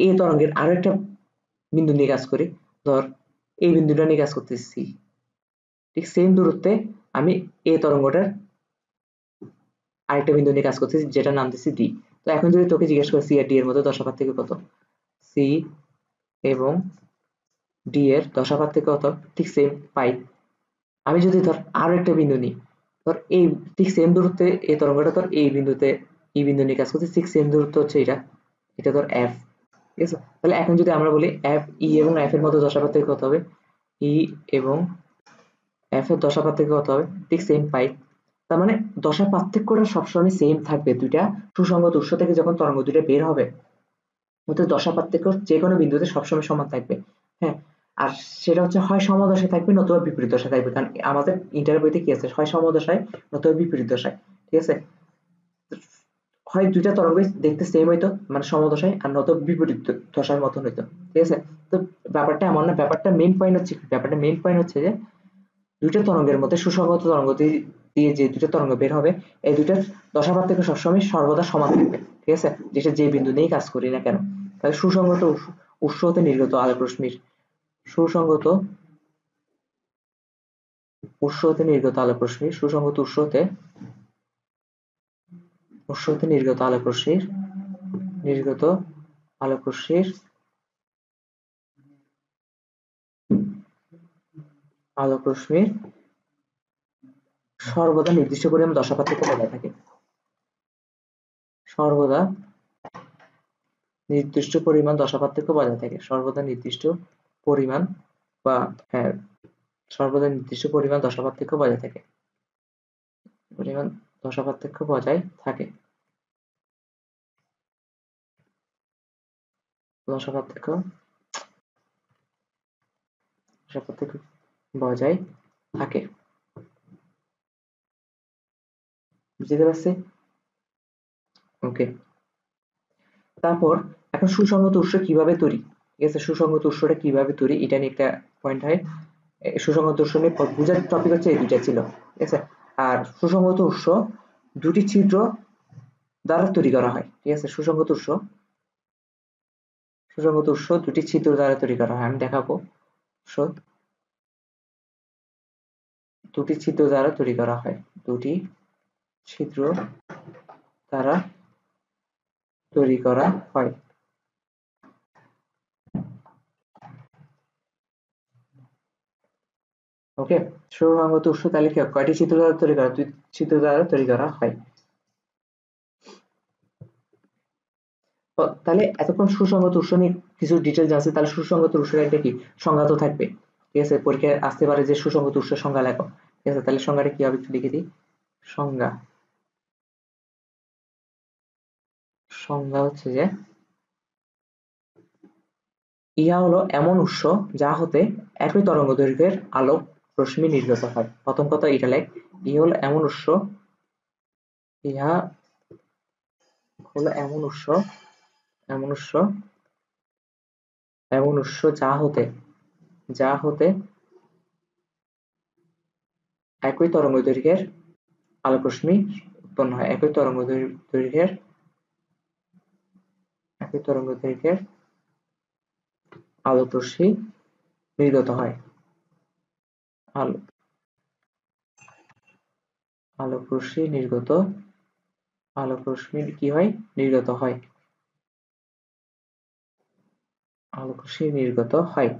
এ তরঙ্গের আরো একটা বিন্দু নিয়ে কাজ করি, ধর এই বিন্দুটা নিয়ে কাজ করতেছি, ঠিক সেম দূরত্বে আমি এ তরঙ্গটার আরেকটা বিন্দু নিয়ে কাজ করতেছি, যেটার নাম দিচ্ছি ডি। তো এখন যদি তোকে জিজ্ঞেস করি সি আর ডি এর মধ্যে দশা পার্থক্য কত, সি এবং ডি এর দশা পার্থক্য কত, ঠিক সেম পাই। আমি যদি ধর আরো একটা বিন্দু নিই, ধর এই ঠিক সেম দূরত্বে এই তরঙ্গটা ধর এই বিন্দুতে, এই বিন্দু নিয়ে কাজ করছে, ঠিক সেম দূরত্ব হচ্ছে এটা, এটা ধর এফ, ঠিক আছে? তাহলে এখন যদি আমরা বলি এফ ই এবং এফ এর মধ্যে দশা পার্থক্য কত হবে, ই এবং এফ এর দশা পার্থক্য কত হবে, ঠিক সেম পাই। তার মানে দশা পার্থক্যটা সবসময় সেম থাকবে, দুইটা সুসংগত উৎস থেকে যখন তরঙ্গ দুইটা বের হবে, ওদের দশা পার্থক্য যে কোনো বিন্দুতে সবসময় সমান থাকবে। হ্যাঁ, আর সেটা হচ্ছে হয় সমদশায় থাকবে নতুবা বিপরীত দশায় থাকবে, কারণ আমাদের ইন্টার বইতে কি আছে, হয় সমদশায় নতুবা বিপরীত দশায়, ঠিক আছে? হয় দুইটা তরঙ্গ দেখতে সেম হইতো মানে সমদশায়, আর নতুবা বিপরীত দশার মতন হইতো, ঠিক আছে? তো ব্যাপারটা এমন না, ব্যাপারটা মেইন পয়েন্ট হচ্ছে যে দুইটা তরঙ্গের মধ্যে সুসংগত তরঙ্গ দিয়ে যে দুইটা তরঙ্গ বের হবে, এই দুইটার দশা পার্থক্য সবসময় সর্বদা সমান থাকবে, ঠিক আছে? যেটা যে বিন্দু নিয়েই কাজ করি না কেন। তাহলে সুসংগত উৎস হতে নির্গত আলোক রশ্মির, সুসংগত উৎস হতে নির্গত আলোক রশ্মির, সুসংগত উৎস হতে নির্গত আলোক রশ্মির আলোক রশ্মির সর্বদা নির্দিষ্ট পরিমাণ দশা পার্থক্য বজায় থাকে, সর্বদা নির্দিষ্ট পরিমাণ দশা পার্থক্য বজায় থাকে, সর্বদা নির্দিষ্ট পরিমাণ বা হ্যাঁ, সর্বদা নির্দিষ্ট পরিমাণ দশা পার্থক্য বজায় থাকে, পরিমাণ দশা পার্থক্য বজায় থাকে, দশা পার্থক্য বজায় থাকে। বুঝতে পারছি? ওকে, তারপর এখন সুসংগত উৎস কিভাবে তৈরি, ঠিক আছে? সুসংগত উৎসটা কিভাবে তৈরি এটা নিয়ে একটা পয়েন্ট হয়। সুসংগত উৎস নিয়ে বুঝার টপিক হচ্ছে এই দুইটা ছিল, ঠিক আছে? আর সুসংগত উৎস দুটি ছিদ্র দ্বারা তৈরি করা হয়, ঠিক আছে? সুসংগত উৎস দুটি ছিদ্র দ্বারা তৈরি করা হয়, আমি দেখাবো। দুটি ছিদ্র দ্বারা তৈরি করা হয়, দুটি ছিদ্র দ্বারা তৈরি করা হয়। ওকে, সুসংগত উৎস তালিকা কয়টি ছিদ্র দ্বারা তৈরি করা, দুই ছিদ্র দ্বারা তৈরি করা হয়। তাহলে এতক্ষণ সুসংগত উৎস নিয়ে কিছু ডিটেলস আছে, তাহলে সুসংগত উৎসের একটা কি সংজ্ঞা তো থাকবে, ঠিক আছে? পরীক্ষায় আসতে পারে যে সুসংগত উৎসের সংজ্ঞা লেখো, ঠিক আছে? তাহলে সংজ্ঞাটা কি হবে একটু লিখে দিই। সংজ্ঞা সংজ্ঞা হচ্ছে যে ইহা হলো এমন উৎস যা হতে একই তরঙ্গদৈর্ঘ্যের আলোক রশ্মি নির্গত হয়। প্রথম কথা এটা লেখ, ইহা হলো এমন উৎস, ইহা হলো এমন উৎস, এমন উৎস, এমন উৎস যা হতে একই তরঙ্গদৈর্ঘ্যের আলোক রশ্মি উৎপন্ন হয়। একই তরঙ্গদৈর্ঘ্যের আলোক রশ্মি নির্গত হয়। আলো আলোক রশ্মি নির্গত আলোক রশ্মি কি হয়? নির্গত হয়। আলোক রশ্মি নির্গত হয়।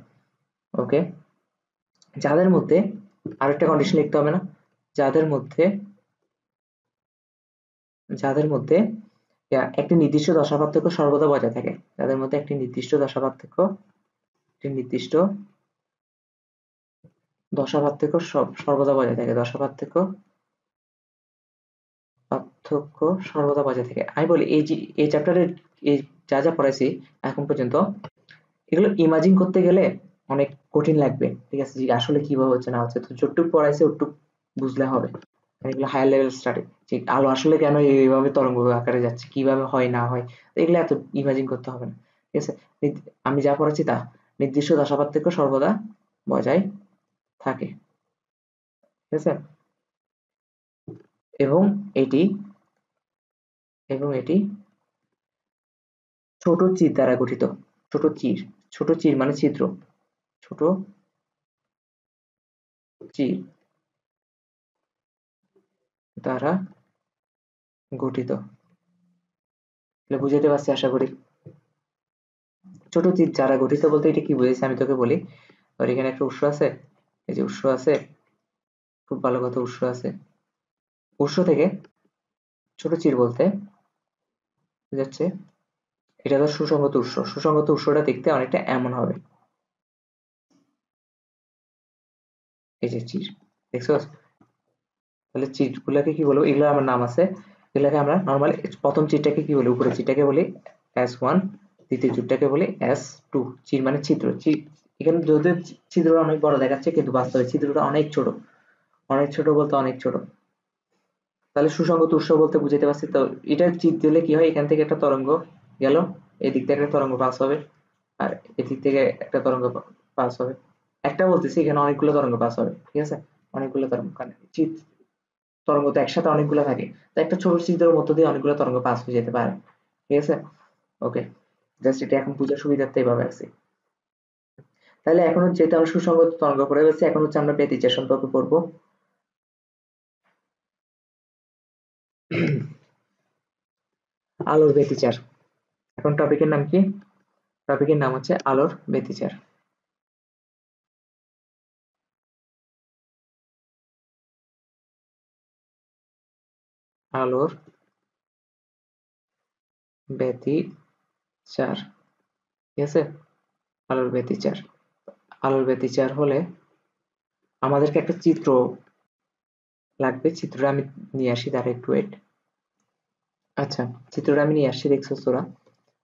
ওকে, যাদের মধ্যে আরেকটা কন্ডিশন লিখতে হবে না, যাদের মধ্যে একটি নির্দিষ্ট দশা পার্থক্য সর্বদা বজায় থাকে, যাদের মধ্যে একটি নির্দিষ্ট দশা পার্থক্য সর্বদা বজায় থাকে, দশা পার্থক্য সর্বদা বজায় থাকে। আমি বলি এই চ্যাপ্টারের এই যা যা পড়াইছি এখন পর্যন্ত, এগুলো ইমাজিন করতে গেলে অনেক কঠিন লাগবে, ঠিক আছে, যে আসলে কিভাবে হচ্ছে না হচ্ছে। তো যতটুকু পড়াইছে ওটুকু বুঝলে হবে। এগুলো হায়ার লেভেল স্টাডি, যে আলো আসলে কেন এইভাবে তরঙ্গ আকারে যাচ্ছে, কিভাবে হয় না হয়, এগুলো এত ইমাজিন করতে হবে না, ঠিক আছে। আমি যা পড়াচ্ছি তা নির্দিষ্ট দশা পার্থক্য সর্বদা বজায় থাকে, ঠিক আছে। এবং এটি ছোট চির দ্বারা গঠিত। ছোট চির মানে ছিদ্র, ছোট চির দ্বারা গঠিত। বুঝাতে পারছি আশা করি। ছোট চির দ্বারা গঠিত বলতে এটা কি বুঝেছি আমি তোকে বলি। আর এখানে একটা উৎস আছে, এই যে উৎস আছে, খুব ভালো কথা, উৎস আছে। উৎস থেকে ছোট চির বলতে বুঝাচ্ছে এটা তো সুসংগত উৎস। সুসংগত উৎসটা দেখতে অনেকটা এমন হবে, এই যে চির, দেখছো? তাহলে চির গুলাকে কি বলবো? এগুলো আমার নাম আছে, এগুলাকে আমরা নর্মালি প্রথম চিরটাকে কি বলি? উপরের চিরটাকে বলি S1, দ্বিতীয় চিরটাকে বলি S2। চির মানে ছিদ্র। এখানে যদিও ছিদ্রটা অনেক বড় দেখাচ্ছে, কিন্তু বাস্তবে ছিদ্রটা অনেক ছোট, অনেক ছোট বলতে অনেক ছোট। তাহলে সুসংগত উৎস বলতে বুঝাতে পারছি তো। এটা চির দিলে কি হয়? এখান থেকে একটা তরঙ্গ গেল, এদিক থেকে একটা তরঙ্গ পাস হবে, আর এদিক থেকে একটা তরঙ্গ পাস হবে। একটা বলতেছি, এখানে অনেকগুলো তরঙ্গ পাস হবে, ঠিক আছে, অনেকগুলো তরঙ্গ। কারণ তরঙ্গ তো একসাথে অনেকগুলো থাকে, তো একটা ছোট ছিদ্রের মধ্য দিয়ে অনেকগুলো তরঙ্গ পাস হয়ে যেতে পারে, ঠিক আছে। ওকে, জাস্ট এটা এখন বোঝার সুবিধার্থে এইভাবে আছে। তাহলে এখন যেহেতু আমরা সুসংগত তরঙ্গ পড়ে গেছি, এখন হচ্ছে আমরা ব্যতিচার সম্পর্কে পড়বো। আলোর ব্যতিচার। এখন টপিকের নাম কি? টপিকের নাম হচ্ছে আলোর ব্যতিচার। আলোর ব্যতিচার, ঠিক আছে। আলোর ব্যতিচার, আলোর ব্যতিচার হলে আমাদেরকে একটা চিত্র লাগবে। চিত্রটা আমি নিয়ে আসি, তার একটু ওয়েট। আচ্ছা, চিত্রটা আমি নিয়ে আসছি, দেখছো তোরা?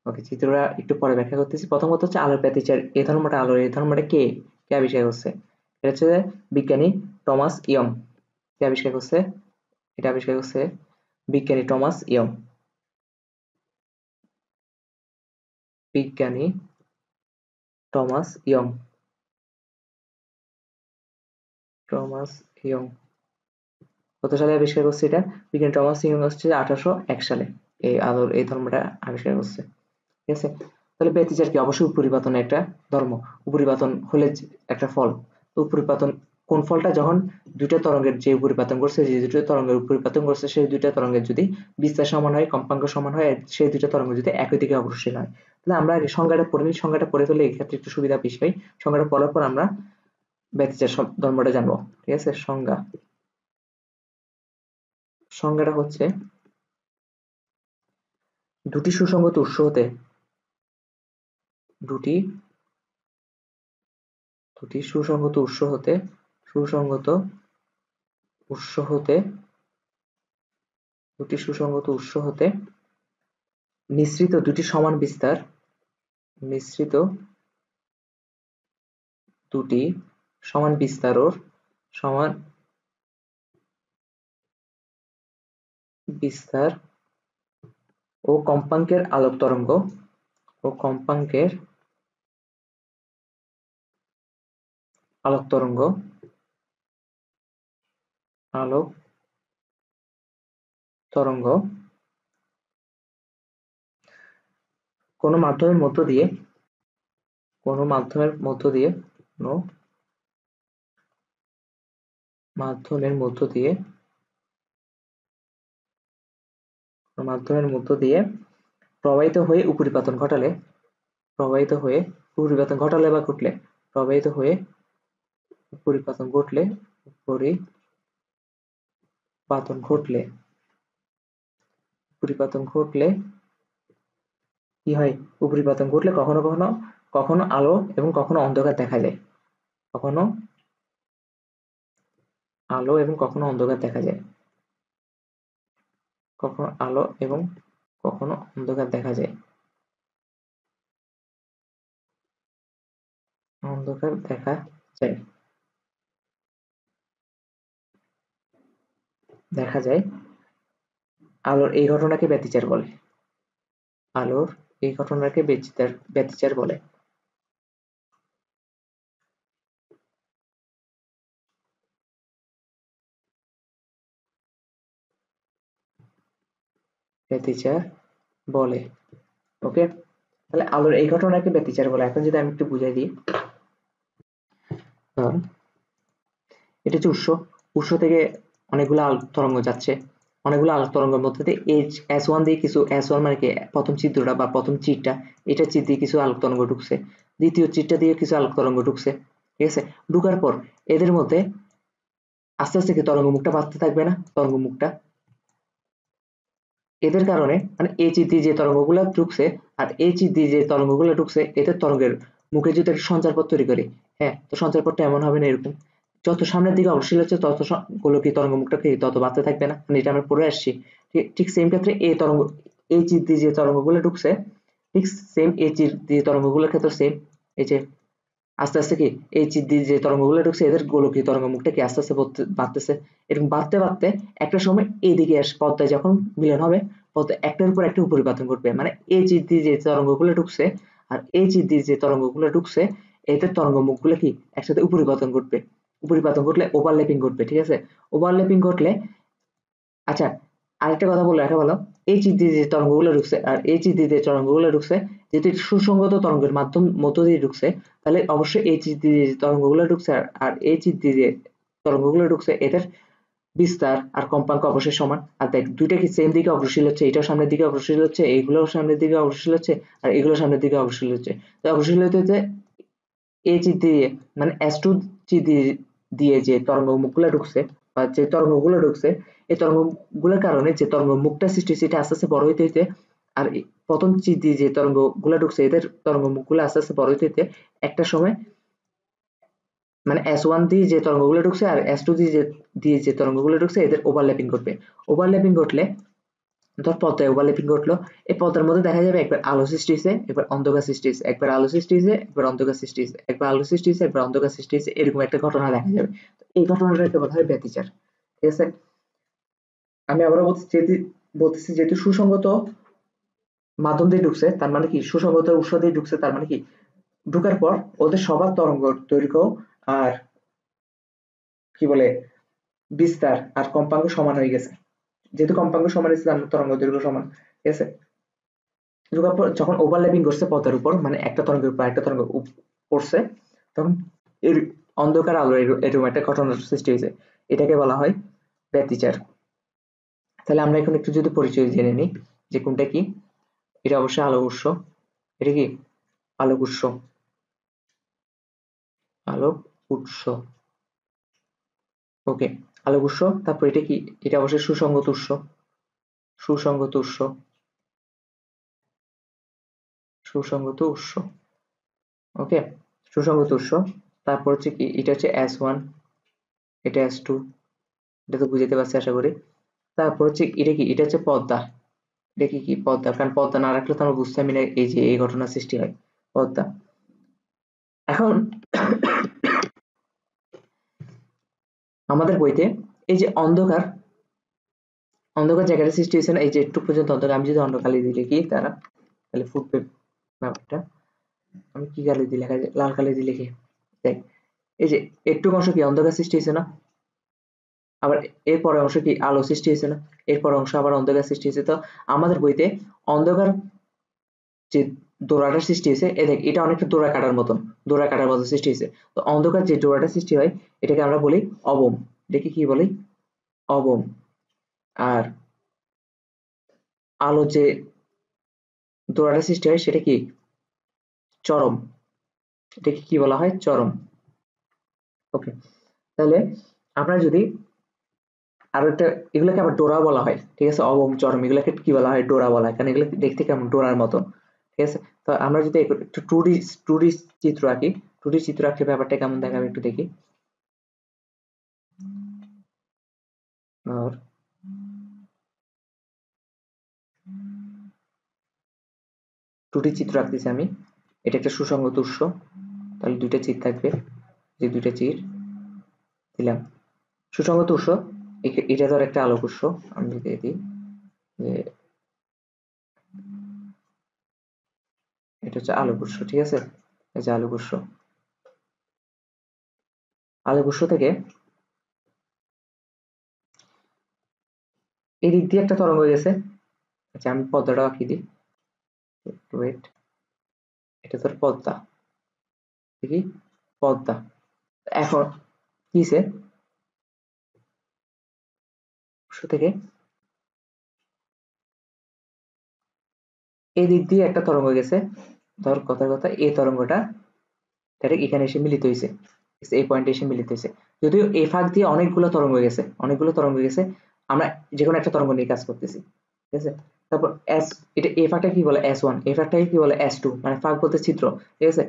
ওকে, চিত্রটা একটু পরে ব্যাখ্যা করতেছি। প্রথমত হচ্ছে আলোর ব্যতিচার। এই ধর্মটা আলোর, এই ধর্মটা কে কে আবিষ্কার করছে? এটা হচ্ছে বিজ্ঞানী টমাস ইয়ং। কে আবিষ্কার করছে? এটা আবিষ্কার করছে বিজ্ঞানী টমাস ইয়ং। বিজ্ঞানী টমাস ইয়ং, টমাস ইয়ং কত সালে আবিষ্কার করছে এটা? বিজ্ঞানী টমাস ইয়ং হচ্ছে 1801 সালে এই আলোর এই ধর্মটা আবিষ্কার করছে, ঠিক আছে। তাহলে ব্যতিচার কি? অবশ্যই উপরিপাতন একটা ধর্ম। উপরিপাতন হলে একটা ফল। তো উপরিপাতন কোন ফলটা? যখন দুইটা তরঙ্গের যে উপরিপাতন করছে, যে দুটো তরঙ্গের উপরিপাতন করছে, সেই দুইটা তরঙ্গের যদি বিস্তার সমান হয়, কম্পাঙ্ক সমান হয়, সেই দুইটা তরঙ্গ যদি একই দিকে অগ্রসর হয়। তাহলে আমরা আগে সংজ্ঞাটা পড়ে নিই, সংজ্ঞাটা পড়ে ফেলে এই ক্ষেত্রে একটু সুবিধা বেশি হয়। সংজ্ঞাটা পড়ার পর আমরা ব্যতিচার ধর্মটা জানবো, ঠিক আছে। সংজ্ঞাটা হচ্ছে দুটি সুসংগত উৎস হতে দুটি দুটি সুসংগত উৎস হতে সুসংগত উৎস হতে দুটি সুসংগত উৎস হতে মিশ্রিত দুটি সমান বিস্তার, মিশ্রিত দুটি সমান বিস্তারর সমান বিস্তার ও কম্পাঙ্কের আলোক তরঙ্গ ও কম্পাঙ্কের আলোক তরঙ্গ আলোক তরঙ্গ কোনো মাধ্যমের মধ্য দিয়ে কোনো মাধ্যমের মধ্য দিয়ে কোনো মাধ্যমের মধ্য দিয়ে কোনো মাধ্যমের মধ্য দিয়ে প্রবাহিত হয়ে উপরিপাতন ঘটালে প্রবাহিত হয়ে উপরিপাতন ঘটালে বা ঘটলে প্রবাহিত হয়ে উপরিপাতন ঘটলে উপরিপাতন ঘটলে উপরিপাতন ঘটলে কি হয়? উপরিপাতন ঘটলে কখনো কখনো কখনো আলো এবং কখনো অন্ধকার দেখা যায়, কখনো আলো এবং কখনো অন্ধকার দেখা যায়, কখনো আলো এবং কখনো অন্ধকার দেখা যায়, অন্ধকার দেখা যায় দেখা যায় আলোর এই ঘটনাকে ব্যতিচার বলে, আলোর এই ঘটনাকে ব্যতিচার বলে। ব্যতিচার বলে। ওকে, তাহলে আলোর এই ঘটনাকে ব্যতিচার বলে। এখন যদি আমি একটু বুঝাই দিই, এটা হচ্ছে উৎস থেকে অনেকগুলো আলোক তরঙ্গ যাচ্ছে, অনেকগুলো আলোক তরঙ্গের মধ্যে দিয়ে S1 দিয়ে কিছু S1 মানে কি প্রথম চিত্রটা বা প্রথম চিরটা, এটা চির দিয়ে কিছু আলোক তরঙ্গ ঢুকছে, দ্বিতীয় চিরটা দিয়ে কিছু আলোক তরঙ্গ ঢুকছে, ঠিক আছে? ঢুকার পর এদের মধ্যে আস্তে আস্তে কি তরঙ্গ মুখটা বাড়তে থাকবে না? তরঙ্গ মুখটা এদের কারণে মানে এই চির দিয়ে যে তরঙ্গগুলো ঢুকছে আর এই চির দিয়ে যে তরঙ্গগুলো ঢুকছে, এদের তরঙ্গের মুখে যদি একটা সঞ্চারপথ তৈরি করি, হ্যাঁ, তো সঞ্চারপথটা এমন হবে না এরকম, যত সামনের দিকে অগ্রসর হচ্ছে তত গোলকীয় তরঙ্গ মুখটা কি তত বাড়তে থাকবে না, মানে এটা আমরা পড়ে আসছি। ঠিক সেম ক্ষেত্রে এই তরঙ্গ, এই চির দিয়ে যে তরঙ্গগুলো ঢুকছে, ঠিক সেম এই চির দিয়ে তরঙ্গগুলোর ক্ষেত্রে সেম, এই যে আস্তে আস্তে কি এই চির দিয়ে যে তরঙ্গগুলো ঢুকছে এদের গোলকীয় তরঙ্গ মুখটা কি আস্তে আস্তে বাড়তেছে, এরকম বাড়তে বাড়তে একটা সময় এইদিকে পদ্মায় যখন মিলন হবে, পদ্মা একটার উপর একটা উপরিপাতন ঘটবে, মানে এই চির দিয়ে যে তরঙ্গগুলো ঢুকছে আর এই চির দিয়ে যে তরঙ্গগুলো ঢুকছে, এদের তরঙ্গ মুখগুলো কি একসাথে উপরিপাতন ঘটবে, উপরিপাতন ঘটলে ওভারল্যাপিং ঘটবে, ঠিক আছে? ওভারল্যাপিং ঘটলে, আচ্ছা আরেকটা কথা বলে রাখা ভালো, এই চির দিয়ে যে তরঙ্গগুলো ঢুকছে আর এই চির দিয়ে যে তরঙ্গগুলো ঢুকছে, যদি সুসংগত তরঙ্গের মধ্য দিয়ে ঢুকছে, তাহলে অবশ্যই এই চির দিয়ে যে তরঙ্গগুলো ঢুকছে আর এই চির দিয়ে যে তরঙ্গগুলো ঢুকছে, এদের বিস্তার আর কম্পাঙ্ক অবশ্যই সমান। আর দেখ দুইটা কি সেম দিকে অগ্রসর হচ্ছে, এটাও সামনের দিকে অগ্রসর হচ্ছে, এইগুলোও সামনের দিকে অগ্রসর হচ্ছে আর এগুলো সামনের দিকে অগ্রসর হচ্ছে, তো অগ্রসর হতে এই চির দিয়ে মানে S2 চির দিয়ে যে তরঙ্গ মুখগুলো ঢুকছে বা যে তরঙ্গগুলো ঢুকছে, এই তরঙ্গগুলোর কারণে যে তরঙ্গ মুখটা সৃষ্টি হচ্ছে এটা আস্তে আস্তে বড় হইতে হইতে, আর প্রথম চির দিয়ে যে তরঙ্গগুলো ঢুকছে এদের তরঙ্গ মুখগুলো আস্তে আস্তে বড় হইতে হইতে একটা সময় মানে S1 দিয়ে যে তরঙ্গগুলো ঢুকছে আর S2 দিয়ে যে তরঙ্গগুলো ঢুকছে এদের ওভারল্যাপিং ঘটবে। ওভারল্যাপিং ঘটলে ধর পদ্মায় ওভারল্যাপিং ঘটলো, এই পদ্মার মধ্যে দেখা যাবে একবার আলো সৃষ্টি হয়েছে, একবার অন্ধকার সৃষ্টি হয়েছে, একবার আলো সৃষ্টি হয়েছে, একবার অন্ধকার সৃষ্টি হয়েছে, একবার আলো সৃষ্টি হয়েছে, একবার অন্ধকার সৃষ্টি হয়েছে, এরকম একটা ঘটনা দেখা যাবে। এই ঘটনাটাকে বলা হয় ব্যতিচার, ঠিক আছে? আমি আবারও বলতেছি যেহেতু সুসংগত মাধ্যম দিয়ে ঢুকছে তার মানে কি, সুসংগত উৎস দিয়ে ঢুকছে তার মানে কি, ঢুকার পর ওদের সবার তরঙ্গ দৈর্ঘ্য আর কি বলে বিস্তার আর কম্পাঙ্ক সমান হয়ে গেছে, যেহেতু কম্পাঙ্ক সমান হয়েছে তরঙ্গ দৈর্ঘ্য সমান, ঠিক আছে? ঢোকার পর যখন ওভারল্যাপিং করছে পথের উপর, মানে একটা তরঙ্গের উপর একটা তরঙ্গ পড়ছে, তখন এর অন্ধকার আলো এরকম একটা ঘটনার সৃষ্টি হয়েছে, এটাকে বলা হয় ব্যতিচার। তাহলে আমরা এখন একটু যদি পরিচয় জেনে নিই যে কোনটা কি, এটা অবশ্যই আলোক উৎস, এটা কি আলোক উৎস, আলোক উৎস, ওকে, আলোক উৎস। তারপর এটা কি, এটা অবশ্যই সুসংগত উৎস, সুসংগত উৎস, সুসংগত উৎস, ওকে, সুসংগত উৎস। তারপর হচ্ছে কি, এটা হচ্ছে S1, এটা S2, এটা তো বুঝতে পারছি আশা করি। তারপর হচ্ছে এটা কি, এটা হচ্ছে পদ্মা, দেখি কি পদ্মা, কারণ পদ্মা না রাখলে তো আমরা বুঝতামই না এই যে এই ঘটনা সৃষ্টি হয় পদ্মা। এখন আমাদের বইতে এই যে অন্ধকার অন্ধকার জায়গাটা সৃষ্টি হয়েছে না, এই যে একটু পর্যন্ত অন্ধকার, আমি যদি অন্য কালি দিয়ে লিখি তারা তাহলে ফুটবে ব্যাপারটা। আমি কি কালি দিয়ে লেখা যায়, লাল কালি দিয়ে লিখি, দেখ এই যে একটু অংশ কি অন্ধকার সৃষ্টি হয়েছে না, আবার এরপরে অংশ কি আলো সৃষ্টি হয়েছে না, এরপর অংশ আবার অন্ধকার সৃষ্টি হয়েছে। তো আমাদের বইতে অন্ধকার যে ডোরাটা সৃষ্টি হয়েছে, এ দেখ এটা অনেকটা ডোরা কাটার মতন, ডোরা কাটার মতো সৃষ্টি হয়েছে। তো অন্ধকার যে ডোরাটা সৃষ্টি হয় এটাকে আমরা বলি অবম, এটাকে কি বলি, অবম। আর আলো যে ডোরাটা সৃষ্টি হয় সেটা কি, চরম, এটাকে কি বলা হয়, চরম। ওকে, তাহলে আমরা যদি আরো একটা, এগুলোকে আবার ডোরা বলা হয়, ঠিক আছে, অবম চরম এগুলোকে কি বলা হয়, ডোরা বলা হয়, কারণ এগুলো দেখতে কেমন ডোরার মতো, ঠিক আছে। তো আমরা যদি একটু টু ডি চিত্র আঁকি, টু ডি চিত্র আঁকলে ব্যাপারটা কেমন দেখাবে একটু দেখি। আর টু ডি চিত্র আঁকতেছি আমি, এটা একটা সুসংগত উৎস, তাহলে দুইটা চির থাকবে, যে দুইটা চির দিলাম, সুসংগত উৎস, এটা ধর একটা আলোক উৎস, আমি যদি দিই যে এটা হচ্ছে আলোক উৎস, ঠিক আছে, এই যে আলোক উৎস, আলোক উৎস থেকে এদিক দিয়ে একটা তরঙ্গ গেছে। আচ্ছা আমি পদ্মাটা আঁকি দিই, ওয়েট, এটা তোর পদ্মা, দেখি পদ্মা। এখন কিসে উৎস থেকে এই দিক দিয়ে একটা তরঙ্গ গেছে, ধর কথার কথা এই তরঙ্গটা ডাইরেক্ট এখানে এসে মিলিত হয়েছে, এই পয়েন্টে এসে মিলিত হয়েছে। যদিও এই ফাঁক দিয়ে অনেকগুলো তরঙ্গ গেছে, অনেকগুলো তরঙ্গ গেছে, আমরা যে কোনো একটা তরঙ্গ নিয়ে কাজ করতেছি, ঠিক আছে। তারপর এস, এটা এই ফাঁকটা কি বলে এস ওয়ান, এই ফাঁকটাকে কি বলে এস টু, মানে ফাঁক বলতে ছিদ্র, ঠিক আছে।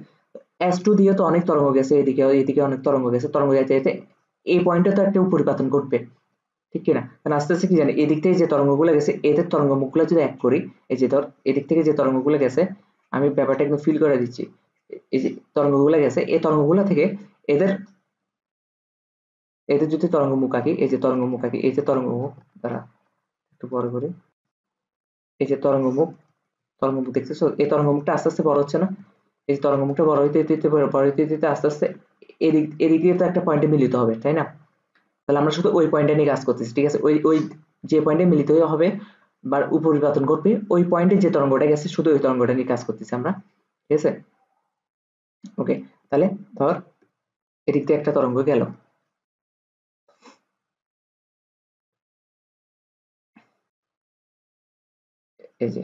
এস টু দিয়ে তো অনেক তরঙ্গ গেছে, এদিকে এদিকে অনেক তরঙ্গ গেছে, তরঙ্গ যেতে যেতে এই পয়েন্টে তো একটা উপরিপাতন ঘটবে, ঠিক কিনা, কারণ আস্তে আস্তে কি জানি এদিক থেকে যে তরঙ্গগুলো গেছে এদের তরঙ্গ মুখগুলো যদি এক করি, এই যে ধর এদিক থেকে যে তরঙ্গগুলো গেছে, আমি ব্যাপারটা একদম ফিল করে দিচ্ছি, এই যে তরঙ্গগুলো গেছে এই তরঙ্গগুলো থেকে এদের এদের যদি তরঙ্গ মুখ আঁকি, এই যে তরঙ্গ মুখ আঁকি, এই যে তরঙ্গ মুখ, দ্বারা একটু বড় করে, এই যে তরঙ্গ মুখ, তরঙ্গ মুখ দেখতেছো, এই তরঙ্গ মুখটা আস্তে আস্তে বড় হচ্ছে না, এই তরঙ্গ মুখটা বড় হইতে হইতে বড় হইতে হইতে আস্তে আস্তে এদিক এদিক দিয়ে তো একটা পয়েন্টে মিলিত হবে, তাই না। তাহলে আমরা শুধু ওই পয়েন্টে নিয়ে কাজ করতেছি, ঠিক আছে, ওই ওই যে পয়েন্টে মিলিত হবে বা উপরিপাতন ঘটবে ওই পয়েন্টে যে তরঙ্গটা গেছে শুধু ওই তরঙ্গটা নিয়ে কাজ করতেছি আমরা, ঠিক আছে। ওকে, তাহলে ধর এদিক দিয়ে একটা তরঙ্গ গেল, এই যে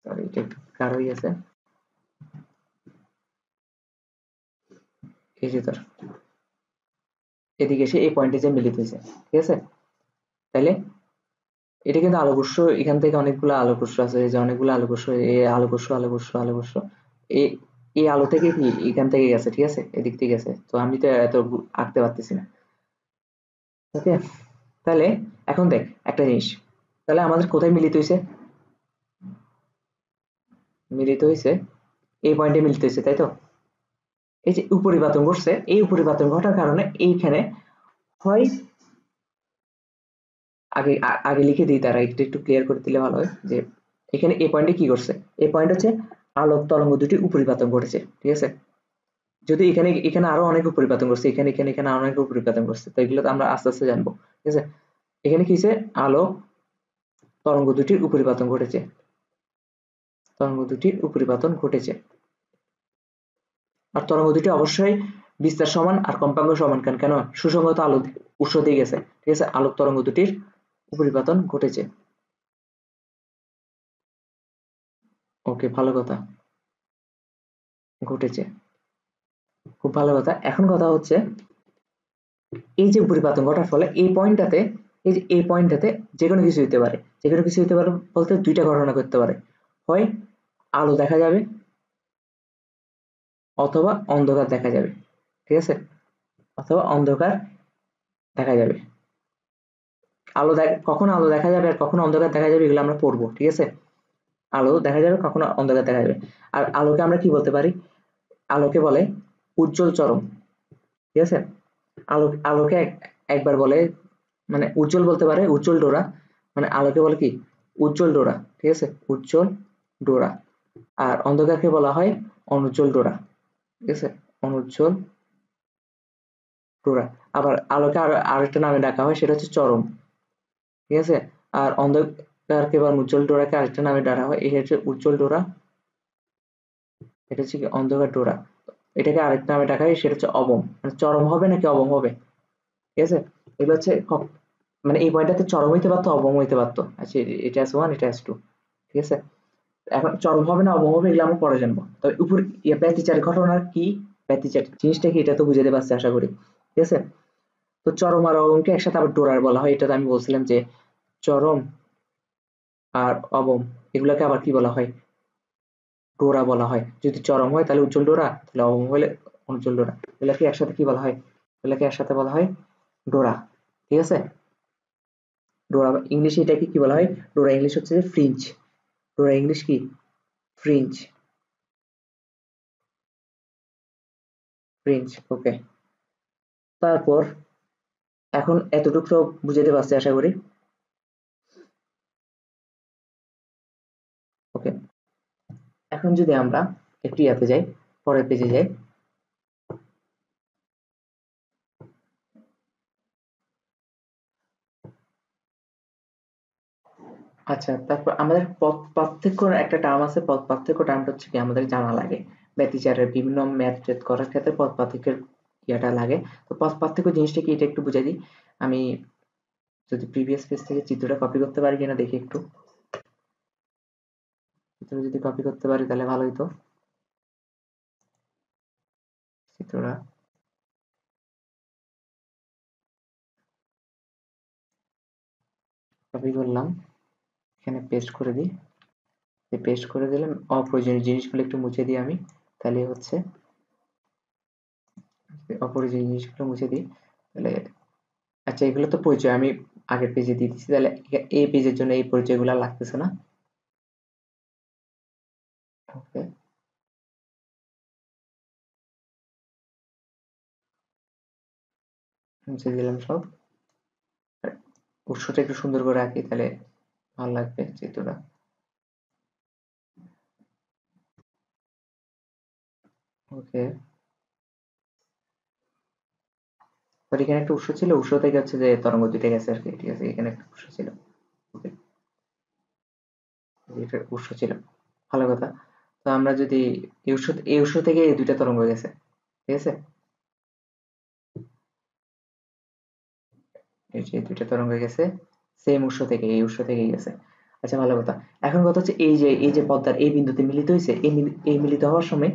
সরি এটা একটু গাঢ় হয়ে গেছে, এই যে ধর এদিকে এসে এই পয়েন্টে যে মিলিত হয়েছে, ঠিক আছে। তাহলে এটা কিন্তু আলোক উৎস, এখান থেকে অনেকগুলো আলোক উৎস আছে, এই যে অনেকগুলো আলোক উৎস, এই আলোক উৎস আলোক উৎস আলোক উৎস, এই এই আলো থেকে কি এখান থেকে গেছে, ঠিক আছে, এদিক থেকে গেছে, তো আমি তো এত আঁকতে পারতেছি না, ওকে। তাহলে এখন দেখ একটা জিনিস, তাহলে আমাদের কোথায় মিলিত হয়েছে, মিলিত হয়েছে এই পয়েন্টে মিলিত হয়েছে, তাই তো। এই যে উপরিপাতন ঘটছে, এই উপরিপাতন ঘটার কারণে এইখানে হয়, আগে আগে লিখে দিই, তারা একটু একটু ক্লিয়ার করে দিলে ভালো হয়, যে এখানে এই পয়েন্টে কি করছে, এই পয়েন্ট হচ্ছে আলোক তরঙ্গ দুটি উপরিপাতন ঘটেছে, ঠিক আছে। যদি এখানে এখানে আরো অনেক উপরিপাতন করছে, এখানে এখানে এখানে আরো অনেক উপরিপাতন করছে, তো এগুলো তো আমরা আস্তে আস্তে জানবো, ঠিক আছে। এখানে কি হচ্ছে, আলোক তরঙ্গ দুটির উপরিপাতন ঘটেছে, তরঙ্গ দুটির উপরিপাতন ঘটেছে, আর তরঙ্গ দুটি অবশ্যই বিস্তার সমান আর কম্পাঙ্ক সমান, কেন কেন সুসংগত আলো উৎস দিয়ে গেছে, ঠিক আছে, আলোক তরঙ্গ দুটির উপরিপাতন ঘটেছে। ওকে, ভালো কথা, ঘটেছে, খুব ভালো কথা। এখন কথা হচ্ছে এই যে উপরিপাতন ঘটার ফলে এই পয়েন্টটাতে, এই যে এই পয়েন্টটাতে যে কোনো কিছু হতে পারে, যে কোনো কিছু হতে পারে বলতে দুইটা ঘটনা করতে পারে, হয় আলো দেখা যাবে অথবা অন্ধকার দেখা যাবে, ঠিক আছে, অথবা অন্ধকার দেখা যাবে। কখন আলো দেখা যাবে আর কখন অন্ধকার দেখা যাবে এগুলো আমরা পড়বো, ঠিক আছে? আলো দেখা যাবে, কখনো অন্ধকার দেখা যাবে। আর আলোকে আমরা কি বলতে পারি? আলোকে বলে উজ্জ্বল চরম, ঠিক আছে? আলোকে একবার বলে, মানে উজ্জ্বল বলতে পারে উজ্জ্বল ডোরা, মানে আলোকে বলে কি উজ্জ্বল ডোরা, ঠিক আছে? উজ্জ্বল ডোরা। আর অন্ধকারকে বলা হয় অনুজ্জ্বল ডোরা, ঠিক আছে? অনুজ্জ্বল ডোরা। আবার আলোকে আরেকটা নামে ডাকা হয়, সেটা হচ্ছে চরম, ঠিক আছে? আর অন্ধকারকে বা উজ্জ্বল ডোরাকে আরেকটা নামে ডাকা হয়, এটা হচ্ছে উজ্জ্বল ডোরা, এটা হচ্ছে কি অন্ধকার ডোরা। এটাকে আরেকটা নামে ডাকা হয়, সেটা হচ্ছে অবম। মানে চরম হবে নাকি অবম হবে, ঠিক আছে? এগুলো হচ্ছে মানে এই পয়েন্টটাতে চরম হইতে পারতো, অবম হইতে পারতো। আচ্ছা, এটা S1, এটা S2, ঠিক আছে? এখন চরম হবে না অবম হবে এগুলো আমরা পরে জানবো। তবে উপর ব্যতিচার ঘটনার কি, ব্যতিচার জিনিসটা কি, এটা তো বুঝাতে পারছি আশা করি, ঠিক আছে? তো চরম আর অবমকে একসাথে আবার ডোরার বলা হয়, এটা তো আমি বলছিলাম যে চরম আর অবম এগুলোকে আবার কি বলা হয়? ডোরা বলা হয়। যদি চরম হয় তাহলে উজ্জ্বল ডোরা, তাহলে অবম হলে অনুজ্জ্বল ডোরা। এগুলোকে একসাথে কি বলা হয়? এগুলোকে একসাথে বলা হয় ডোরা, ঠিক আছে? ডোরা ইংলিশে এটাকে কি বলা হয়? ডোরা ইংলিশ হচ্ছে যে ফ্রিঞ্জ। ডোরা ইংলিশ কি? ফ্রিঞ্জ, ফ্রিঞ্জ, ওকে। তারপর এখন এতটুকু তো বুঝাতে পারছি আশা করি, ওকে। এখন যদি আমরা একটু ইয়াতে যাই, পরের পেজে যাই। আচ্ছা, তারপর আমাদের পথ পার্থক্যর একটা টার্ম আছে। পথ পার্থক্য টার্মটা হচ্ছে কি আমাদের জানা লাগে, ব্যতিচারের বিভিন্ন ম্যাথ ট্যাথ করার ক্ষেত্রে পথ পার্থক্যের ইয়াটা লাগে। তো পথ পার্থক্য জিনিসটা কি, এটা একটু বুঝাই দিই। আমি যদি প্রিভিয়াস পেজ থেকে চিত্রটা কপি করতে পারি কিনা দেখি একটু। চিত্র যদি কপি করতে পারি তাহলে ভালোই। তো চিত্রটা কপি করলাম, এখানে পেস্ট করে দিই। পেস্ট করে দিলাম, অপ্রয়োজনীয় জিনিসগুলো একটু মুছে দিই আমি, তাহলে হচ্ছে অপরিচিত জিনিসগুলো মুছে দিই তাহলে। আচ্ছা, এগুলো তো পরিচয় আমি আগের পেজে দিয়ে দিচ্ছি, তাহলে এই পেজের জন্য এই পরিচয়গুলো লাগতেছে না। ওকে, মুছে দিলাম সব। আর উৎসটা একটু সুন্দর করে রাখি, তাহলে ভালো লাগবে চিত্রটা। ওকে, আর এখানে একটা উৎস ছিল, উৎস থেকে হচ্ছে যে তরঙ্গ দুইটা গেছে আর কি, ঠিক আছে? এখানে একটা উৎস ছিল, ওকে, এটা উৎস ছিল, ভালো কথা। তো আমরা যদি এই উৎস থেকে এই দুইটা তরঙ্গ গেছে, ঠিক আছে? এই যে দুইটা তরঙ্গ গেছে সেম উৎস থেকে, এই উৎস থেকেই গেছে। আচ্ছা, ভালো কথা। এখন কথা হচ্ছে এই যে পদ্মার এই বিন্দুতে মিলিত হয়েছে, এই মিলিত হওয়ার সময়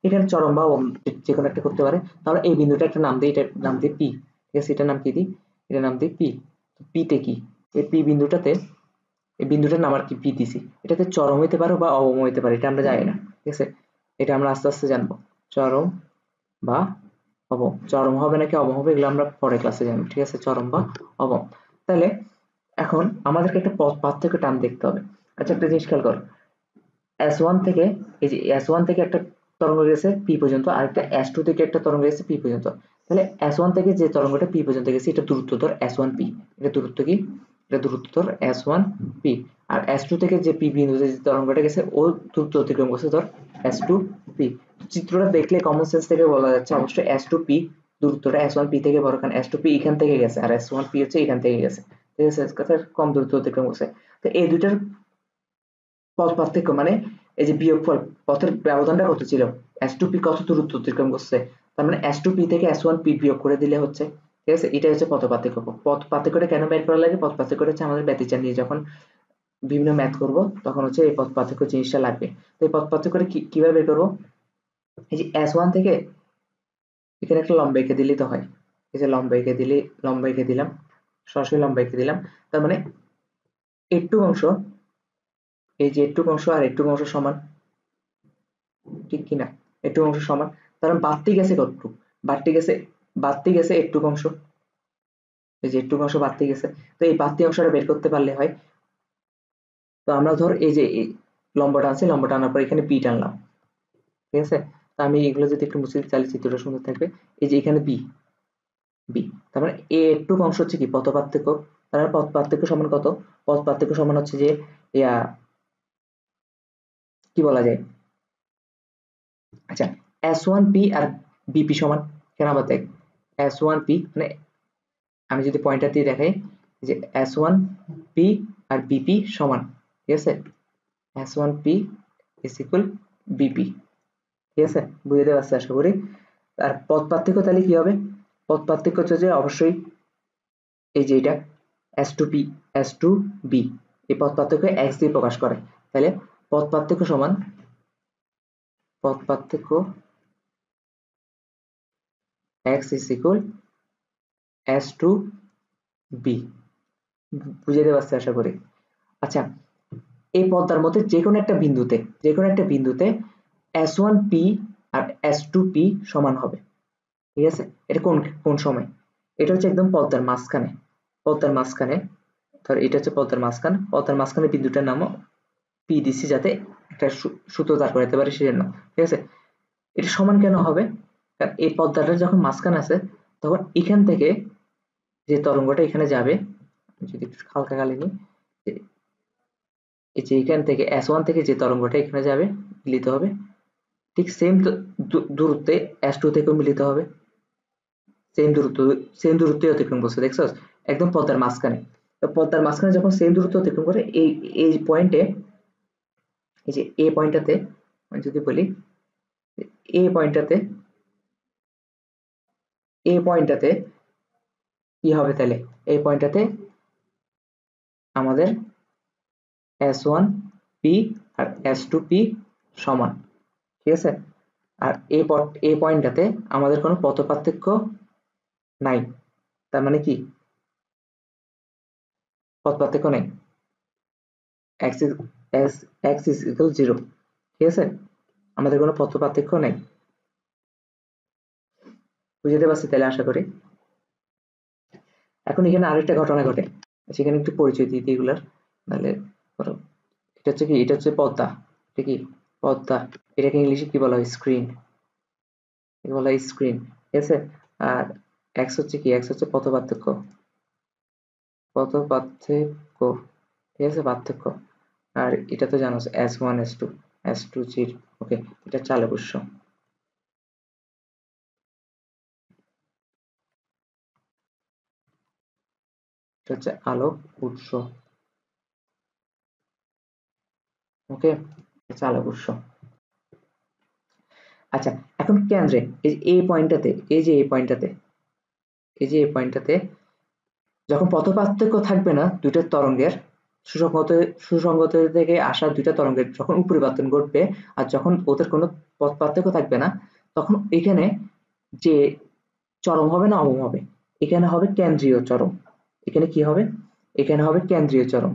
এটার চরম বা যে কোনো একটা করতে পারে। তাহলে এই বিন্দুটা একটা নাম দিই, এটার নাম দিই পি, ঠিক আছে? এটার নাম কি দিই? এটার নাম দিই পি। পিতে কি, এই পি বিন্দুটাতে, এই বিন্দুটার নাম আর কি পি দিছি, এটাতে চরম হইতে পারে বা অবম হইতে পারে, এটা আমরা জানি না, ঠিক আছে? এটা আমরা আস্তে আস্তে জানবো, চরম বা অবম। চরম হবে নাকি অবম হবে এগুলো আমরা পরের ক্লাসে জানবো, ঠিক আছে? চরম বা অবম। তাহলে এখন আমাদেরকে একটা পার্থক্য টার্ম দেখতে হবে। আচ্ছা, একটা জিনিস খেয়াল কর, S1 থেকে, এই যে S1 থেকে একটা তরঙ্গ গেছে পি পর্যন্ত, আর একটা S2 থেকে একটা তরঙ্গ গেছে পি পর্যন্ত। তাহলে S1 থেকে যে তরঙ্গটা পি পর্যন্ত গেছে এটা দূরত্ব ধর S1 পি। এটা দূরত্ব কি? এটা দূরত্ব ধর S1 পি। আর S2 থেকে যে পি বিন্দুতে যে তরঙ্গটা গেছে ও দূরত্ব অতিক্রম করছে ধর S2 পি। চিত্রটা দেখলে কমন সেন্স থেকে বলা যাচ্ছে অবশ্যই S2 পি দূরত্বটা S1 পি থেকে বড়, কারণ S2 পি এখান থেকে গেছে আর S1 পি হচ্ছে এখান থেকে গেছে, ঠিক আছে? কথা কম দূরত্ব অতিক্রম করছে। তো এই দুইটার পথ পার্থক্য মানে এই যে বিয়োগফল, পথের ব্যবধানটা কত ছিল, S2P কত দূরত্ব অতিক্রম করছে, তার মানে S2P থেকে S1P বিয়োগ করে দিলে হচ্ছে, ঠিক আছে? এটাই হচ্ছে পথ পার্থক্য। পথ পার্থক্যটা কেন বের করা লাগে? পথ পার্থক্যটা হচ্ছে আমাদের ব্যতিচার নিয়ে যখন বিভিন্ন ম্যাথ করব তখন হচ্ছে এই পথ পার্থক্য জিনিসটা লাগবে। তো এই পথ পার্থক্যটা কিভাবে বের করবো? এই যে S1 থেকে এখানে একটা লম্ব এঁকে দিলেই তো হয়। এই যে লম্ব এঁকে দিলাম, সরাসরি লম্ব এঁকে দিলাম। তার মানে এইটুক অংশ, এই যে এইটুক অংশ আর এইটুক অংশ সমান, ঠিক কিনা? এইটুক অংশ সমান। তার মানে বাড়তি গেছে কতটুক? বাড়তি গেছে, বাড়তি গেছে এইটুক অংশ, এই যে একটু অংশ বাড়তে গেছে, তো এই বাড়তি অংশটা বের করতে পারলে হয়। তো আমরা ধর এই যে লম্বটা আছে, লম্বটা আনার পর এখানে বি টানলাম, ঠিক আছে। তো আমি এগুলো যদি একটু মুছে দিই তাহলে চিত্রটা সুন্দর থাকবে। এই যে এখানে বি, বি, তার মানে এ একটু অংশ হচ্ছে কি পথ পার্থক্য, তার মানে পথ পার্থক্য সমান কত, পথ পার্থক্য সমান হচ্ছে যে ইয়া কি বলা যায়, আচ্ছা S1P আর বিপি সমান, কেন আবার দেখ S1P মানে আমি যদি পয়েন্টার দিয়ে দেখাই যে S1P আর বিপি সমান, ঠিক আছে, S1P is equal বিপি, ঠিক আছে, বুঝতে পারছি আশা করি। আর পথ পার্থক্য তাহলে কি হবে, পথ পার্থক্য হচ্ছে যে অবশ্যই এই যে এটা S2P S2B, এই পথ পার্থক্য x দিয়ে প্রকাশ করে, তাহলে পথ পার্থক্য সমান পথ পার্থক্য x is equal S2B, বুঝতে পারছি আশা করি। আচ্ছা এই পদ্মার মধ্যে যে কোনো একটা বিন্দুতে S1P আর S2P সমান হবে, ঠিক আছে। এটা কোন কোন সময়, এটা হচ্ছে একদম পদ্মার মাঝখানে ধর এটা হচ্ছে পদ্মার মাঝখানে বিন্দুটার নামও পি দিছি যাতে একটা সূত্র দাঁড় করাতে পারে সেজন্য, ঠিক আছে। এটা সমান কেন হবে, কারণ এই পদ্মাটা যখন মাঝখানে আছে তখন এখান থেকে যে তরঙ্গটা এখানে যাবে, যদি একটু হালকা কালি নিই, এই যে এখান থেকে S1 থেকে যে তরঙ্গটা এখানে যাবে মিলিত হবে, ঠিক সেম দূরত্বে S2 থেকেও মিলিত হবে, সেম দূরত্বে অতিক্রম করছে, দেখছো একদম পদ্মার মাঝখানে। তো পদ্মার মাঝখানে যখন সেম দূরত্ব অতিক্রম করে এই এই পয়েন্টে, এই যে এ পয়েন্টটাতে আমি যদি বলি এ পয়েন্টটাতে কি হবে, তাহলে এই পয়েন্টটাতে আমাদের S1P আর S2P সমান, ঠিক আছে। আর এই পয়েন্টটাতে আমাদের কোনো পথ পার্থক্য নাই, তার মানে কি পথ পার্থক্য নেই, x is x is equal 0, ঠিক আছে, আমাদের কোনো পথ পার্থক্য নেই, বুঝতে পারছি তাহলে আশা করি। এখন এখানে আরেকটা ঘটনা ঘটে, সেখানে একটু পরিচয় দিয়ে দিই এগুলার, নাহলে এটা হচ্ছে কি, এটা হচ্ছে পদ্মা, এটা কি পদ্মা, এটাকে ইংলিশে কি বলা হয়, স্ক্রিন, একে বলা হয় স্ক্রিন, ঠিক আছে। আর এক্স হচ্ছে কি, এক্স হচ্ছে পথ পার্থক্য, ঠিক আছে, পার্থক্য। আর এটা তো জানো S1 S2 S2 0, ওকে, এটা চালক উৎস, এটা হচ্ছে আলোক উৎস, ওকে, চালক উৎস। আচ্ছা এখন কেন্দ্রে এই পয়েন্টটাতে, এই পয়েন্টটাতে যখন পথ পার্থক্য থাকবে না দুইটা তরঙ্গের, সুসংগত সুসংগত থেকে আসা দুইটা তরঙ্গের যখন উপরিবর্তন ঘটবে আর যখন ওদের কোনো পথ পার্থক্য থাকবে না, তখন এখানে যে চরম হবে না অবম হবে, এখানে হবে কেন্দ্রীয় চরম, এখানে কি হবে, এখানে হবে কেন্দ্রীয় চরম,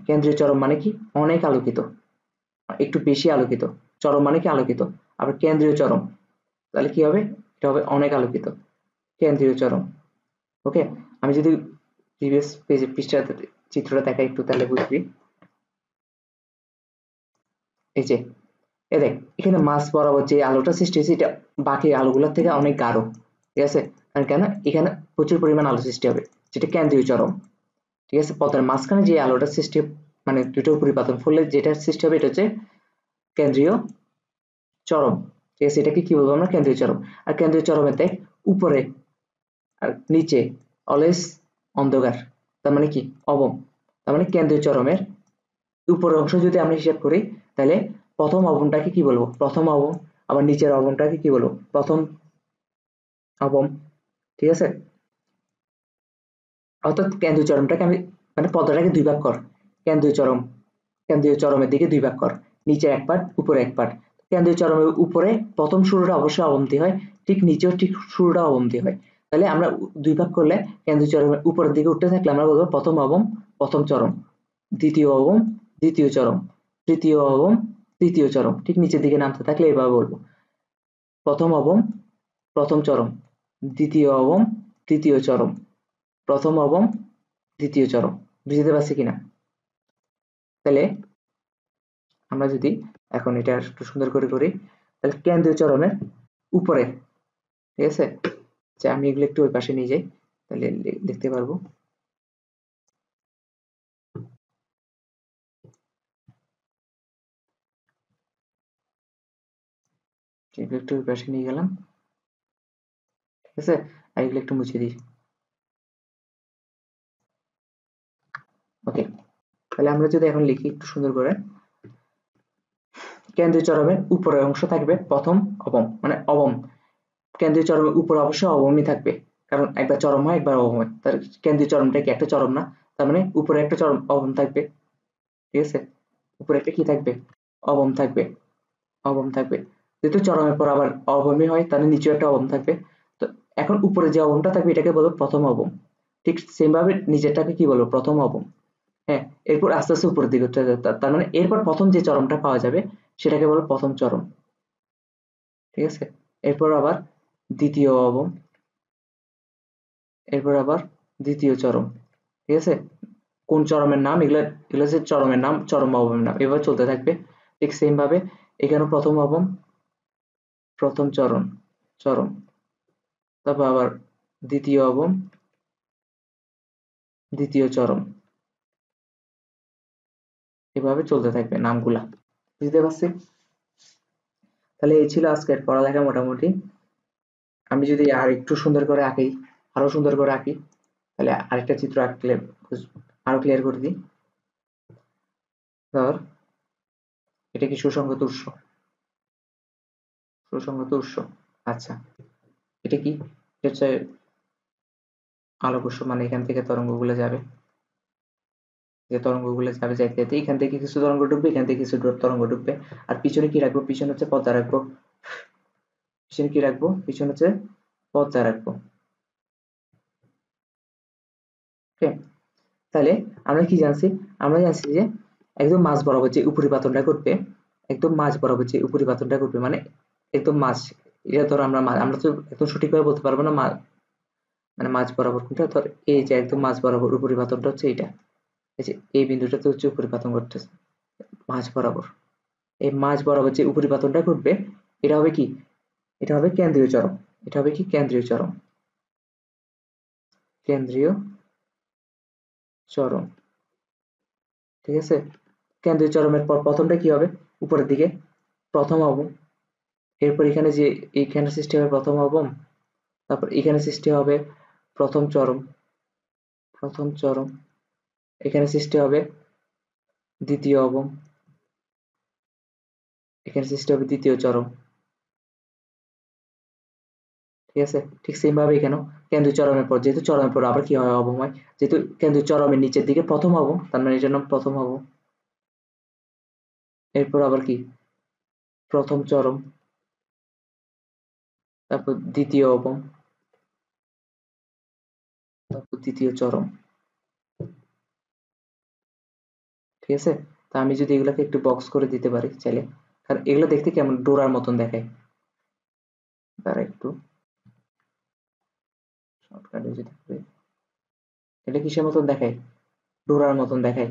কেন্দ্রীয় চরম মানে কি অনেক আলোকিত, একটু বেশি আলোকিত, চরম মানে কি আলোকিত, আবার কেন্দ্রীয় চরম তাহলে কি হবে, এটা হবে অনেক আলোকিত, কেন্দ্রীয় চরম, ওকে। আমি যদি প্রিভিয়াস পেজে পৃষ্ঠাতে চিত্রটা দেখাই একটু তাহলে বুঝবি। এই যে এ দেখ এখানে মাঝ বরাবর যে আলোটা সৃষ্টি হয়েছে এটা বাকি আলোগুলোর থেকে অনেক গাঢ়, ঠিক আছে, কারণ কেন এখানে প্রচুর পরিমাণ আলো সৃষ্টি হবে, যেটা কেন্দ্রীয় চরম, ঠিক আছে। পথের মাঝখানে যে আলোটা সৃষ্টি মানে দুটো পরিপাতন ফলে যেটা সৃষ্টি হবে এটা হচ্ছে কেন্দ্রীয় চরম, ঠিক আছে, এটাকে কি বলবো আমরা, কেন্দ্রীয় চরম। আর কেন্দ্রীয় চরমের দেখ উপরে আর নিচে অলওয়েজ অন্ধকার, তার মানে কি অবম, তার মানে কেন্দ্রীয় চরমের উপরের অংশ যদি আমরা হিসাব করি তাহলে প্রথম অবমটাকে কি বলবো, প্রথম অবম, আবার নিচের অবমটাকে কি বলবো, প্রথম অবম, ঠিক আছে। অর্থাৎ কেন্দ্রীয় চরমটাকে আমি মানে পদটাকে দুই ভাগ কর, কেন্দ্রীয় চরম, কেন্দ্রীয় চরমের দিকে দুই ভাগ কর, নিচে এক পার্ট উপরে এক পার্ট, কেন্দ্রীয় চরমের উপরে প্রথম শুরুটা অবশ্যই অবনতি হয়, ঠিক নিচেও ঠিক শুরুটা অবনতি হয়, তাহলে আমরা দুই ভাগ করলে কেন্দ্রীয় চরমের উপরের দিকে উঠতে থাকলে আমরা বলবো প্রথম অবম প্রথম চরম, দ্বিতীয় অবম দ্বিতীয় চরম, তৃতীয় অবম তৃতীয় চরম, ঠিক নিচের দিকে নামতে থাকলে এভাবে বলবো প্রথম অবম প্রথম চরম, দ্বিতীয় অবম তৃতীয় চরম, প্রথম অবম দ্বিতীয় চরম। বুঝতে পারছি কিনা? তাহলে আমরা যদি এখন এটা একটু সুন্দর করে করি, তাহলে কেন্দ্রীয় চরমের উপরে, ঠিক আছে, যে আমি এগুলো একটু ওই পাশে নিয়ে যাই, তাহলে দেখতে পারবো। এগুলো একটু ওই পাশে নিয়ে গেলাম, ঠিক আছে, আর এগুলো একটু মুছে দিই। ওকে, তাহলে আমরা যদি এখন লিখি একটু সুন্দর করে, কেন্দ্রীয় চরমের উপরের অংশ থাকবে প্রথম অবম, মানে অবম। কেন্দ্রীয় চরমের উপরে অবশ্যই অবমই থাকবে, কারণ একবার চরম হয় একবার অবম হয়, তার কেন্দ্রীয় চরমটা কি একটা চরম না? তার মানে উপরে একটা চরম অবম থাকবে, ঠিক আছে, উপরে একটা কি থাকবে? অবম থাকবে, অবম থাকবে। যেহেতু চরমের পর আবার অবমই হয়, তাহলে নিচেও একটা অবম থাকবে। তো এখন উপরে যে অবমটা থাকবে এটাকে বলবো প্রথম অবম, ঠিক সেম ভাবে নিচেরটাকে কি বলবো? প্রথম অবম। হ্যাঁ, এরপর আস্তে আস্তে উপরের দিকে উঠতে যাবে, তার মানে এরপর প্রথম যে চরমটা পাওয়া যাবে সেটাকে বলো প্রথম চরম, ঠিক আছে। এরপর আবার দ্বিতীয় অবম, এরপর আবার দ্বিতীয় চরম, ঠিক আছে। কোন চরমের নাম? এগুলো এগুলো হচ্ছে চরমের নাম, চরম অবমের নাম, এভাবে চলতে থাকবে। ঠিক সেম ভাবে এখানে প্রথম অবম, প্রথম চরম, চরম, তারপর আবার দ্বিতীয় অবম, দ্বিতীয় চরম, এভাবে চলতে থাকবে নামগুলা। বুঝতে পারছি? তাহলে এই ছিল আজকের পড়ালেখা মোটামুটি। আমি যদি আর একটু সুন্দর করে আঁকি, আরো সুন্দর করে আঁকি, তাহলে আরেকটা চিত্র আঁকলে আরো ক্লিয়ার করে দিই। ধর এটা কি সুসংগত উৎস? সুসংগত উৎস, আচ্ছা। এটা কি? এটা হচ্ছে আলোক উৎস, মানে এখান থেকে তরঙ্গগুলো যাবে, যে তরঙ্গগুলো যাবে যাইতে যাইতে এখান থেকে কিছু তরঙ্গ ঢুকবে, এখান থেকে কিছু তরঙ্গ ঢুকবে। আর পিছনে কি রাখবো? পিছনে হচ্ছে পর্দা রাখবো। পিছনে কি রাখবো? পিছনে হচ্ছে পর্দা রাখবো। ওকে, তাহলে আমরা কি জানছি? আমরা জানছি যে একদম মাঝ বরাবর যে উপরিপাতনটা করবে, একদম মাঝ বরাবর যে উপরিপাতনটা করবে, মানে একদম মাঝ, এটা ধর আমরা তো একদম সঠিকভাবে বলতে পারবো না মানে মাঝ বরাবর কোনটা। ধর এই যে একদম মাঝ বরাবর উপরিপাতনটা হচ্ছে এইটা, এই যে এই বিন্দুটাতে হচ্ছে উপরিপাতন করতেছে মাঝ বরাবর। এই মাঝ বরাবর যে উপরিপাতনটা ঘটবে এটা হবে কি? এটা হবে কেন্দ্রীয় চরম। এটা হবে কি? কেন্দ্রীয় চরম, কেন্দ্রীয় চরম, ঠিক আছে। কেন্দ্রীয় চরমের পর প্রথমটা কি হবে? উপরের দিকে প্রথম অবম, এরপর এখানে যে এইখানে সৃষ্টি হবে প্রথম অবম, তারপর এখানে সৃষ্টি হবে প্রথম চরম, প্রথম চরম, এখানে সৃষ্টি হবে দ্বিতীয় অবম, এখানে সৃষ্টি হবে দ্বিতীয় চরম, ঠিক আছে। ঠিক সেম ভাবে এখানেও কেন্দ্রীয় চরমের পর, যেহেতু চরমের পর আবার কি হয়? অবম হয়, যেহেতু কেন্দ্রীয় চরমের নিচের দিকে প্রথম অবম, তার মানে এটার নাম প্রথম অবম। এরপর আবার কি? প্রথম চরম, তারপর দ্বিতীয় অবম, তারপর দ্বিতীয় চরম, ঠিক আছে। তা আমি যদি এগুলাকে একটু বক্স করে দিতে পারি চাইলে, কারণ এগুলো দেখতে কেমন ডোরার মতন দেখায়। তারা একটু শর্টকাটে যদি করি, এটা কিসের মতন দেখায়? ডোরার মতন দেখায়।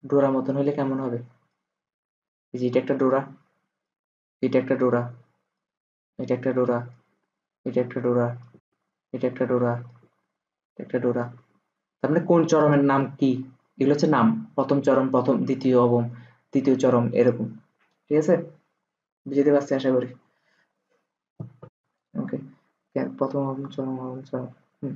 ডোরা মতন হলে কেমন হবে? এই যে এটা একটা ডোরা, এটা একটা ডোরা, এটা একটা ডোরা, এটা একটা ডোরা, এটা একটা ডোরা, একটা ডোরা। তার মানে কোন চরমের নাম কি? এগুলো হচ্ছে নাম। প্রথম চরম, প্রথম, দ্বিতীয় অবম, তৃতীয় চরম, এরকম, ঠিক আছে। বুঝতে পারছি আশা করি। ওকে, প্রথম অবম, চরম অবম, চরম। হুম,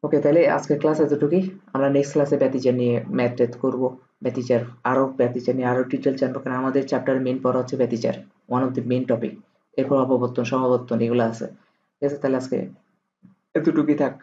ওকে, তাহলে আজকের ক্লাস এতটুকুই। আমরা নেক্সট ক্লাসে ব্যতিচার নিয়ে ম্যাথ ট্যাথ করবো। ব্যতিচার, আরো ব্যতিচার নিয়ে আরো ডিটেল জানবো, কারণ আমাদের চ্যাপ্টার মেইন পড়া হচ্ছে ব্যতিচার, one of the main topic. এরপর অপবর্তন, সমাবর্তন, এগুলো আছে, ঠিক আছে। তাহলে আজকে এতটুকুই থাক।